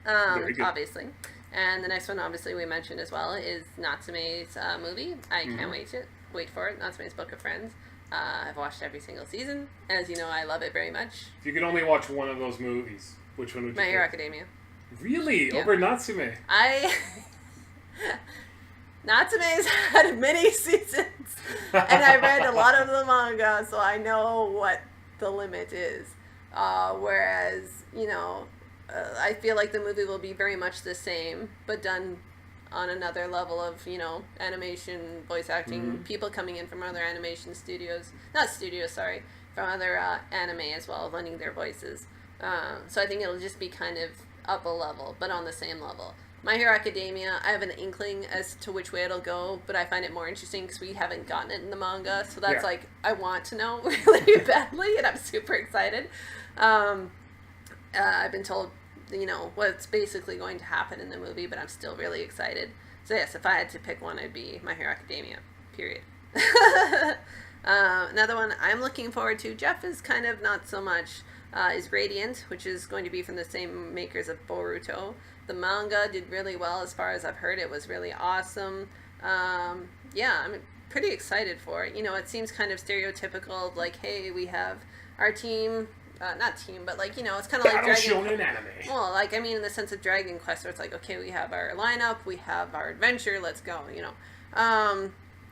Very good. Obviously. And the next one, obviously, we mentioned as well, is Natsume's movie. I can't wait for it. Natsume's Book of Friends. I've watched every single season. As you know, I love it very much. If you could only watch one of those movies, which one would you My pick? Hero Academia. Really? Yeah. Over Natsume? Natsume's had many seasons, and I read a lot of the manga, so I know what the limit is. Whereas, you know, I feel like the movie will be very much the same, but done on another level of, you know, animation, voice acting, people coming in from other animation studios. Not studios, sorry. From other anime as well, lending their voices. So I think it'll just be kind of up a level, but on the same level. My Hero Academia, I have an inkling as to which way it'll go, but I find it more interesting because we haven't gotten it in the manga. So that's like, I want to know really badly, and I'm super excited. I've been told, you know, what's basically going to happen in the movie, but I'm still really excited. So yes, if I had to pick one, it'd be My Hero Academia, period. Another one I'm looking forward to, Jeff is kind of not so much, is Radiant, which is going to be from the same makers of Boruto. The manga did really well as far as I've heard. It was really awesome. Yeah, I'm pretty excited for it. You know, it seems kind of stereotypical of like, hey, we have our team, not team, but like, you know, it's kind of like Shonen anime. Well, like, I mean, in the sense of Dragon Quest, where it's like, okay, we have our lineup, we have our adventure, let's go, you know.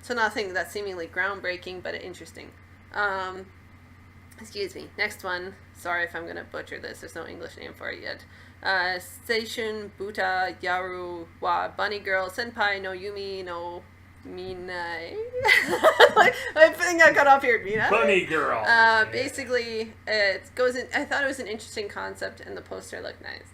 So nothing that's seemingly groundbreaking, but interesting. Excuse me. Next one. Sorry if I'm going to butcher this. There's no English name for it yet. Seishun, Buta, Yarou, wa Bunny Girl, Senpai, no Yume, no Minai. I think I got off here. Minai? Bunny Girl. Basically, it goes in. I thought it was an interesting concept, and the poster looked nice.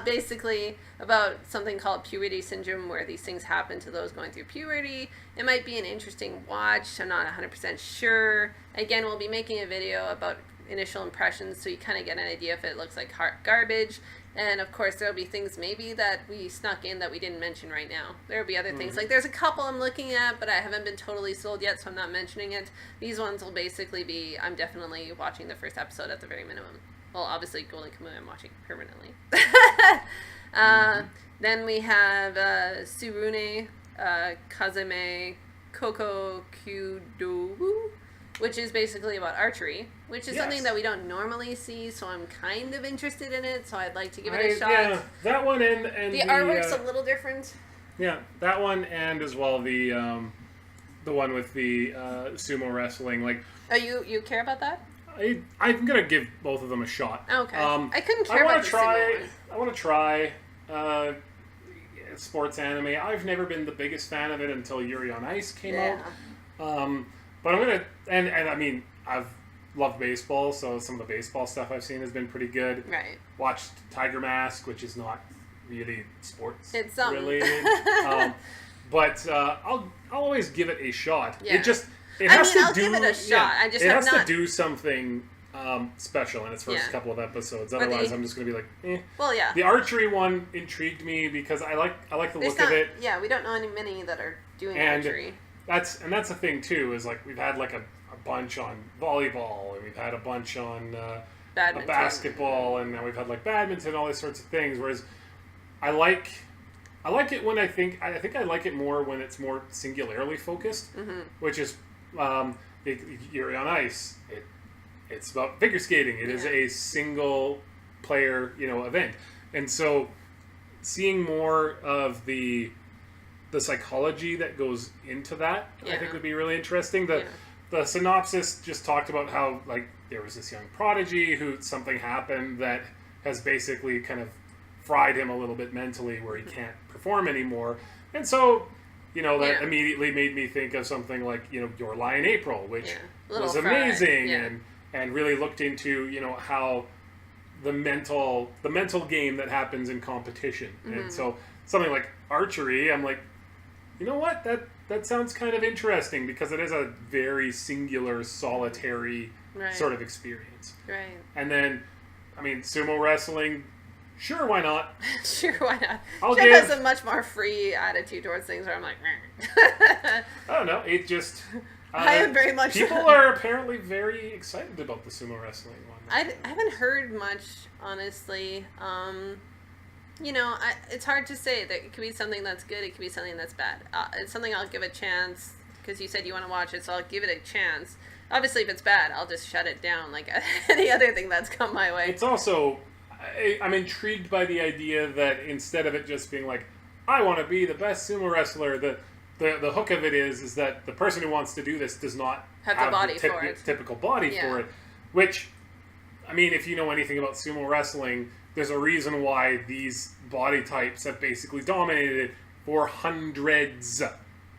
Basically, about something called puberty syndrome, where these things happen to those going through puberty. It might be an interesting watch. I'm not 100% sure. Again, we'll be making a video about initial impressions, so you kind of get an idea if it looks like garbage. And of course, there'll be things maybe that we snuck in that we didn't mention right now. There'll be other things. Like, there's a couple I'm looking at, but I haven't been totally sold yet, so I'm not mentioning it. These ones will basically be, I'm definitely watching the first episode at the very minimum. Well, obviously, Golden Kamuy I'm watching permanently. Then we have Tsurune, Kazemai, Koukou, Kyuudoubu, which is basically about archery, which is something that we don't normally see, so I'm kind of interested in it, so I'd like to give it a shot. Yeah, that one and the artwork's a little different. Yeah, that one and as well the one with the sumo wrestling. Like, oh, you care about that? I'm gonna give both of them a shot. Okay. I couldn't care about the sumo one. I want to try sports anime. I've never been the biggest fan of it until Yuri on Ice came out. But I'm gonna and I mean, I've loved baseball, so some of the baseball stuff I've seen has been pretty good. Right. Watched Tiger Mask, which is not really sports related. But I'll always give it a shot. Yeah. It has I'll give it a shot. I just have to do something special in its first couple of episodes. Otherwise, I'm just gonna be like, eh. Well, yeah. The archery one intrigued me because I like the look of it. Yeah, we don't know many that are doing archery. That's the thing too, is like we've had like a bunch on volleyball, and we've had a bunch on basketball, and now we've had like badminton, all these sorts of things. Whereas I like it when I think I like it more when it's more singularly focused, which is Yuri on Ice. It's about figure skating. It is a single player, event, and so seeing more of the psychology that goes into that, I think would be really interesting. The synopsis just talked about how, like, there was this young prodigy who something happened that has basically kind of fried him a little bit mentally, where he can't perform anymore. And so, that immediately made me think of something like, Your Lie in April, which was amazing and really looked into, how the mental game that happens in competition. And so something like archery, I'm like, you know what, that sounds kind of interesting, because it is a very singular, solitary sort of experience. Right. And then, I mean, sumo wrestling, sure, why not? Sure, why not? I'll Jeff has a much more free attitude towards things where I'm like, I don't know, it just... I am very much... People are apparently very excited about the sumo wrestling one. I haven't heard much, honestly. You know, it's hard to say. That it could be something that's good, it could be something that's bad. It's something I'll give a chance, because you said you want to watch it, so I'll give it a chance. Obviously, if it's bad, I'll just shut it down like any other thing that's come my way. It's also... I'm intrigued by the idea that instead of it just being like, I want to be the best sumo wrestler, the hook of it is that the person who wants to do this does not have the body for it. Typical body for it. Which, I mean, if you know anything about sumo wrestling, there's a reason why these body types have basically dominated it for hundreds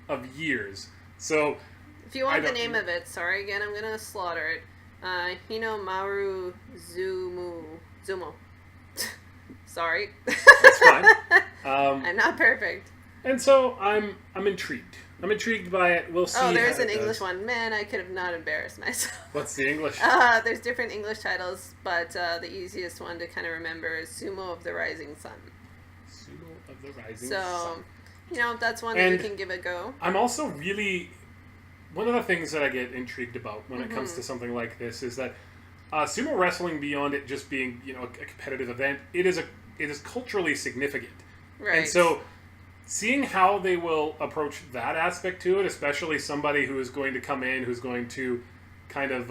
of years. So, if you want the name of it, sorry again, I'm gonna slaughter it. Hinomaruzumou. Sorry. That's fine. I'm not perfect. And so I'm intrigued. I'm intrigued by it. We'll see. Oh, there's an English one. Man, I could have not embarrassed myself. What's the English? There's different English titles, but the easiest one to kind of remember is Sumo of the Rising Sun. Sumo of the Rising Sun. So, you know, that's one that you can give a go. I'm also really... One of the things that I get intrigued about when it comes to something like this is that sumo wrestling, beyond it just being, you know, a competitive event, it is culturally significant. Right. And so... Seeing how they will approach that aspect to it, especially somebody who is going to come in, who's going to kind of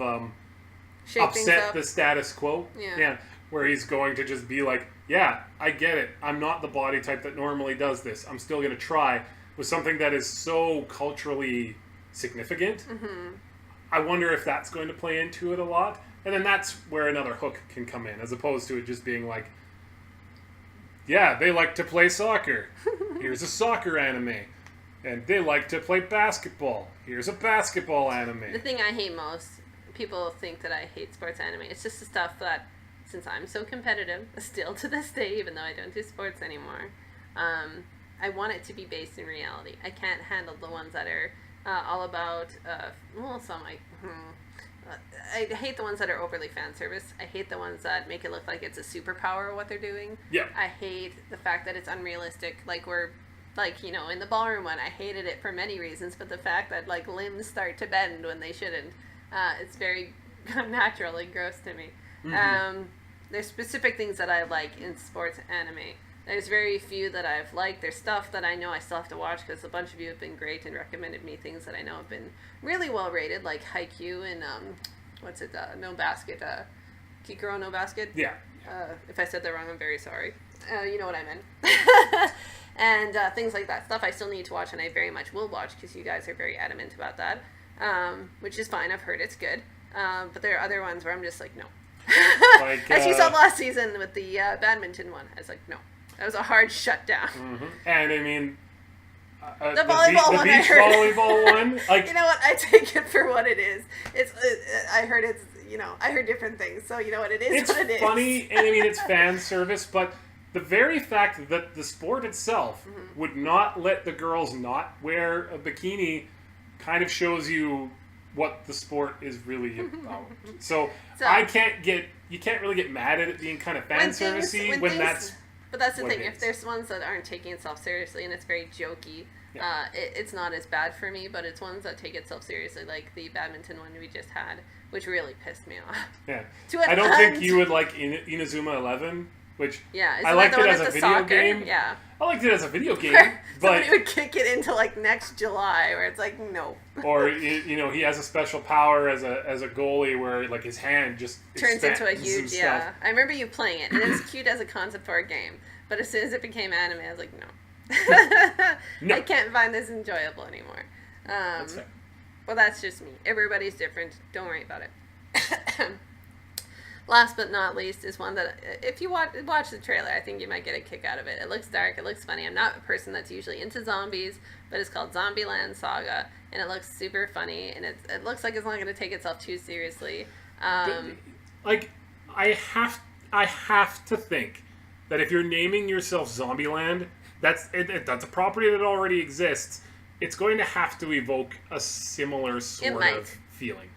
upset the status quo. Yeah. Where he's going to just be like, yeah, I get it. I'm not the body type that normally does this. I'm still going to try, with something that is so culturally significant. Mm-hmm. I wonder if that's going to play into it a lot. And then that's where another hook can come in, as opposed to it just being like, yeah, they like to play soccer. Here's a soccer anime. And they like to play basketball. Here's a basketball anime. The thing I hate most, people think that I hate sports anime. It's just the stuff that, since I'm so competitive, still to this day, even though I don't do sports anymore, I want it to be based in reality. I can't handle the ones that are all about, I hate the ones that are overly fan service. I hate the ones that make it look like it's a superpower what they're doing. Yeah. I hate the fact that it's unrealistic. In the ballroom one, I hated it for many reasons, but the fact that, limbs start to bend when they shouldn't, it's very unnatural and gross to me. Mm-hmm. There's specific things that I like in sports anime. There's very few that I've liked. There's stuff that I know I still have to watch, because a bunch of you have been great and recommended me things that I know have been really well rated, like Haikyuu and, No Basket, Kikuro No Basket? Yeah. If I said that wrong, I'm very sorry. You know what I meant. And things like that. Stuff I still need to watch, and I very much will watch, because you guys are very adamant about that, which is fine. I've heard it's good. But there are other ones where I'm just like, no. As you saw last season with the badminton one, I was like, no. That was a hard shutdown. Mm-hmm. And I mean, the volleyball one, beach volleyball one. You know what? I take it for what it is. I heard different things. So you know what? It is what it is. It's funny, and I mean, it's fan service, but the very fact that the sport itself would not let the girls not wear a bikini kind of shows you what the sport is really about. So you can't really get mad at it being kind of fan servicey when that's. But that's the thing. If there's ones that aren't taking itself seriously and it's very jokey, it's not as bad for me. But it's ones that take itself seriously, like the badminton one we just had, which really pissed me off. Yeah. I don't think you would like Inazuma 11, which I liked it as a video game. Yeah. I liked it as a video game, but somebody would kick it into next July, where it's like no. Or he has a special power as a goalie where his hand just turns into a huge I remember you playing it, and it's cute as a concept for a game, but as soon as it became anime, I was like no. I can't find this enjoyable anymore. That's fair. Well, that's just me. Everybody's different. Don't worry about it. Last but not least is one that, if you watch the trailer, I think you might get a kick out of it. It looks dark. It looks funny. I'm not a person that's usually into zombies, but it's called Zombieland Saga, and it looks super funny, and it looks like it's not going to take itself too seriously. I have to think that if you're naming yourself Zombieland, that's a property that already exists. it's going to have to evoke a similar sort of feeling.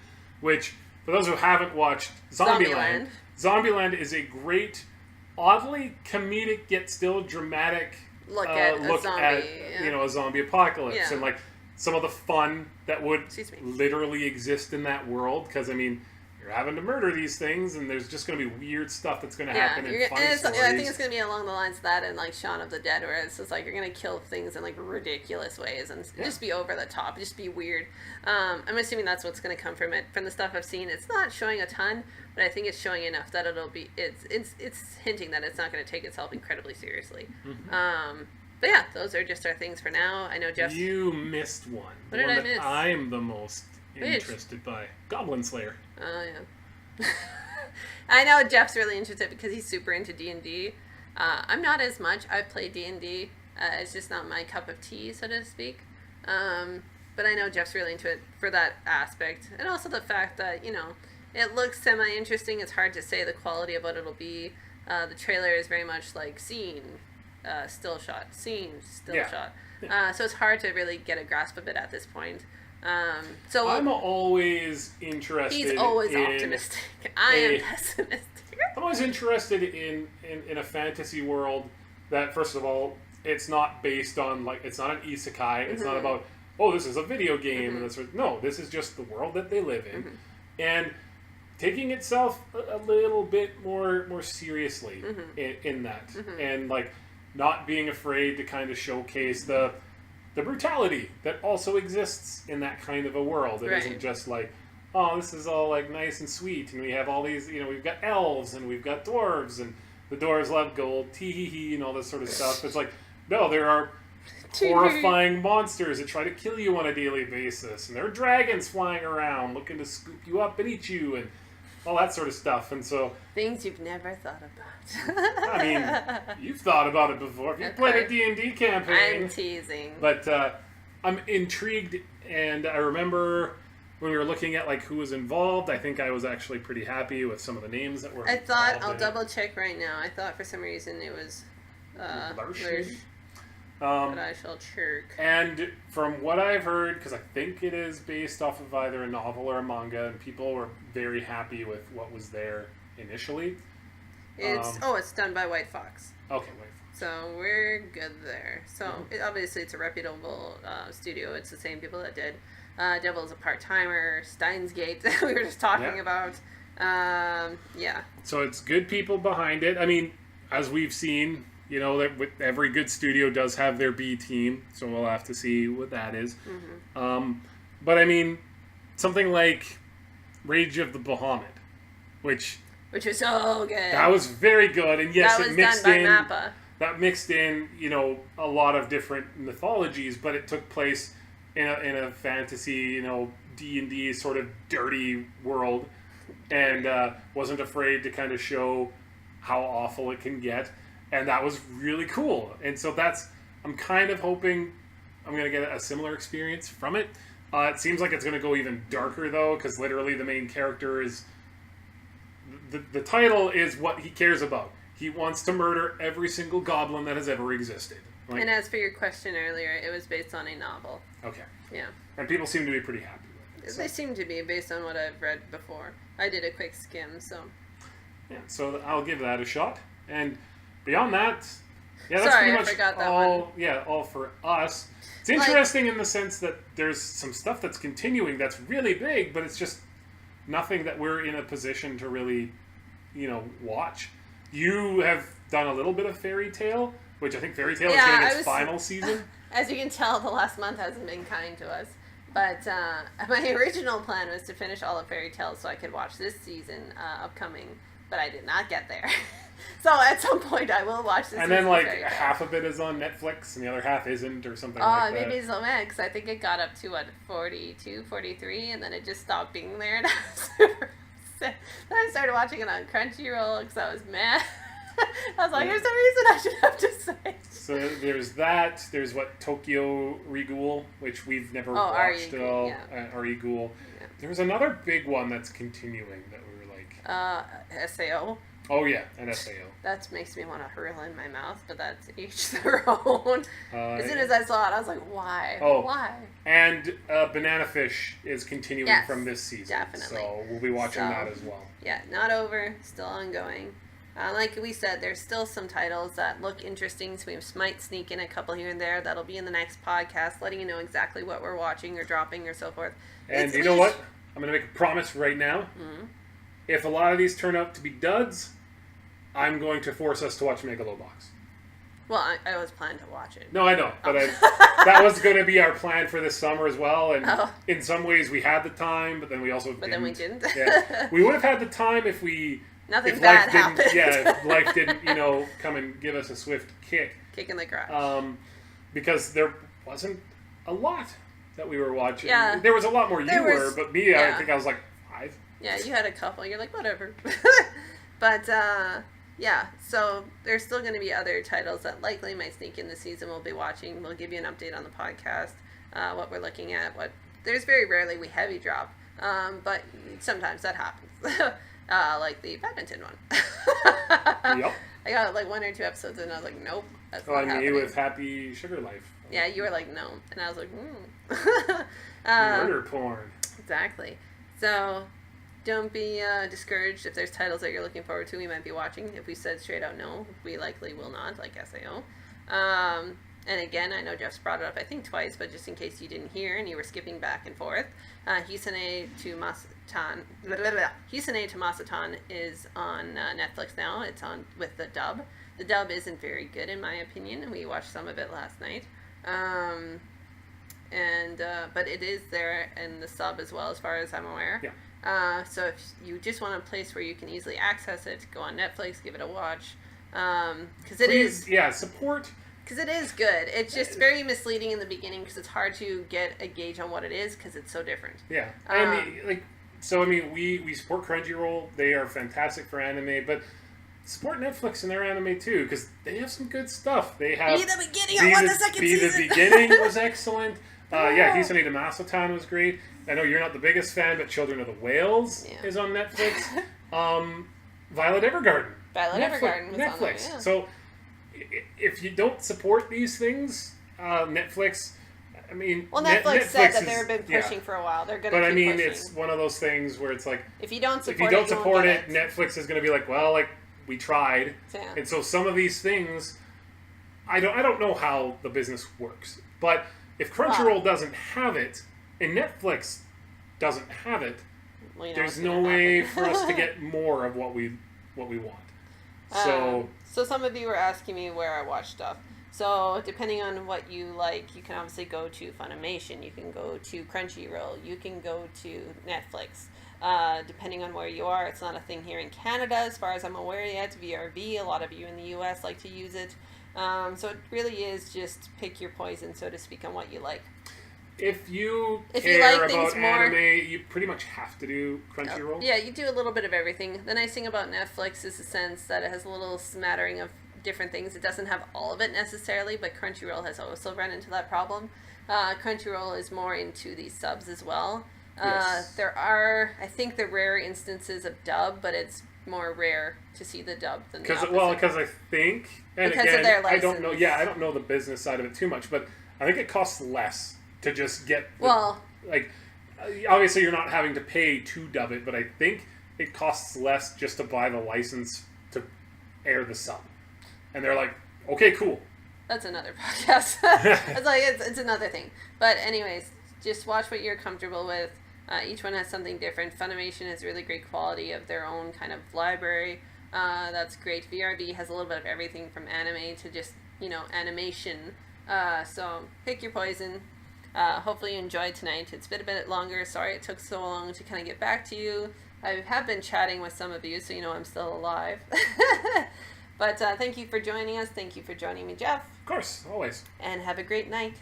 Which, for those who haven't watched Zombieland is a great, oddly comedic yet still dramatic look at a zombie apocalypse and like some of the fun that would literally exist in that world. Because I mean, you're having to murder these things, and there's just going to be weird stuff that's going to happen in fun stories. I think it's going to be along the lines of that and like Shaun of the Dead, where it's just like you're going to kill things in like ridiculous ways and just be over the top, just be weird. I'm assuming that's what's going to come from it. From the stuff I've seen, it's not showing a ton, but I think it's showing enough that it's hinting that it's not going to take itself incredibly seriously. Mm-hmm. But yeah, those are just our things for now. I know Jeff. You missed one. What did I miss? I'm the most interested by Goblin Slayer. Oh yeah. I know Jeff's really interested because he's super into D&D. I'm not as much. I've played D&D. It's just not my cup of tea, so to speak. But I know Jeff's really into it for that aspect, and also the fact that it looks semi-interesting. It's hard to say the quality of what it'll be. The trailer is very much like scene, still shot, scene, still shot. So it's hard to really get a grasp of it at this point. So I'm always interested. He's always optimistic. I am pessimistic. I'm always interested in a fantasy world that, first of all, it's not based on it's not an isekai. It's not about this is a video game and this is just the world that they live in, and taking itself a little bit more seriously in that, and not being afraid to kind of showcase the brutality that also exists in that kind of a world. It isn't just this is all nice and sweet, and we have all these, we've got elves and we've got dwarves, and the dwarves love gold, tee-hee-hee, and all this sort of stuff. It's no, there are horrifying monsters that try to kill you on a daily basis, and there are dragons flying around looking to scoop you up and eat you, and all that sort of stuff. And so things you've never thought about. I mean, you've thought about it before. If you played a D&D campaign. I'm teasing. But I'm intrigued, and I remember when we were looking at who was involved, I think I was actually pretty happy with some of the names that were involved. I'll double check right now. I thought for some reason it was Lurch. But I shall check. And from what I've heard, because I think it is based off of either a novel or a manga, and people were very happy with what was there initially. It's done by White Fox. Okay, White Fox. So we're good there. So obviously it's a reputable studio. It's the same people that did Devil's a Part-Timer, Steins Gate that we were just talking about. So it's good people behind it. I mean, as we've seen, that with every good studio does have their B team, so we'll have to see what that is. But I mean, something like Rage of the Bahamut, which was so good. That was very good, and yes, it mixed in. That mixed in, a lot of different mythologies, but it took place in a fantasy, D&D sort of dirty world, and wasn't afraid to kind of show how awful it can get. And that was really cool. And so I'm kind of hoping I'm going to get a similar experience from it. It seems like it's going to go even darker, though, because literally the main character is... The title is what he cares about. He wants to murder every single goblin that has ever existed. And as for your question earlier, it was based on a novel. Okay. Yeah. And people seem to be pretty happy with it. They seem to be, based on what I've read before. I did a quick skim, so... Yeah, so I'll give that a shot. And... beyond that, that's pretty much all for us. It's interesting in the sense that there's some stuff that's continuing that's really big, but it's just nothing that we're in a position to really, watch. You have done a little bit of Fairy Tail, which I think Fairy Tail is getting its final season. As you can tell, the last month hasn't been kind to us. But my original plan was to finish all of Fairy Tail so I could watch this season upcoming, but I did not get there. So at some point I will watch this. And then half of it is on Netflix and the other half isn't, or something like that. Maybe it's on X. I think it got up to 42, 43, and then it just stopped being there. And I was super upset. Then I started watching it on Crunchyroll because I was mad. I was like, there's a reason I should have to say. So there's that. There's Tokyo Rigul, which we've never watched at all. Rigul. Yeah. There's another big one that's continuing that we were SAO. Oh yeah, and SAO. That makes me want to hurl in my mouth, but that's each their own. As soon as I saw it, I was like, why? Oh, why? And Banana Fish is continuing from this season. Definitely. So we'll be watching that as well. Yeah, not over, still ongoing. Like we said, there's still some titles that look interesting, so we might sneak in a couple here and there. That'll be in the next podcast, letting you know exactly what we're watching or dropping or so forth. And you know what? I'm going to make a promise right now. Mm-hmm. If a lot of these turn out to be duds, I'm going to force us to watch Megalobox. Well, I always planned to watch it. No, I know. But that was going to be our plan for this summer as well. And in some ways we had the time, but then we also didn't. But then we didn't. Yeah. We would have had the time if we... Nothing bad happened. Yeah, if life didn't, come and give us a swift kick. Kick in the crotch. Because there wasn't a lot that we were watching. Yeah. There was a lot more but me, I think I was like 5. Yeah, you had a couple. You're like, whatever. But, yeah, so there's still going to be other titles that likely might sneak in this season we'll be watching. We'll give you an update on the podcast, what we're looking at. There's very rarely we heavy drop, but sometimes that happens. Like the badminton one. Yep. I got like 1 or 2 episodes and I was like, nope, that's not happening. You with Happy Sugar Life. Yeah, you were like, no. And I was like, Murder porn. Exactly. So, don't be discouraged if there's titles that you're looking forward to we might be watching. If we said straight out no, we likely will not, like SAO. And again, I know Jeff's brought it up, I think twice, but just in case you didn't hear and you were skipping back and forth, Hisane to Maso-tan is on Netflix now. It's on with the dub. The dub isn't very good in my opinion, and we watched some of it last night. But it is there in the sub as well, as far as I'm aware. Yeah. So if you just want a place where you can easily access it, go on Netflix, give it a watch. Because it is... Yeah, support... Because it is good. It's just very misleading in the beginning because it's hard to get a gauge on what it is because it's so different. Yeah. We support Crunchyroll. They are fantastic for anime, but support Netflix and their anime too because they have some good stuff. They have... Be the beginning. I want the second season. The beginning was excellent. Hisane to Maso-tan was great. I know you're not the biggest fan, but Children of the Whales is on Netflix. Violet Evergarden. Evergarden was Netflix. on there, yeah. So... If you don't support these things, Netflix, I mean... Well, Netflix said that they've been pushing for a while. They're going to keep pushing. But, I mean, it's one of those things where it's like... If you don't support it, Netflix is going to be like, well, like, we tried. Yeah. And so some of these things, I don't know how the business works. But if Crunchyroll doesn't have it, and Netflix doesn't have it, there's no way for us to get more of what we want. So some of you were asking me where I watch stuff. So depending on what you like, you can obviously go to Funimation, you can go to Crunchyroll, you can go to Netflix. Depending on where you are, it's not a thing here in Canada as far as I'm aware yet. VRV, a lot of you in the US like to use it. So it really is just pick your poison, so to speak, on what you like. If you care about anime, you pretty much have to do Crunchyroll. Yeah, you do a little bit of everything. The nice thing about Netflix is the sense that it has a little smattering of different things. It doesn't have all of it necessarily, but Crunchyroll has also run into that problem. Crunchyroll is more into these subs as well. Yes. There are, I think, the rare instances of dub, but it's more rare to see the dub than the opposite. Because I think, and because again, of their license. I don't know the business side of it too much, but I think it costs less to just get obviously you're not having to pay to dub it, but I think it costs less just to buy the license to air the sub. And they're like, okay, cool. That's another podcast. It's like it's another thing. But anyways, just watch what you're comfortable with. Each one has something different. Funimation has really great quality of their own kind of library. That's great. VRV has a little bit of everything from anime to just, animation. So pick your poison. Hopefully you enjoyed tonight. It's been a bit longer. Sorry it took so long to kind of get back to you. I have been chatting with some of you, so you know I'm still alive. But thank you for joining us. Thank you for joining me, Jeff. Of course, always. And have a great night.